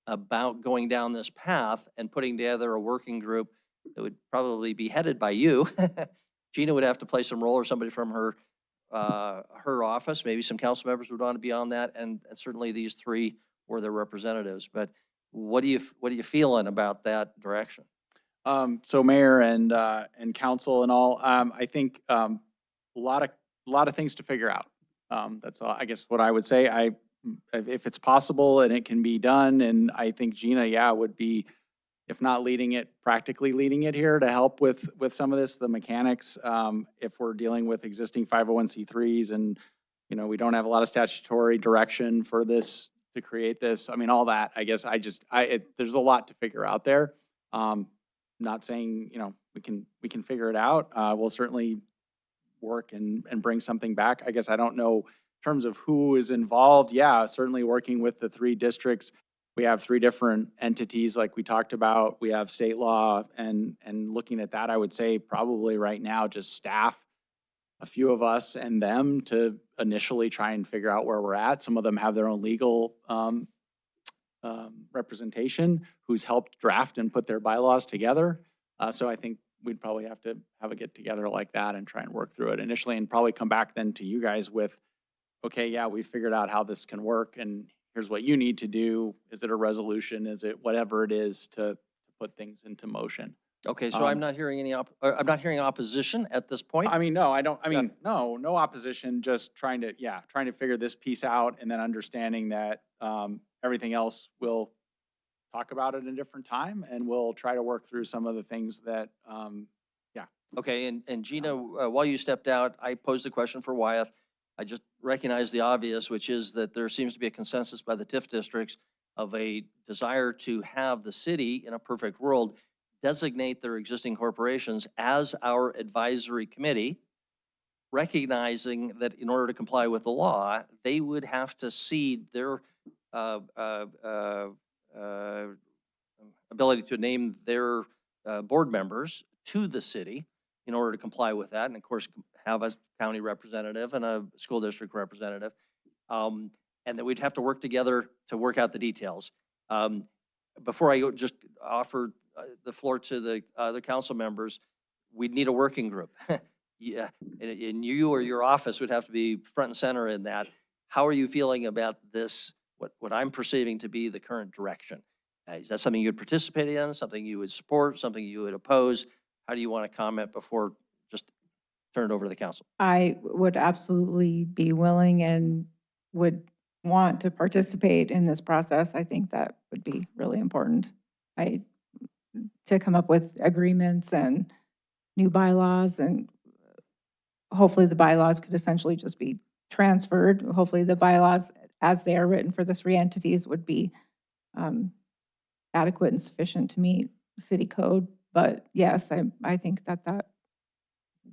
about going down this path and putting together a working group that would probably be headed by you? Gina would have to play some role, or somebody from her office. Maybe some council members would want to be on that, and certainly these three were their representatives. But what are you feeling about that direction? So Mayor and council and all, I think, a lot of things to figure out. That's all, I guess what I would say. If it's possible and it can be done, and I think Gina, yeah, would be, if not leading it, practically leading it here to help with some of this, the mechanics. If we're dealing with existing 501c3s and, you know, we don't have a lot of statutory direction for this, to create this, I mean, all that, I guess there's a lot to figure out there. Not saying, you know, we can figure it out. We'll certainly work and bring something back. I guess I don't know in terms of who is involved. Yeah, certainly working with the 3 districts. We have 3 different entities like we talked about. We have state law and looking at that, I would say probably right now just staff, a few of us and them to initially try and figure out where we're at. Some of them have their own legal representation who's helped draft and put their bylaws together. So I think we'd probably have to have a get together like that and try and work through it initially and probably come back then to you guys with, okay, yeah, we figured out how this can work and here's what you need to do. Is it a resolution? Is it whatever it is to put things into motion? Okay, so I'm not hearing I'm not hearing opposition at this point. I mean, no, I don't, I mean, no opposition, just trying to figure this piece out and then understanding that everything else we'll talk about at a different time and we'll try to work through some of the things that, Okay, and Gina, while you stepped out, I posed a question for Wyeth. I just recognized the obvious, which is that there seems to be a consensus by the TIF districts of a desire to have the city, in a perfect world, designate their existing corporations as our advisory committee, recognizing that in order to comply with the law, they would have to cede their ability to name their board members to the city in order to comply with that, and of course, have a county representative and a school district representative, and that we'd have to work together to work out the details. Before I just offer the floor to the other council members, we'd need a working group. Yeah, and you or your office would have to be front and center in that. How are you feeling about this, what I'm perceiving to be the current direction? Is that something you'd participate in, something you would support, something you would oppose? How do you want to comment before just turn it over to the council? I would absolutely be willing and would want to participate in this process. I think that would be really important. To come up with agreements and new bylaws, and hopefully the bylaws could essentially just be transferred. Hopefully the bylaws as they are written for the 3 entities would be adequate and sufficient to meet city code. But yes, I think that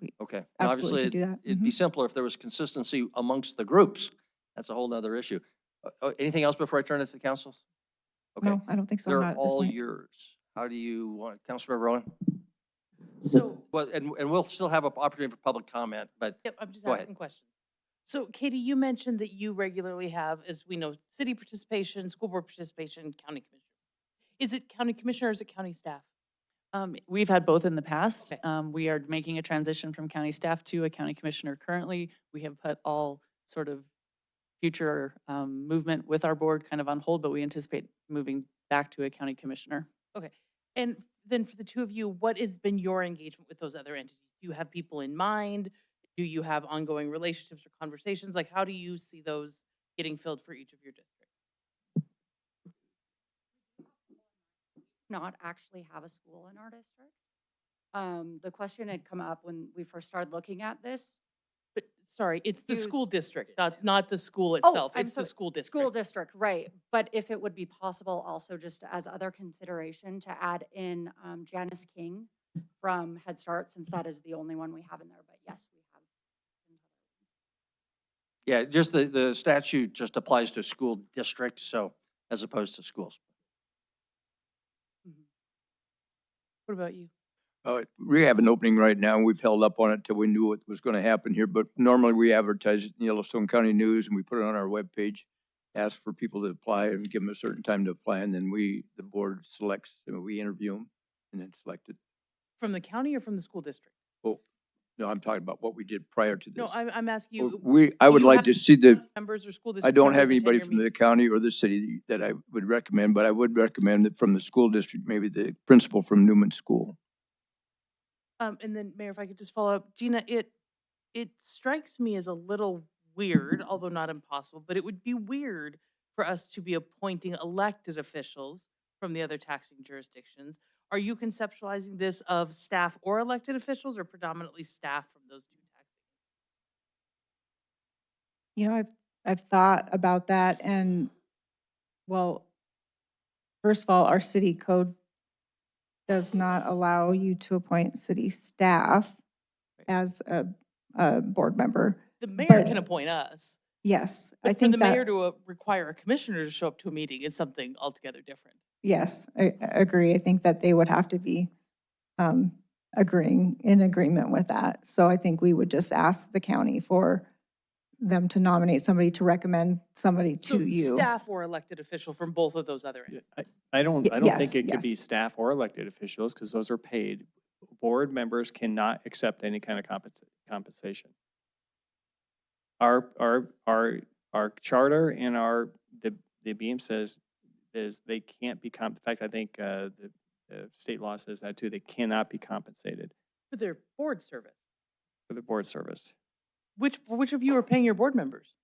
we Okay. And absolutely obviously, could do that. it'd be simpler if there was consistency amongst the groups. That's a whole nother issue. Anything else before I turn it to the council? Okay. No, I don't think so. They're Not at this all point. yours. How do you want, Councilmember Rowan? So, Well, and we'll still have an opportunity for public comment, but yep, I'm just Go ahead. asking questions. So Katie, you mentioned that you regularly have, as we know, city participation, school board participation, county commissioner. Is it county commissioner or is it county staff? We've had both in the past. Okay. We are making a transition from county staff to a county commissioner currently. We have put all sort of future movement with our board kind of on hold, but we anticipate moving back to a county commissioner. Okay. And then for the 2 of you, what has been your engagement with those other entities? Do you have people in mind? Do you have ongoing relationships or conversations? Like, how do you see those getting filled for each of your districts? Not actually have a school in our district. The question had come up when we first started looking at this. But sorry, it's the school Use- district, not the school itself. It's the school district. School district, right. But if it would be possible also just as other consideration to add in Janice King from Head Start, since that is the only one we have in there. But yes, we have. yeah, just the statute just applies to school districts, so as opposed to schools. What about you? We have an opening right now, and we've held up on it till we knew what was going to happen here. But normally we advertise it in Yellowstone County News, and we put it on our webpage, ask for people to apply and give them a certain time to apply, and then the board selects, and we interview them, and then select it. From the county or from the school district? Oh, no, I'm talking about what we did prior to this. No, I'm asking you. I do would you like have to see the, members or school I district don't have members attend anybody your from the meeting? county or the city that I would recommend, but I would recommend that from the school district, maybe the principal from Newman School. And then Mayor, if I could just follow up, Gina, it strikes me as a little weird, although not impossible, but it would be weird for us to be appointing elected officials from the other taxing jurisdictions. Are you conceptualizing this of staff or elected officials, or predominantly staff from those two taxing? You know, I've thought about that, and, well, first of all, our city code does not allow you to appoint city staff as a board member. The mayor But can appoint us, yes, I but for think the mayor that, to require a commissioner to show up to a meeting is something altogether different. yes, I agree. I think that they would have to be in agreement with that. So I think we would just ask the county for them to nominate somebody, to recommend somebody So to you. staff or elected official from both of those other ends. I don't think yes, it could be yes. staff or elected officials because those are paid. Board members cannot accept any kind of compensation. Our charter and the BEAM says is they can't be in fact, I think the state law says that too. They cannot be compensated For their board service. for the board service. Which of you are paying your board members?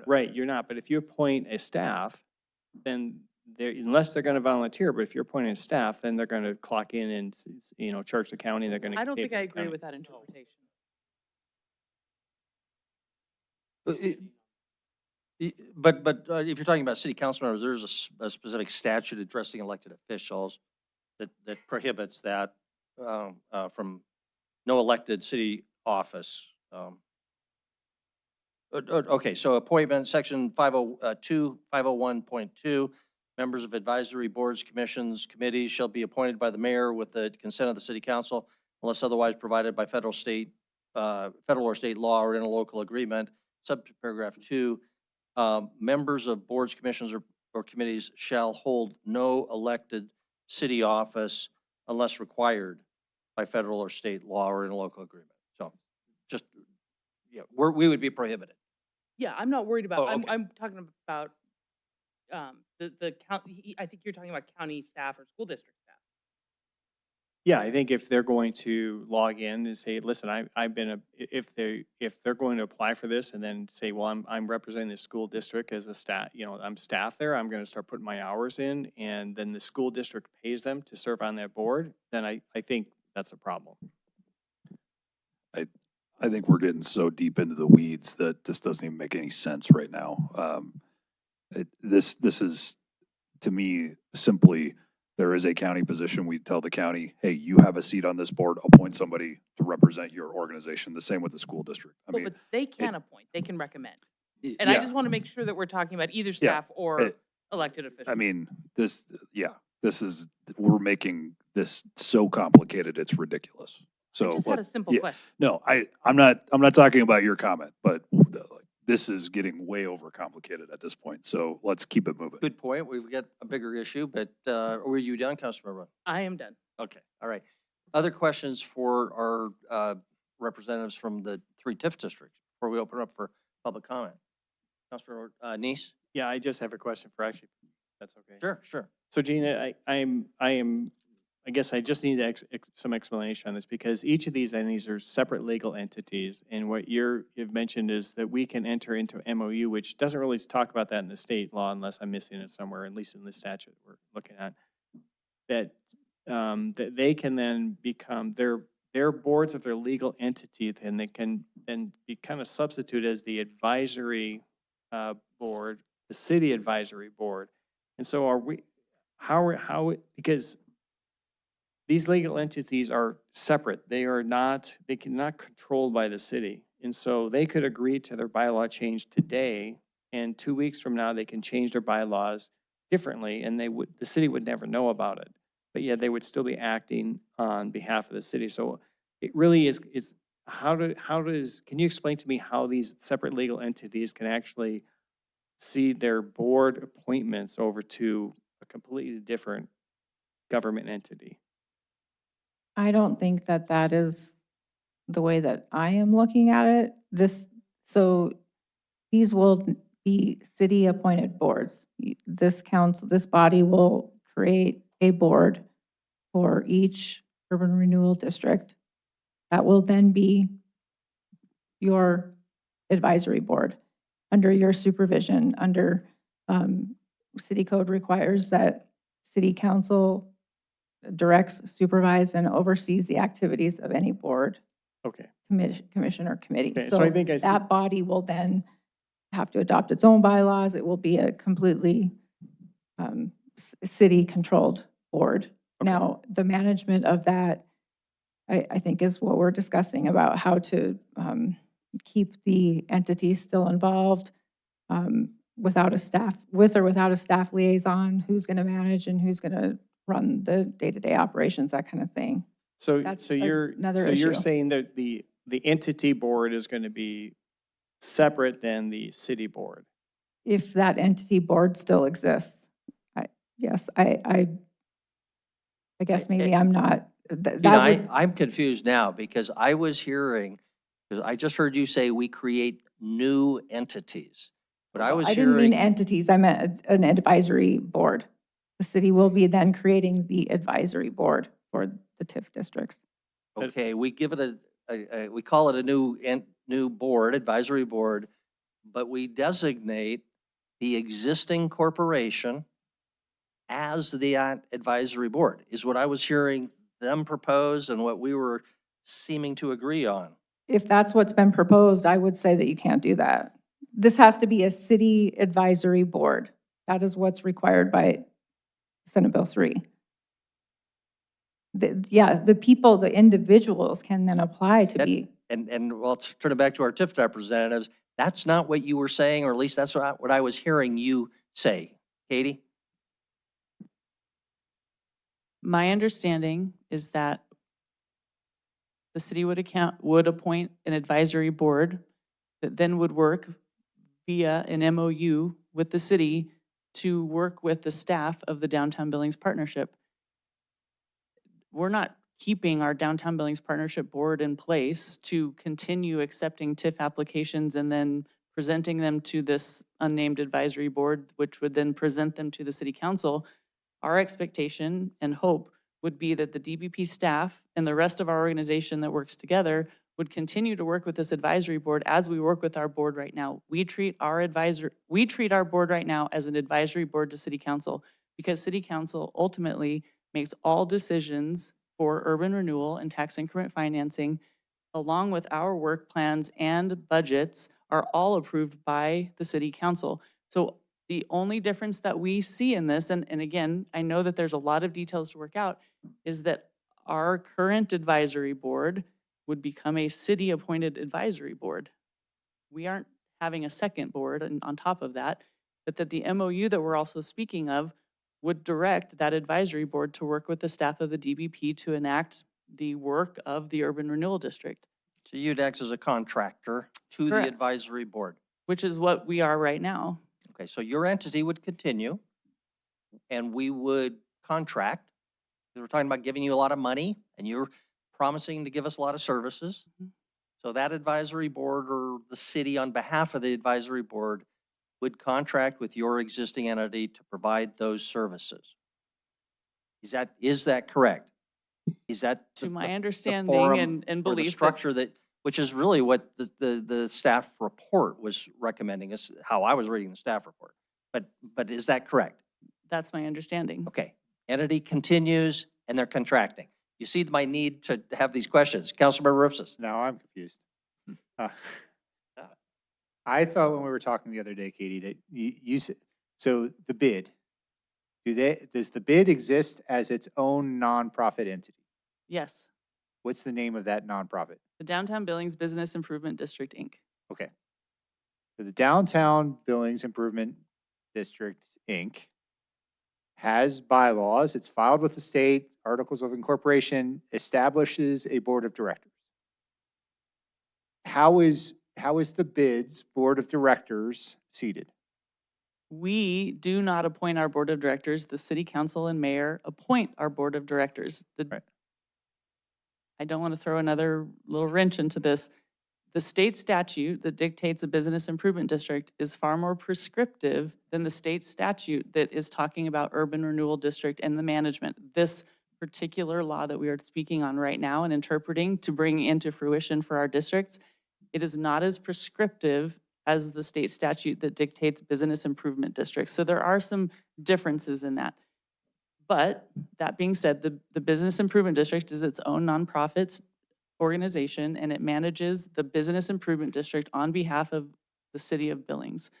Right, you're not. But if you appoint a staff, then unless they're going to volunteer, but if you're appointing a staff, then they're going to clock in and, charge the county. They're going to. I don't think I agree with that interpretation. But if you're talking about city council members, there's a specific statute addressing elected officials that prohibits that from no elected city office. Okay, so appointment, section 501.2, members of advisory boards, commissions, committees shall be appointed by the mayor with the consent of the city council unless otherwise provided by federal or state law or interlocal agreement. Subparagraph 2, members of boards, commissions, or committees shall hold no elected city office unless required by federal or state law or interlocal agreement. So just, yeah, we would be prohibited. Yeah, I'm not worried about, Oh, okay. I'm talking about the county, I think you're talking about county staff or school district staff. Yeah, I think if they're going to log in and say, listen, I've been if they're going to apply for this and then say, well, I'm representing the school district as a staff, I'm staff there, I'm going to start putting my hours in, and then the school district pays them to serve on that board, then I think that's a problem. I think we're getting so deep into the weeds that this doesn't even make any sense right now. This is, to me, simply, there is a county position. We tell the county, hey, you have a seat on this board, appoint somebody to represent your organization. The same with the school district. I mean, But they can appoint, they can recommend. And I yeah. just want to make sure that we're talking about either staff or elected officials. I mean, we're making this so complicated, it's ridiculous. So I just had a simple question. No, I'm not talking about your comment, but this is getting way overcomplicated at this point. So let's keep it moving. Good point. We've got a bigger issue, but were you done, Councilmember Run? I am done. Okay, all right. Other questions for our representatives from the 3 TIF districts before we open up for public comment? Councilmember Neese? Yeah, I just have a question for that's okay. Sure. So Gina, I guess I just need some explanation on this because each of these entities are separate legal entities. And what you've mentioned is that we can enter into MOU, which doesn't really talk about that in the state law unless I'm missing it somewhere, at least in the statute we're looking at, that they can then become their boards of their legal entity, and they can then be kind of substituted as the advisory board, the city advisory board. And so because these legal entities are separate. They cannot controlled by the city. And so they could agree to their bylaw change today, and 2 weeks from now, they can change their bylaws differently, and the city would never know about it. But yet they would still be acting on behalf of the city. So it really is, can you explain to me how these separate legal entities can actually see their board appointments over to a completely different government entity? I don't think that is the way that I am looking at it. So these will be city-appointed boards. This body will create a board for each Urban Renewal District. That will then be your advisory board under your supervision, under city code requires that city council directs, supervise, and oversees the activities of any board, Okay. commission, or committee. Okay, so I think I see- that body will then have to adopt its own bylaws. It will be a completely city-controlled board. Now, the management of that, I think, is what we're discussing about how to keep the entities still involved without a staff, with or without a staff liaison, who's going to manage and who's going to run the day-to-day operations, that kind of thing. So, That's so you're, another so you're issue. saying that the entity board is going to be separate than the city board? If that entity board still exists, yes, I guess maybe I'm not, that Tina, would, I'm confused now because I was hearing, because I just heard you say we create new entities. But I was I didn't mean hearing, entities, I meant an advisory board. The city will be then creating the advisory board for the TIF districts. okay, we give it we call it a new board, advisory board, but we designate the existing corporation as the advisory board, is what I was hearing them propose and what we were seeming to agree on. If that's what's been proposed, I would say that you can't do that. This has to be a city advisory board. That is what's required by Senate Bill 3. The people, the individuals can then apply to be, And well, to turn it back to our TIF representatives, that's not what you were saying, or at least that's what I was hearing you say. Katie? My understanding is that the city would appoint an advisory board that then would work via an MOU with the city to work with the staff of the Downtown Billings Partnership. We're not keeping our Downtown Billings Partnership Board in place to continue accepting TIF applications and then presenting them to this unnamed advisory board, which would then present them to the city council. Our expectation and hope would be that the DBP staff and the rest of our organization that works together would continue to work with this advisory board as we work with our board right now. We treat our board right now as an advisory board to city council, because city council ultimately makes all decisions for urban renewal and tax increment financing, along with our work plans and budgets, are all approved by the city council. So the only difference that we see in this, and again, I know that there's a lot of details to work out, is that our current advisory board would become a city-appointed advisory board. We aren't having a second board on top of that, but that the MOU that we're also speaking of would direct that advisory board to work with the staff of the DBP to enact the work of the urban renewal district. So you'd act as a contractor to the Correct. advisory board. Which is what we are right now. Okay, so your entity would continue, and we would contract, because we're talking about giving you a lot of money, and you're promising to give us a lot of services. So that advisory board, or the city on behalf of the advisory board, would contract with your existing entity to provide those services. Is that correct? Is that To the- my the understanding forum and or belief the that- structure that, which is really what the staff report was recommending, is how I was reading the staff report. But is that correct? That's my understanding. Okay, entity continues and they're contracting. You see my need to have these questions. Councilmember Ripsis. Now I'm confused. I thought when we were talking the other day, Katie, that you said, so the bid, does the bid exist as its own nonprofit entity? Yes, What's the name of that nonprofit? the Downtown Billings Business Improvement District, Inc. Okay. So the Downtown Billings Improvement District, Inc. has bylaws. It's filed with the state, articles of incorporation, establishes a board of directors. How is the BID's board of directors seated? We do not appoint our board of directors. The city council and mayor appoint our board of directors. Right. I don't want to throw another little wrench into this. The state statute that dictates a business improvement district is far more prescriptive than the state statute that is talking about urban renewal district and the management. This particular law that we are speaking on right now and interpreting to bring into fruition for our districts, it is not as prescriptive as the state statute that dictates business improvement districts. So there are some differences in that. But that being said, the business improvement district is its own nonprofit organization, and it manages the business improvement district on behalf of the city of Billings.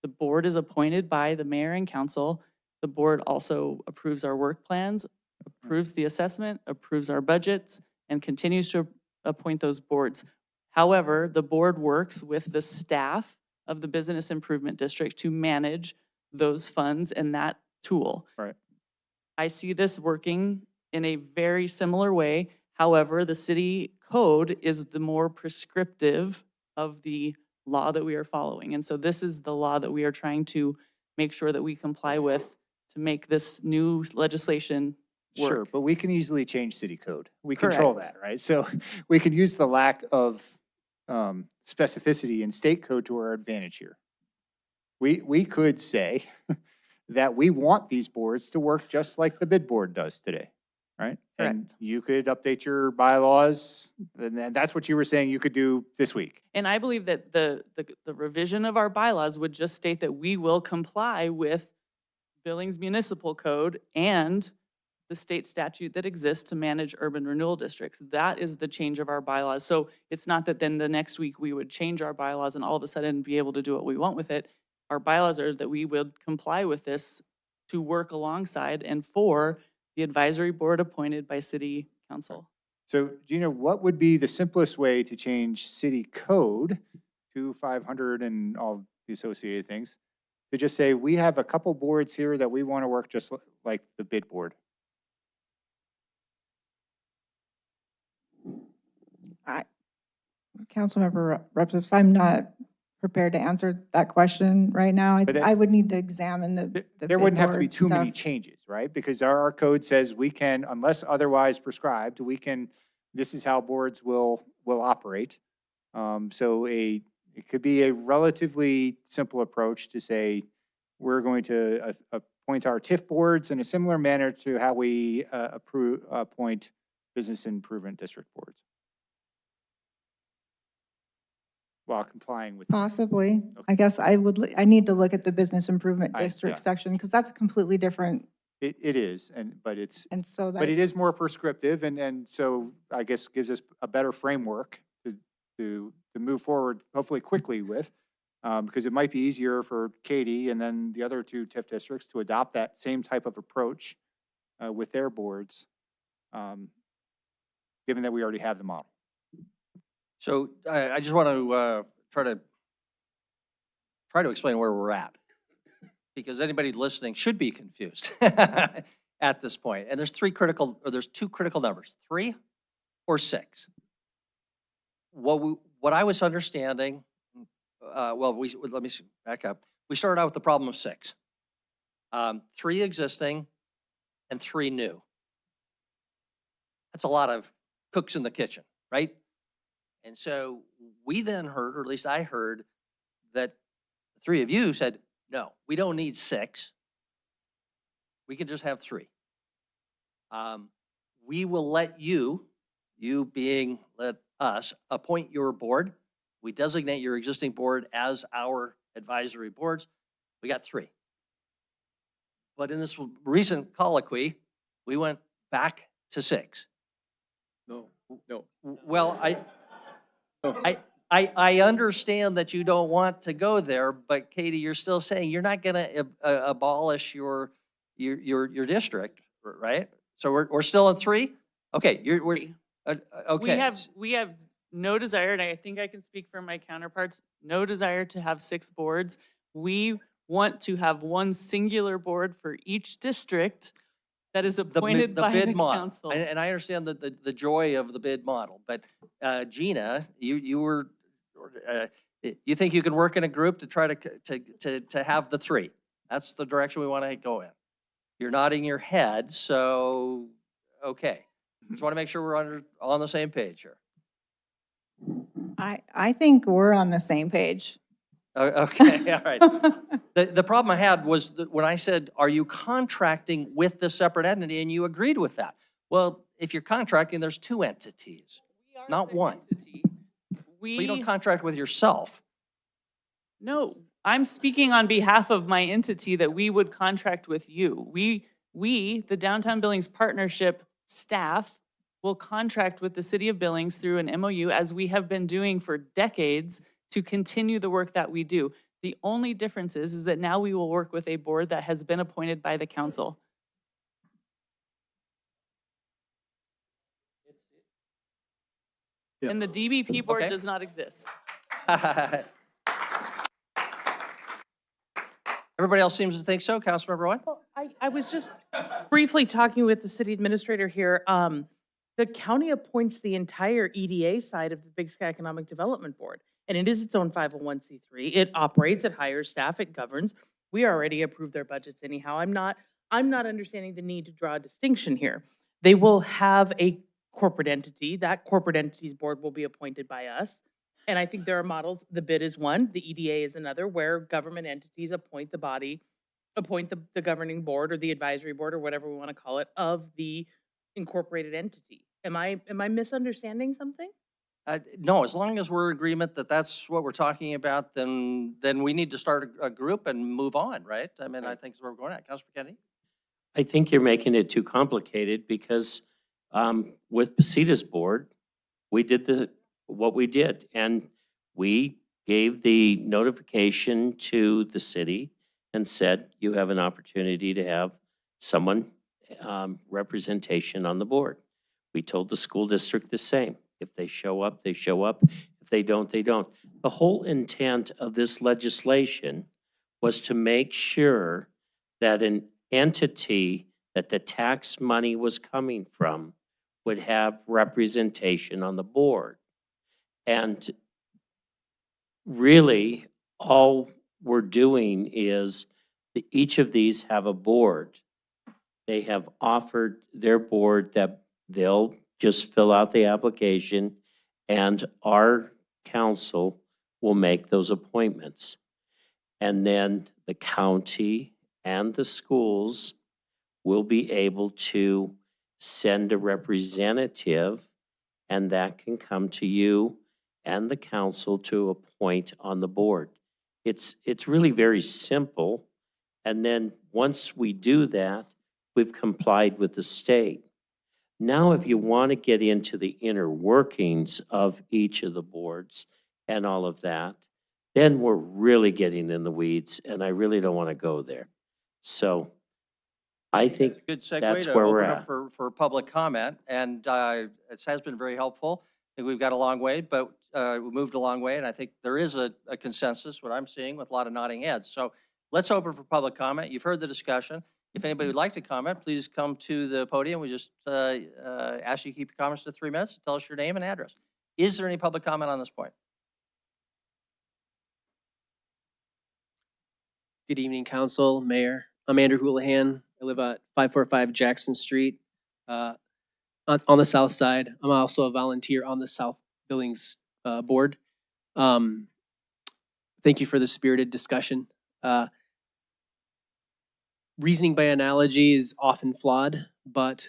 The board is appointed by the mayor and council. The board also approves our work plans, approves the assessment, approves our budgets, and continues to appoint those boards. However, the board works with the staff of the business improvement district to manage those funds and that tool. Right. I see this working in a very similar way. However, the city code is the more prescriptive of the law that we are following. And so this is the law that we are trying to make sure that we comply with to make this new legislation work. Sure, but we can easily change city code. We control Correct. that, right? So we can use the lack of specificity in state code to our advantage here. We could say that we want these boards to work just like the bid board does today, right? And you could update your bylaws, and then that's what you were saying you could do this week. And I believe that the revision of our bylaws would just state that we will comply with Billings Municipal Code and the state statute that exists to manage urban renewal districts. That is the change of our bylaws. So it's not that then the next week we would change our bylaws and all of a sudden be able to do what we want with it. Our bylaws are that we would comply with this to work alongside and for the advisory board appointed by city council. So Gina, what would be the simplest way to change city code to 500 and all the associated things? To just say, we have a couple boards here that we want to work just like the bid board. Councilmember Reps, I'm not prepared to answer that question right now. But that- I would need to examine the There bid wouldn't have to be board too many stuff. changes, right? Because our code says we can, unless otherwise prescribed, we can, this is how boards will operate. So it could be a relatively simple approach to say, we're going to appoint our TIF boards in a similar manner to how we appoint business improvement district boards, while complying with. Possibly. I guess I need to look at the business improvement Yeah. district section because that's a completely different, It is, but and so but it that, is more prescriptive, and so I guess gives us a better framework to move forward, hopefully quickly with, because it might be easier for Katie and then the other two TIF districts to adopt that same type of approach with their boards, given that we already have the model. So I just want to try to explain where we're at, because anybody listening should be confused at this point. And there's two critical numbers, 3 or 6. What I was understanding, let me back up. We started out with the problem of 6. 3 existing and 3 new. That's a lot of cooks in the kitchen, right? And so we then heard, or at least I heard, that the 3 of you said, no, we don't need 6. We can just have 3. We will let you being let us, appoint your board. We designate your existing board as our advisory boards. We got 3. But in this recent colloquy, we went back to 6. No. Well, I understand that you don't want to go there, but Katie, you're still saying you're not going to abolish your district, right? So we're still in 3? Okay, okay. We have no desire, and I think I can speak for my counterparts, no desire to have 6 boards. We want to have one singular board for each district that is appointed by the bid model. council. And I understand the joy of the bid model, but Gina, you think you can work in a group to try to have the 3? That's the direction we want to go in. You're nodding your head, so okay. Just want to make sure we're on the same page here. I think we're on the same page. Okay, all right. The problem I had was that when I said, are you contracting with the separate entity? And you agreed with that. Well, if you're contracting, there's two entities, We are not the one. entity. But you don't We, contract with yourself. no, I'm speaking on behalf of my entity that we would contract with you. We, the Downtown Billings Partnership staff, will contract with the city of Billings through an MOU, as we have been doing for decades, to continue the work that we do. The only difference is that now we will work with a board that has been appointed by the council. Yeah. And the DBP board Okay. does not exist. Everybody else seems to think so. Councilmember White? Well, I was just briefly talking with the city administrator here. The county appoints the entire EDA side of the Big Sky Economic Development Board, and it is its own 501c3. It operates, it hires staff, it governs. We already approved their budgets anyhow. I'm not understanding the need to draw a distinction here. They will have a corporate entity. That corporate entity's board will be appointed by us. And I think there are models. The bid is one, the EDA is another, where government entities appoint the body, appoint the governing board or the advisory board or whatever we want to call it of the incorporated entity. Am I misunderstanding something? No, as long as we're in agreement that that's what we're talking about, then we need to start a group and move on, right? I mean, I think that's where we're going at. Councilor Kennedy? I think you're making it too complicated because with Pasita's board, we did what we did. And we gave the notification to the city and said, you have an opportunity to have someone representation on the board. We told the school district the same. If they show up, they show up. If they don't, they don't. The whole intent of this legislation was to make sure that an entity that the tax money was coming from would have representation on the board. And really, all we're doing is each of these have a board. They have offered their board that they'll just fill out the application and our council will make those appointments. And then the county and the schools will be able to send a representative, and that can come to you and the council to appoint on the board. It's really very simple. And then once we do that, we've complied with the state. Now, if you want to get into the inner workings of each of the boards and all of that, then we're really getting in the weeds, and I really don't want to go there. So I think It's a good segue that's to where we're open up at. for public comment, and it has been very helpful. I think we've got a long way, but we moved a long way, and I think there is a consensus, what I'm seeing, with a lot of nodding heads. So let's open for public comment. You've heard the discussion. If anybody would like to comment, please come to the podium. We just ask you to keep your comments to 3 minutes. Tell us your name and address. Is there any public comment on this point? Good evening, Council, Mayor. I'm Andrew Houlihan. I live at 545 Jackson Street on the south side. I'm also a volunteer on the South Billings board. Thank you for the spirited discussion. Reasoning by analogy is often flawed, but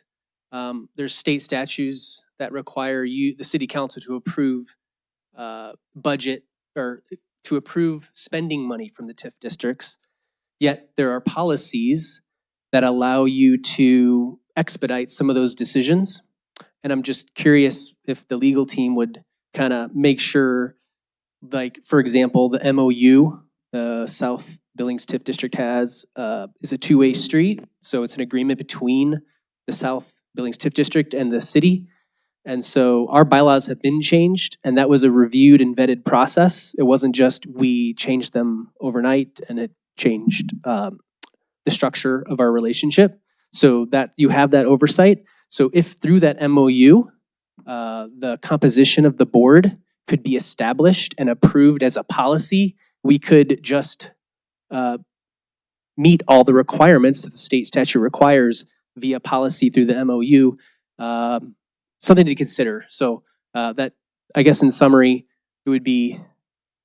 there's state statutes that require the city council to approve budget or to approve spending money from the TIF districts. Yet there are policies that allow you to expedite some of those decisions. And I'm just curious if the legal team would kind of make sure, like, for example, the MOU, the South Billings TIF district has, is a two-way street. So it's an agreement between the South Billings TIF district and the city. And so our bylaws have been changed, and that was a reviewed and vetted process. It wasn't just we changed them overnight and it changed the structure of our relationship, so that you have that oversight. So if through that MOU, the composition of the board could be established and approved as a policy, we could just meet all the requirements that the state statute requires via policy through the MOU. Something to consider. So that, I guess in summary, it would be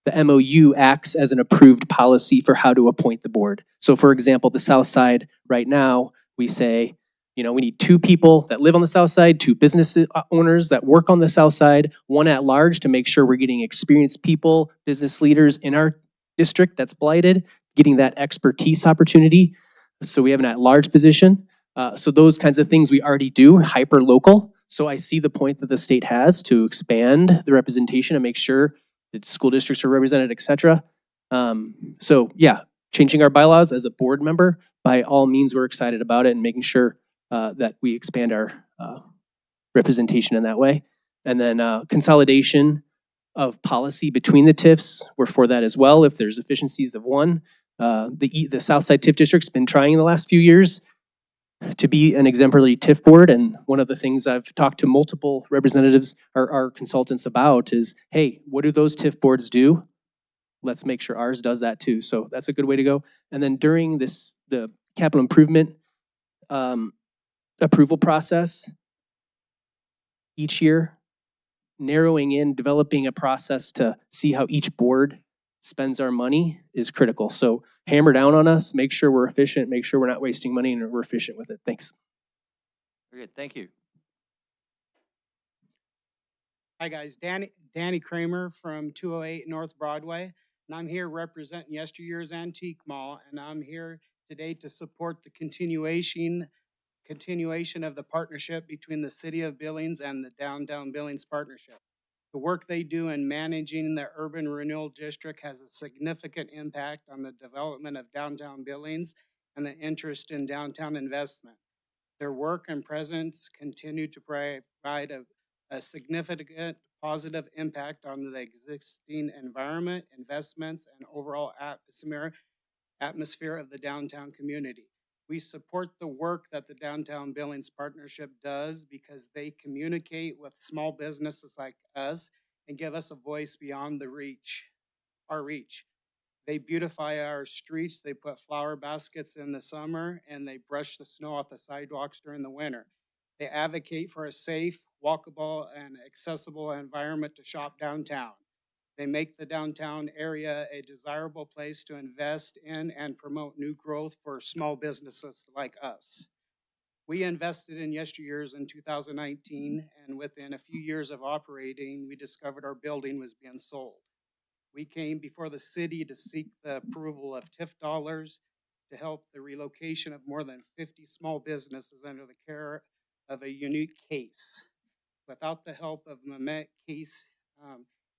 the MOU acts as an approved policy for how to appoint the board. So for example, the south side right now, we say You know, we need 2 people that live on the south side, 2 business owners that work on the south side, 1 at large to make sure we're getting experienced people, business leaders in our district that's blighted, getting that expertise opportunity. So we have an at-large position. So those kinds of things we already do, hyper-local. So I see the point that the state has to expand the representation and make sure that school districts are represented, et cetera. So yeah, changing our bylaws as a board member, by all means, we're excited about it and making sure that we expand our representation in that way. And then consolidation of policy between the TIFs, we're for that as well. If there's efficiencies of one, the Southside TIF District's been trying in the last few years to be an exemplary TIF board. And one of the things I've talked to multiple representatives, our consultants about is, hey, what do those TIF boards do? Let's make sure ours does that too. So that's a good way to go. And then during the capital improvement approval process, each year, narrowing in, developing a process to see how each board spends our money is critical. So hammer down on us, make sure we're efficient, make sure we're not wasting money and we're efficient with it. Thanks. Very good, thank you. Hi, guys. Danny Kramer from 208 North Broadway, and I'm here representing yesteryear's Antique Mall, and I'm here today to support the continuation of the partnership between the City of Billings and the Downtown Billings Partnership. The work they do in managing the Urban Renewal District has a significant impact on the development of downtown Billings and the interest in downtown investment. Their work and presence continue to provide a significant positive impact on the existing environment, investments, and overall atmosphere of the downtown community. We support the work that the Downtown Billings Partnership does because they communicate with small businesses like us and give us a voice beyond our reach. They beautify our streets, they put flower baskets in the summer, and they brush the snow off the sidewalks during the winter. They advocate for a safe, walkable, and accessible environment to shop downtown. They make the downtown area a desirable place to invest in and promote new growth for small businesses like us. We invested in yesteryears in 2019, and within a few years of operating, we discovered our building was being sold. We came before the city to seek the approval of TIF dollars to help the relocation of more than 50 small businesses under the care of a unique case. Without the help of Mehmet, Case,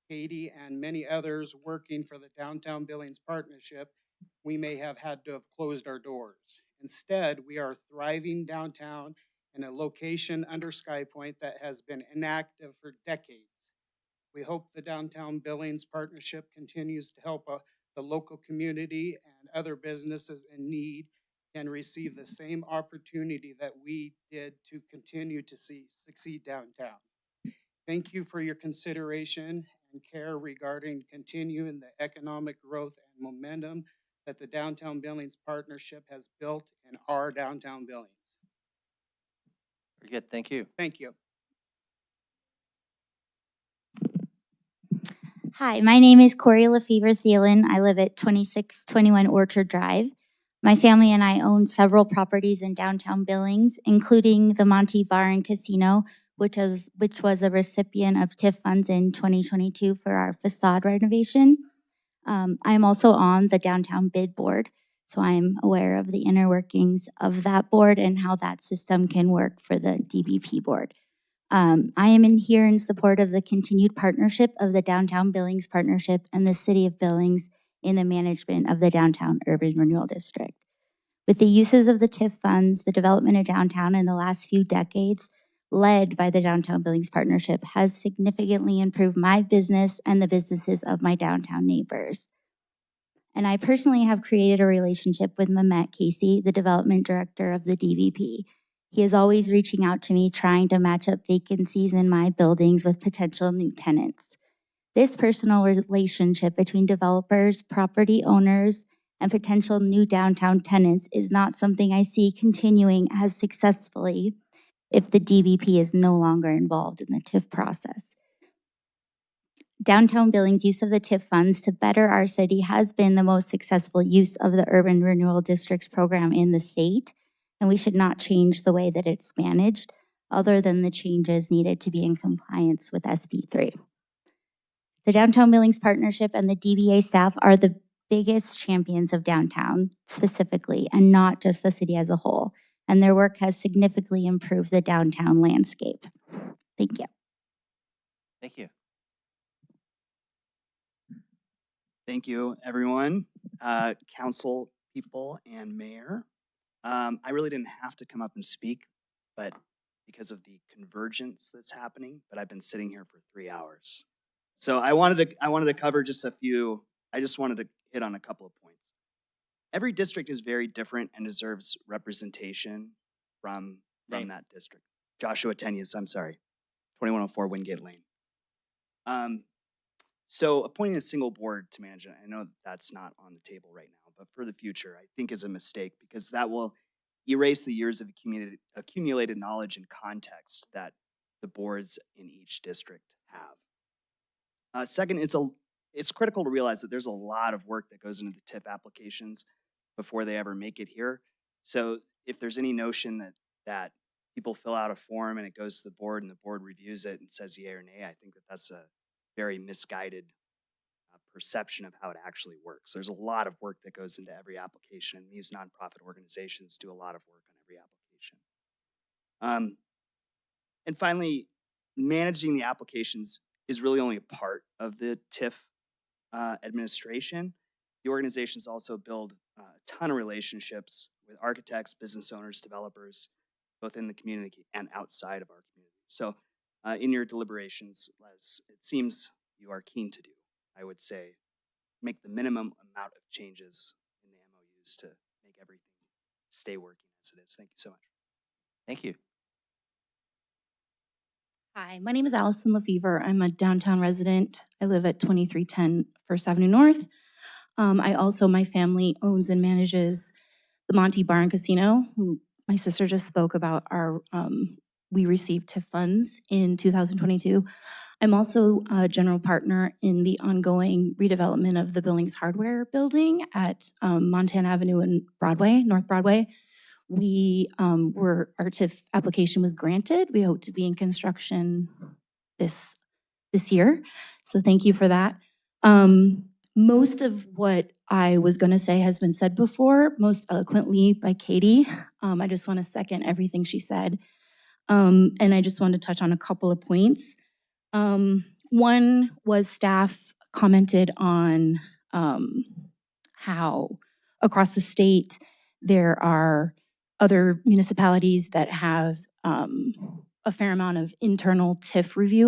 Katie, and many others working for the Downtown Billings Partnership, we may have had to have closed our doors. Instead, we are thriving downtown in a location under Sky Point that has been inactive for decades. We hope the Downtown Billings Partnership continues to help the local community and other businesses in need can receive the same opportunity that we did to continue to succeed downtown. Thank you for your consideration and care regarding continuing the economic growth and momentum that the Downtown Billings Partnership has built in our downtown Billings. Very good, thank you. Thank you. Hi, my name is Corey Lefevre Thielen. I live at 2621 Orchard Drive. My family and I own several properties in downtown Billings, including the Monty Bar and Casino, which was a recipient of TIF funds in 2022 for our facade renovation. I'm also on the downtown bid board, so I'm aware of the inner workings of that board and how that system can work for the DBP board. I am here in support of the continued partnership of the Downtown Billings Partnership and the City of Billings in the management of the Downtown Urban Renewal District. With the uses of the TIF funds, the development of downtown in the last few decades, led by the Downtown Billings Partnership, has significantly improved my business and the businesses of my downtown neighbors. And I personally have created a relationship with Mehmet Casey, the development director of the DVP. He is always reaching out to me, trying to match up vacancies in my buildings with potential new tenants. This personal relationship between developers, property owners, and potential new downtown tenants is not something I see continuing as successfully if the DVP is no longer involved in the TIF process. Downtown Billings' use of the TIF funds to better our city has been the most successful use of the Urban Renewal Districts program in the state, and we should not change the way that it's managed, other than the changes needed to be in compliance with SB 3. The Downtown Billings Partnership and the DBA staff are the biggest champions of downtown specifically, and not just the city as a whole. And their work has significantly improved the downtown landscape. Thank you. Thank you. Thank you, everyone, council people and mayor. I really didn't have to come up and speak, but because of the convergence that's happening, but I've been sitting here for 3 hours. So I wanted to cover just a few, I just wanted to hit on a couple of points. Every district is very different and deserves representation from that district. Joshua Tenyas, I'm sorry, 2104 Wingate Lane. So appointing a single board to manage it, I know that's not on the table right now, but for the future, I think is a mistake because that will erase the years of accumulated knowledge and context that the boards in each district have. Second, it's critical to realize that there's a lot of work that goes into the TIF applications before they ever make it here. So if there's any notion that people fill out a form and it goes to the board and the board reviews it and says yay or nay, I think that that's a very misguided perception of how it actually works. There's a lot of work that goes into every application, and these nonprofit organizations do a lot of work on every application. And finally, managing the applications is really only a part of the TIF administration. The organizations also build a ton of relationships with architects, business owners, developers, both in the community and outside of our community. So in your deliberations, as it seems you are keen to do, I would say make the minimum amount of changes in the MOUs to make everything stay working as it is. Thank you so much. Thank you. Hi, my name is Allison Lefevre. I'm a downtown resident. I live at 2310 First Avenue North. My family owns and manages the Monty Bar and Casino, who my sister just spoke about. We received TIF funds in 2022. I'm also a general partner in the ongoing redevelopment of the Billings Hardware building at Montana Avenue and North Broadway. Our TIF application was granted. We hope to be in construction this year. So thank you for that. Most of what I was going to say has been said before, most eloquently by Katie. I just want to second everything she said. And I just want to touch on a couple of points. One was staff commented on how across the state there are other municipalities that have a fair amount of internal TIF review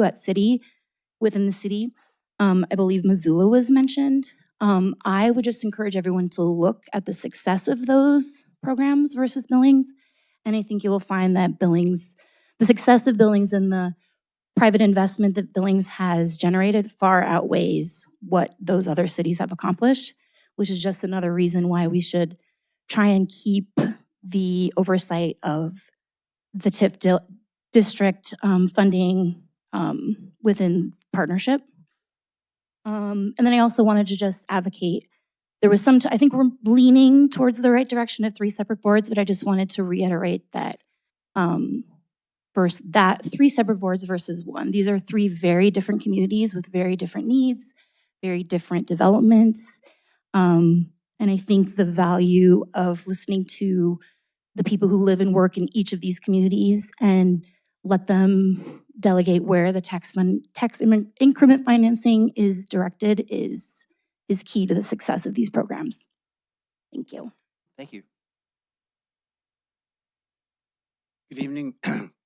within the city. I believe Missoula was mentioned. I would just encourage everyone to look at the success of those programs versus Billings. And I think you will find that the success of Billings and the private investment that Billings has generated far outweighs what those other cities have accomplished, which is just another reason why we should try and keep the oversight of the TIF district funding within partnership. And then I also wanted to just advocate, there was I think we're leaning towards the right direction of 3 separate boards, but I just wanted to reiterate that first, that 3 separate boards versus 1. These are 3 very different communities with very different needs, very different developments. And I think the value of listening to the people who live and work in each of these communities and let them delegate where the tax increment financing is directed is key to the success of these programs. Thank you. Thank you. Good evening,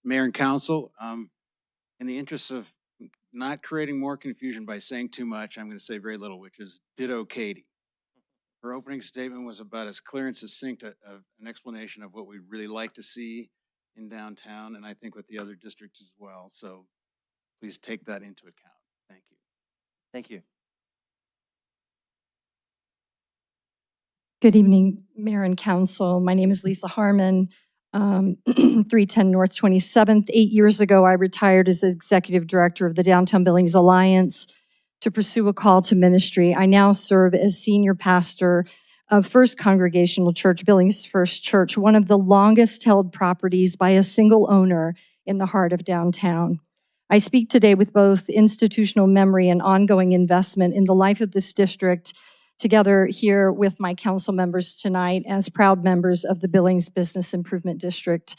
Mayor and Council. In the interest of not creating more confusion by saying too much, I'm going to say very little, which is ditto Katie. Her opening statement was about as clear and succinct an explanation of what we'd really like to see in downtown, and I think with the other districts as well. So please take that into account. Thank you. Thank you. Good evening, Mayor and Council. My name is Lisa Harmon, 310 North 27th. 8 years ago, I retired as Executive Director of the Downtown Billings Alliance to pursue a call to ministry. I now serve as Senior Pastor of First Congregational Church, Billings First Church, one of the longest held properties by a single owner in the heart of downtown. I speak today with both institutional memory and ongoing investment in the life of this district, together here with my council members tonight as proud members of the Billings Business Improvement District.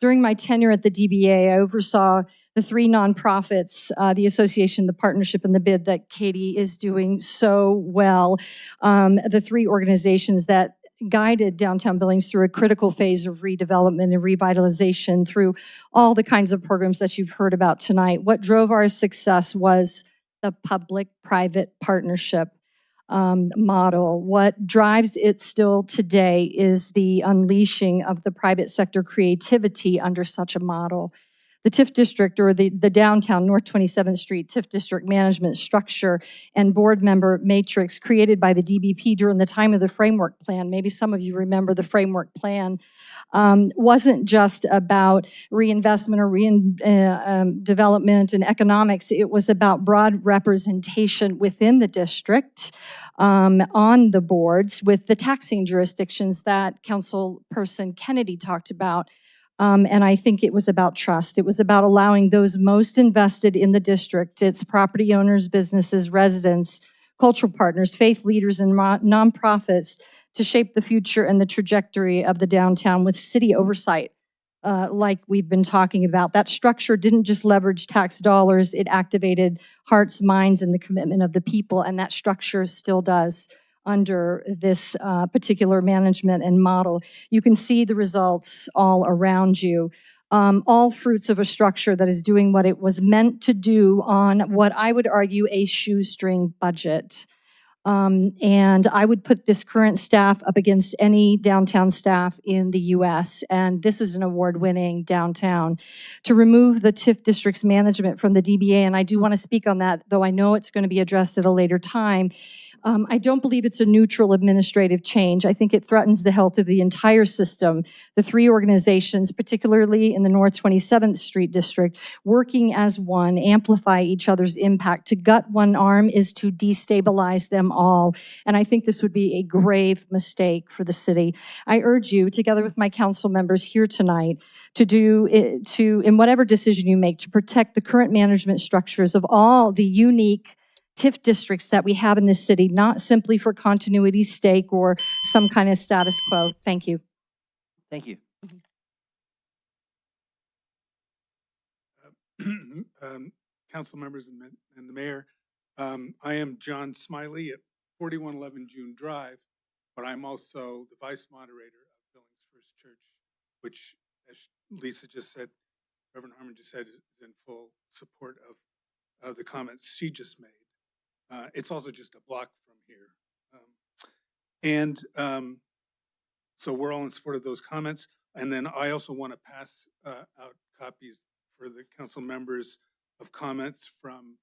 During my tenure at the DBA, I oversaw the three nonprofits, the association, the partnership, and the bid that Katie is doing so well. The three organizations that guided downtown Billings through a critical phase of redevelopment and revitalization through all the kinds of programs that you've heard about tonight. What drove our success was the public-private partnership model. What drives it still today is the unleashing of the private sector creativity under such a model. The TIF district, or the downtown North 27th Street TIF district management structure and board member matrix created by the DBP during the time of the framework plan, maybe some of you remember the framework plan, wasn't just about reinvestment or development and economics. It was about broad representation within the district on the boards with the taxing jurisdictions that Councilperson Kennedy talked about. And I think it was about trust. It was about allowing those most invested in the district, its property owners, businesses, residents, cultural partners, faith leaders, and nonprofits to shape the future and the trajectory of the downtown with city oversight, like we've been talking about. That structure didn't just leverage tax dollars, it activated hearts, minds, and the commitment of the people, and that structure still does under this particular management and model. You can see the results all around you. All fruits of a structure that is doing what it was meant to do on what I would argue a shoestring budget. And I would put this current staff up against any downtown staff in the US, and this is an award-winning downtown. To remove the TIF district's management from the DBA, and I do want to speak on that, though I know it's going to be addressed at a later time, I don't believe it's a neutral administrative change. I think it threatens the health of the entire system. The three organizations, particularly in the North 27th Street District, working as one, amplify each other's impact. To gut one arm is to destabilize them all. And I think this would be a grave mistake for the city. I urge you, together with my council members here tonight, in whatever decision you make, to protect the current management structures of all the unique TIF districts that we have in this city, not simply for continuity's sake or some kind of status quo. Thank you. Thank you. Council members and the mayor, I am John Smiley at 4111 June Drive, but I'm also the vice moderator of Billings First Church, which, as Lisa just said, Reverend Harmon just said, is in full support of the comments she just made. It's also just a block from here. So we're all in support of those comments. And then I also want to pass out copies for the council members of comments from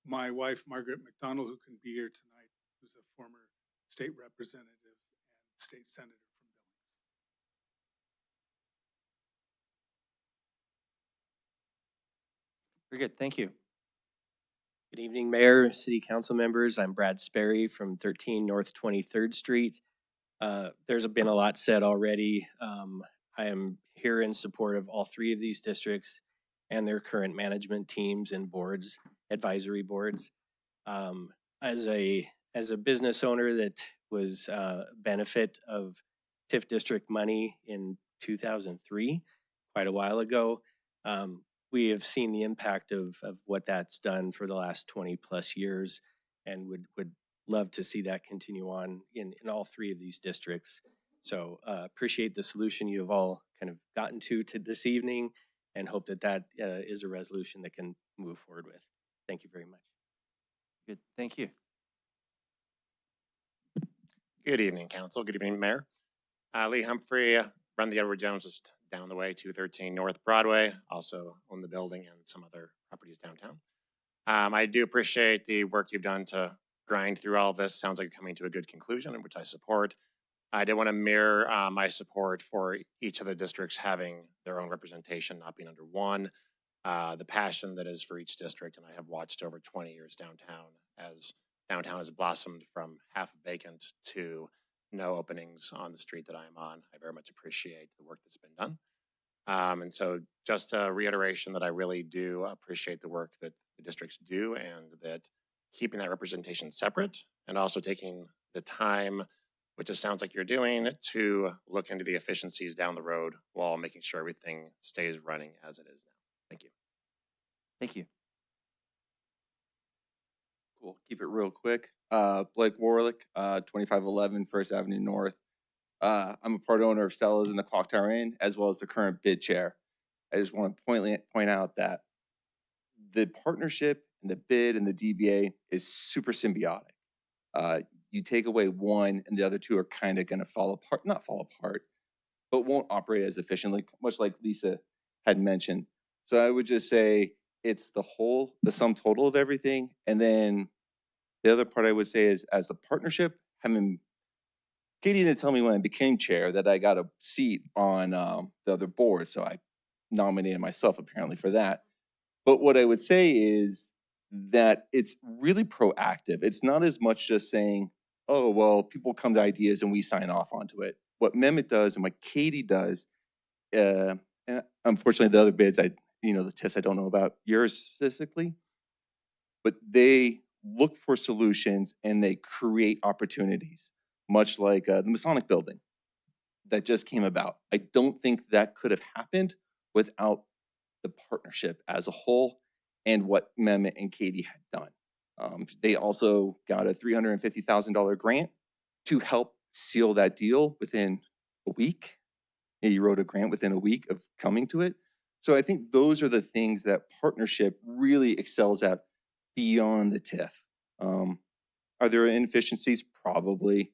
my wife, Margaret McDonald, who can be here tonight, who's a former state representative and state senator from Billings. Very good. Thank you. Good evening, Mayor, City Council members. I'm Brad Sperry from 13 North 23rd Street. There's been a lot said already. I am here in support of all three of these districts and their current management teams and boards, advisory boards. As a business owner that was benefit of TIF district money in 2003, quite a while ago, we have seen the impact of what that's done for the last 20 plus years, and would love to see that continue on in all three of these districts. So appreciate the solution you have all kind of gotten to this evening, and hope that is a resolution that can move forward with. Thank you very much. Good. Thank you. Good evening, Council. Good evening, Mayor. Lee Humphrey, run the Edward Jones just down the way, 213 North Broadway. Also own the building and some other properties downtown. I do appreciate the work you've done to grind through all of this. Sounds like you're coming to a good conclusion, which I support. I did want to mirror my support for each of the districts having their own representation, not being under one. The passion that is for each district, and I have watched over 20 years downtown as downtown has blossomed from half vacant to no openings on the street that I am on. I very much appreciate the work that's been done. And so just a reiteration that I really do appreciate the work that the districts do, and that keeping that representation separate and also taking the time, which it sounds like you're doing, to look into the efficiencies down the road while making sure everything stays running as it is now. Thank you. Thank you. Cool. Keep it real quick. Blake Warlick, 2511 First Avenue North. I'm a part owner of Stella's in the Clock Tower Inn, as well as the current bid chair. I just want to point out that the partnership and the bid and the DBA is super symbiotic. You take away one and the other two are kind of going to fall apart, not fall apart, but won't operate as efficiently, much like Lisa had mentioned. So I would just say it's the sum total of everything. And then the other part I would say is, as a partnership, Katie didn't tell me when I became chair that I got a seat on the other board, so I nominated myself apparently for that. But what I would say is that it's really proactive. It's not as much just saying, oh, well, people come to ideas and we sign off onto it. What Mehmet does and what Katie does, and unfortunately the other bids, the TIFs I don't know about yours specifically, but they look for solutions and they create opportunities, much like the Masonic building that just came about. I don't think that could have happened without the partnership as a whole and what Mehmet and Katie had done. They also got a $350,000 grant to help seal that deal within a week. He wrote a grant within a week of coming to it. So I think those are the things that partnership really excels at beyond the TIF. Are there inefficiencies? Probably.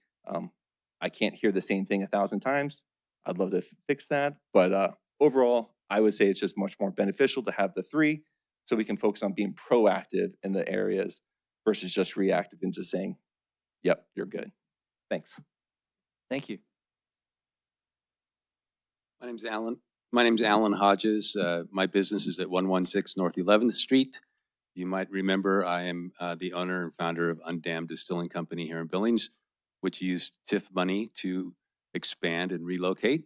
I can't hear the same thing 1,000 times. I'd love to fix that. But overall, I would say it's just much more beneficial to have the three so we can focus on being proactive in the areas versus just reactive and just saying, yep, you're good. Thanks. Thank you. My name's Alan Hodges. My business is at 116 North 11th Street. You might remember I am the owner and founder of Undammed Distilling Company here in Billings, which used TIF money to expand and relocate.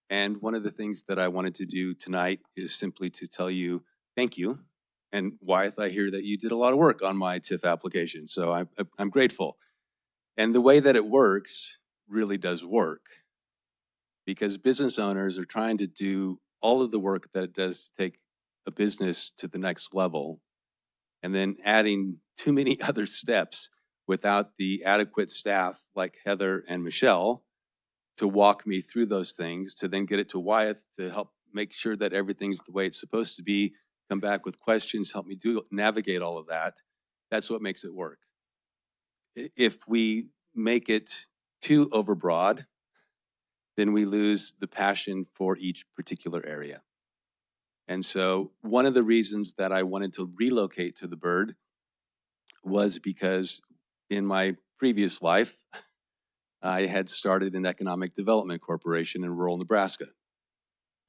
And one of the things that I wanted to do tonight is simply to tell you thank you. And Wyeth, I hear that you did a lot of work on my TIF application, so I'm grateful. And the way that it works really does work, because business owners are trying to do all of the work that it does to take a business to the next level, and then adding too many other steps without the adequate staff like Heather and Michelle to walk me through those things, to then get it to Wyeth to help make sure that everything's the way it's supposed to be, come back with questions, help me navigate all of that. That's what makes it work. If we make it too overbroad, then we lose the passion for each particular area. And so one of the reasons that I wanted to relocate to the Bird was because in my previous life, I had started an economic development corporation in rural Nebraska.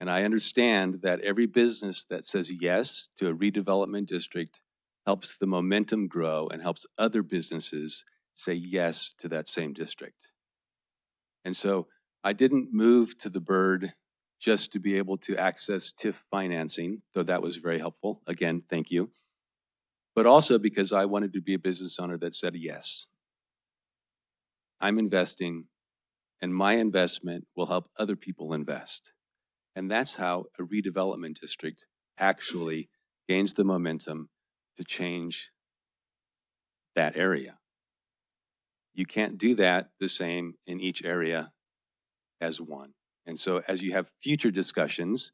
And I understand that every business that says yes to a redevelopment district helps the momentum grow and helps other businesses say yes to that same district. And so I didn't move to the Bird just to be able to access TIF financing, though that was very helpful. Again, thank you. But also because I wanted to be a business owner that said yes. I'm investing, and my investment will help other people invest. And that's how a redevelopment district actually gains the momentum to change that area. You can't do that the same in each area as one. And so as you have future discussions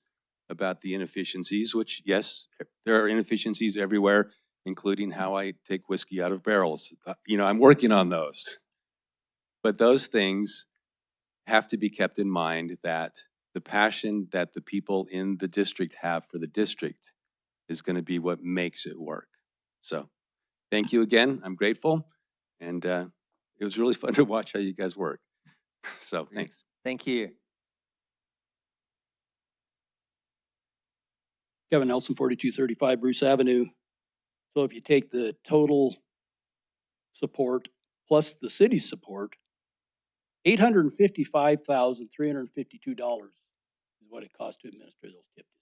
about the inefficiencies, which yes, there are inefficiencies everywhere, including how I take whiskey out of barrels. I'm working on those. But those things have to be kept in mind, that the passion that the people in the district have for the district is going to be what makes it work. So thank you again. I'm grateful. And it was really fun to watch how you guys work. So thanks. Thank you. Kevin Nelson, 4235 Bruce Avenue. So if you take the total support plus the city's support, $855,352 is what it costs to administer those TIF districts.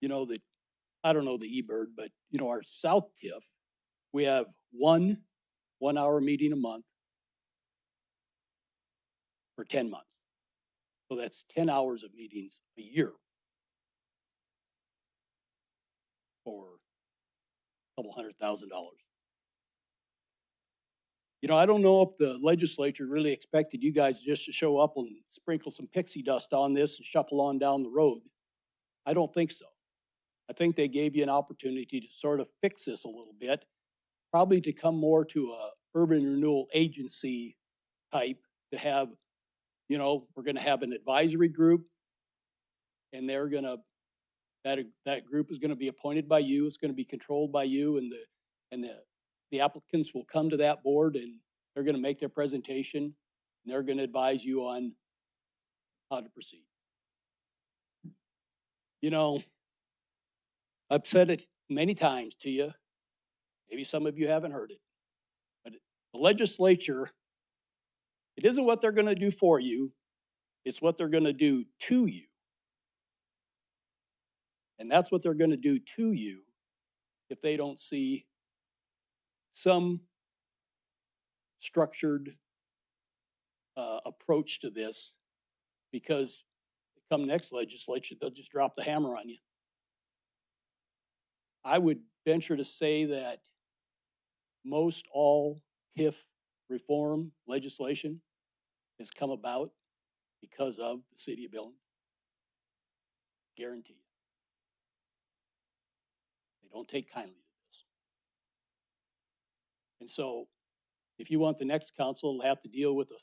You know, I don't know the eBird, but you know, our South TIF, we have one 1-hour meeting a month for 10 months. So that's 10 hours of meetings a year for a couple $100,000. You know, I don't know if the legislature really expected you guys just to show up and sprinkle some pixie dust on this and shuffle on down the road. I don't think so. I think they gave you an opportunity to sort of fix this a little bit, probably to come more to a urban renewal agency type, to have, you know, we're gonna have an advisory group, and they're gonna, that group is gonna be appointed by you, it's gonna be controlled by you, and the applicants will come to that board and they're gonna make their presentation, and they're gonna advise you on how to proceed. You know, I've said it many times to you, maybe some of you haven't heard it, but the legislature, it isn't what they're gonna do for you, it's what they're gonna do to you. And that's what they're gonna do to you if they don't see some structured approach to this, because come next legislature, they'll just drop the hammer on you. I would venture to say that most all TIF reform legislation has come about because of the city of Billings. Guarantee you. They don't take kindly to this. And so if you want the next council to have to deal with a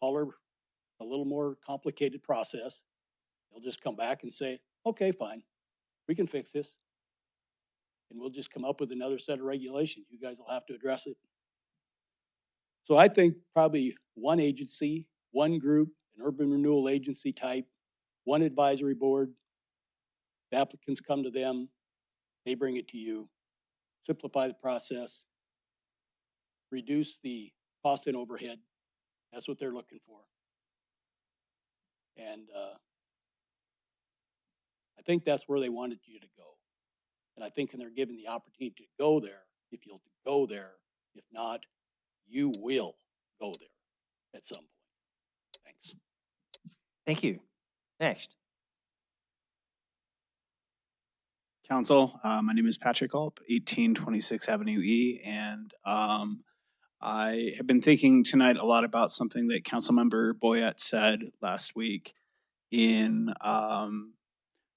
taller, a little more complicated process, they'll just come back and say, okay, fine, we can fix this. And we'll just come up with another set of regulations. You guys will have to address it. So I think probably one agency, one group, an urban renewal agency type, one advisory board. The applicants come to them, they bring it to you, simplify the process, reduce the cost and overhead. That's what they're looking for. And I think that's where they wanted you to go. And I think they're given the opportunity to go there, if you'll go there. If not, you will go there at some point. Thanks. Thank you. Next. Council, my name is Patrick Ulp, 1826 Avenue E, and I have been thinking tonight a lot about something that Councilmember Boyette said last week in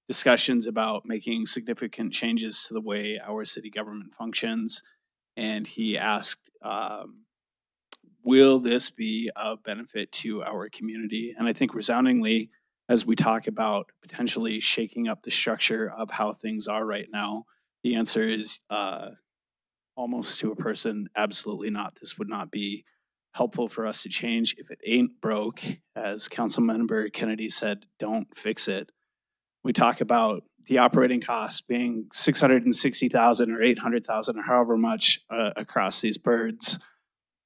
discussions about making significant changes to the way our city government functions. And he asked, will this be of benefit to our community? And I think resoundingly, as we talk about potentially shaking up the structure of how things are right now, the answer is almost to a person, absolutely not. This would not be helpful for us to change. If it ain't broke, as Councilmember Kennedy said, don't fix it. We talk about the operating costs being 660,000 or 800,000 or however much across these birds.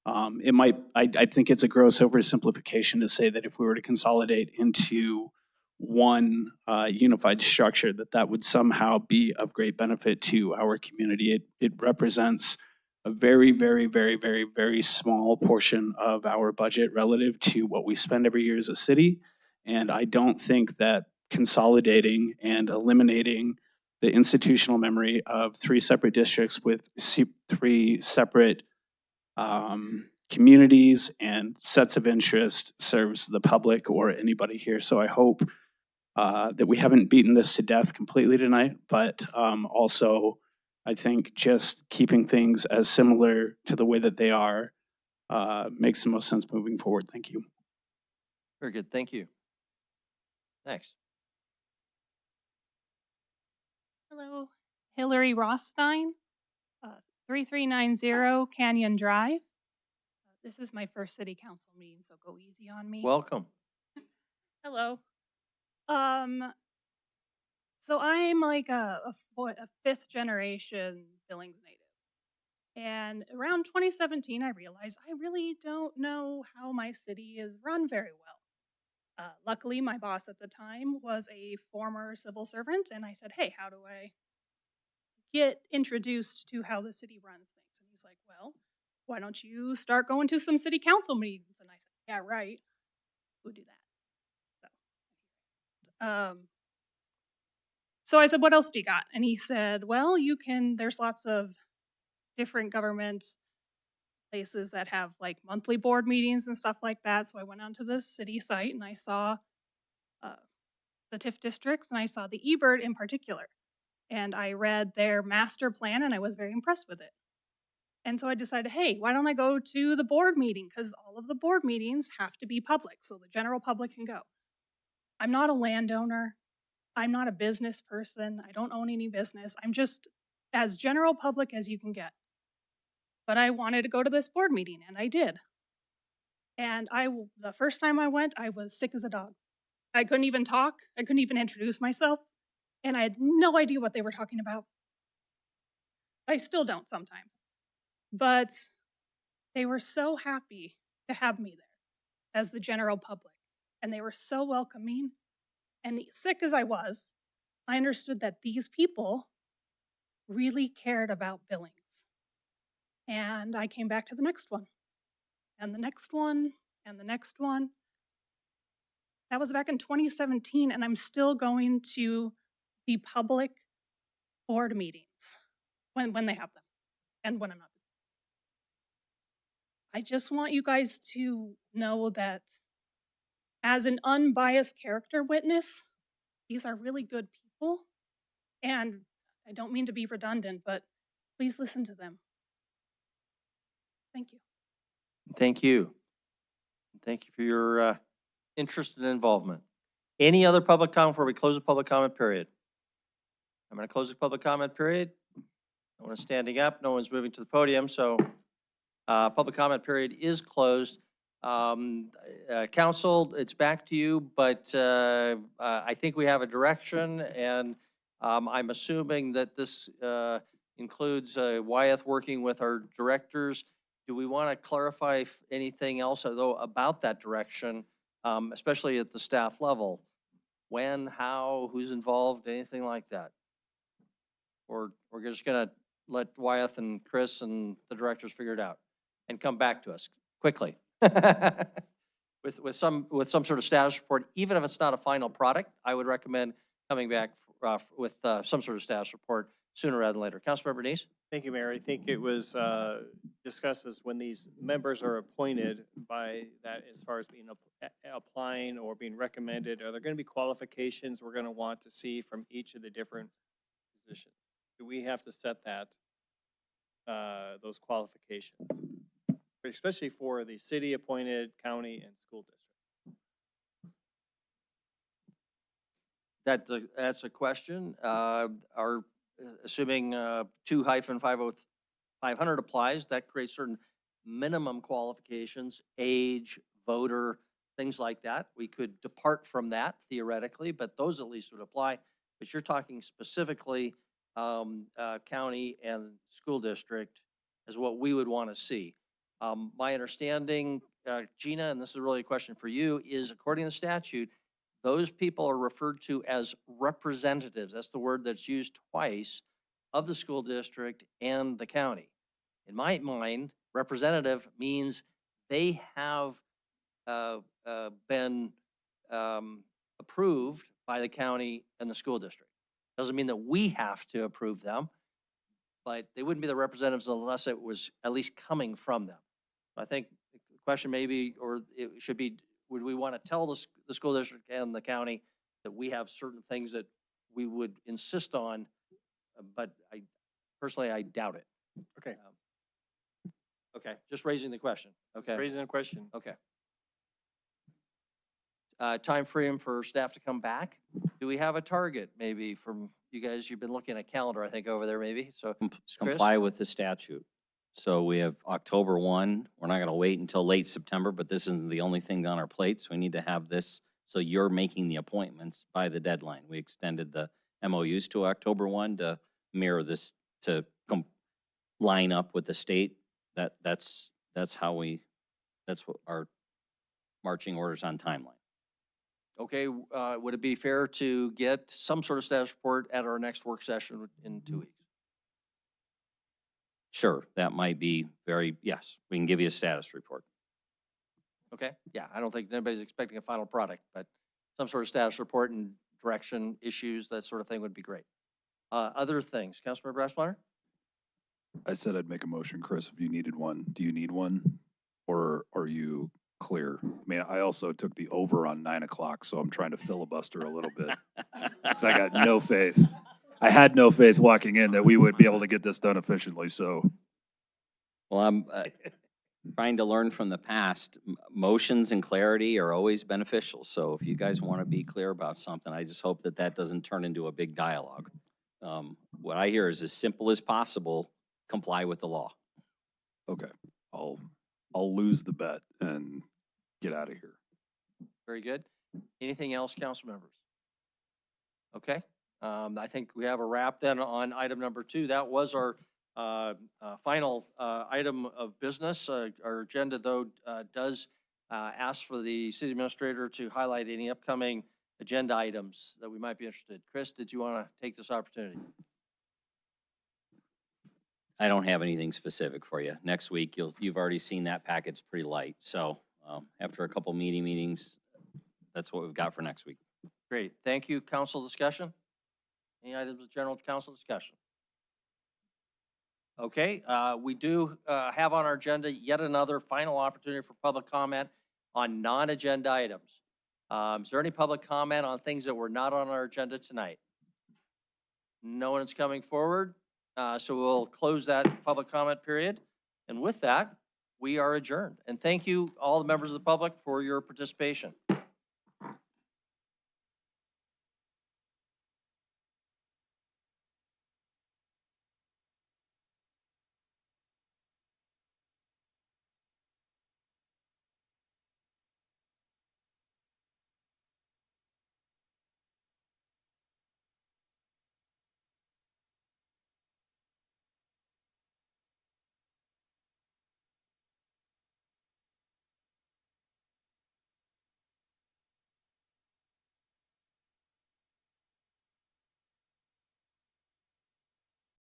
It might, I think it's a gross oversimplification to say that if we were to consolidate into one unified structure, that would somehow be of great benefit to our community. It represents a very, very, very, very, very small portion of our budget relative to what we spend every year as a city. And I don't think that consolidating and eliminating the institutional memory of 3 separate districts with 3 separate communities and sets of interest serves the public or anybody here. So I hope that we haven't beaten this to death completely tonight, but also I think just keeping things as similar to the way that they are makes the most sense moving forward. Thank you. Very good. Thank you. Next. Hello, Hillary Rothstein, 3390 Canyon Drive. This is my first city council meeting, so go easy on me. Welcome. Hello. So I'm like a 5th generation Billings native. And around 2017, I realized I really don't know how my city is run very well. Luckily, my boss at the time was a former civil servant, and I said, "Hey, how do I get introduced to how the city runs things?" And he's like, "Well, why don't you start going to some city council meetings?" And I said, "Yeah, right. We'll do that." So I said, "What else do you got?" And he said, "Well, there's lots of different government places that have like monthly board meetings and stuff like that." So I went onto the city site and I saw uh, the TIF districts and I saw the eBird in particular. And I read their master plan and I was very impressed with it. And so I decided, hey, why don't I go to the board meeting? Because all of the board meetings have to be public so the general public can go. I'm not a landowner. I'm not a business person. I don't own any business. I'm just as general public as you can get. But I wanted to go to this board meeting and I did. And the first time I went, I was sick as a dog. I couldn't even talk. I couldn't even introduce myself. And I had no idea what they were talking about. I still don't sometimes. But they were so happy to have me there as the general public. And they were so welcoming. And sick as I was, I understood that these people really cared about Billings. And I came back to the next one, and the next one, and the next one. That was back in 2017, and I'm still going to the public board meetings when they have them and when I'm not busy. I just want you guys to know that as an unbiased character witness, these are really good people. And I don't mean to be redundant, but please listen to them. Thank you. Thank you. Thank you for your interest and involvement. Any other public comment before we close the public comment period? I'm going to close the public comment period. No one is standing up. No one's moving to the podium. So public comment period is closed. Council, it's back to you, but I think we have a direction, and I'm assuming that this includes Wyeth working with our directors. Do we want to clarify anything else, though, about that direction, especially at the staff level? When, how, who's involved, anything like that? Or we're just going to let Wyeth and Chris and the directors figure it out and come back to us quickly with some sort of status report. Even if it's not a final product, I would recommend coming back with some sort of status report sooner rather than later. Councilmember Neese? Thank you, Mayor. I think it was discussed as when these members are appointed by that, as far as being applying or being recommended, are there going to be qualifications we're going to want to see from each of the different positions? Do we have to set that, those qualifications, especially for the city appointed, county, and school district? That's a question. Assuming 2-500 applies, that creates certain minimum qualifications, age, voter, things like that. We could depart from that theoretically, but those at least would apply. But you're talking specifically county and school district is what we would want to see. My understanding, Gina, and this is really a question for you, is according to statute, those people are referred to as representatives. That's the word that's used twice, of the school district and the county. In my mind, representative means they have been approved by the county and the school district. Doesn't mean that we have to approve them, but they wouldn't be the representatives unless it was at least coming from them. I think the question may be, or it should be, would we want to tell the school district and the county that we have certain things that we would insist on, but personally, I doubt it. Okay. Okay, just raising the question. Okay. Raising a question. Okay. Time frame for staff to come back. Do we have a target maybe from you guys? You've been looking at a calendar, I think, over there maybe. So Chris? Comply with the statute. So we have October 1. We're not going to wait until late September, but this isn't the only thing on our plates. We need to have this. So you're making the appointments by the deadline. We extended the MOUs to October 1 to mirror this, to line up with the state, that's what our marching orders on timeline. Okay, would it be fair to get some sort of status report at our next work session in 2 weeks? Sure, that might be yes, we can give you a status report. Okay, yeah, I don't think anybody's expecting a final product, but some sort of status report and direction, issues, that sort of thing would be great. Other things, Councilmember Brassmeyer? I said I'd make a motion, Chris, if you needed one. Do you need one? Or are you clear? I mean, I also took the over on 9 o'clock, so I'm trying to filibuster a little bit. Because I got no faith. I had no faith walking in that we would be able to get this done efficiently, so. Well, I'm trying to learn from the past. Motions and clarity are always beneficial. So if you guys want to be clear about something, I just hope that doesn't turn into a big dialogue. What I hear is as simple as possible, comply with the law. Okay, I'll lose the bet and get out of here. Very good. Anything else, council members? Okay, I think we have a wrap then on item number 2. That was our final item of business. Our agenda, though, does ask for the city administrator to highlight any upcoming agenda items that we might be interested. Chris, did you want to take this opportunity? I don't have anything specific for you. Next week, you've already seen that package pretty light. So after a couple meetings, that's what we've got for next week. Great. Thank you. Council discussion? Any items of general council discussion? Okay, we do have on our agenda yet another final opportunity for public comment on non-agenda items. Is there any public comment on things that were not on our agenda tonight? No one is coming forward, so we'll close that public comment period. And with that, we are adjourned. And thank you, all the members of the public, for your participation.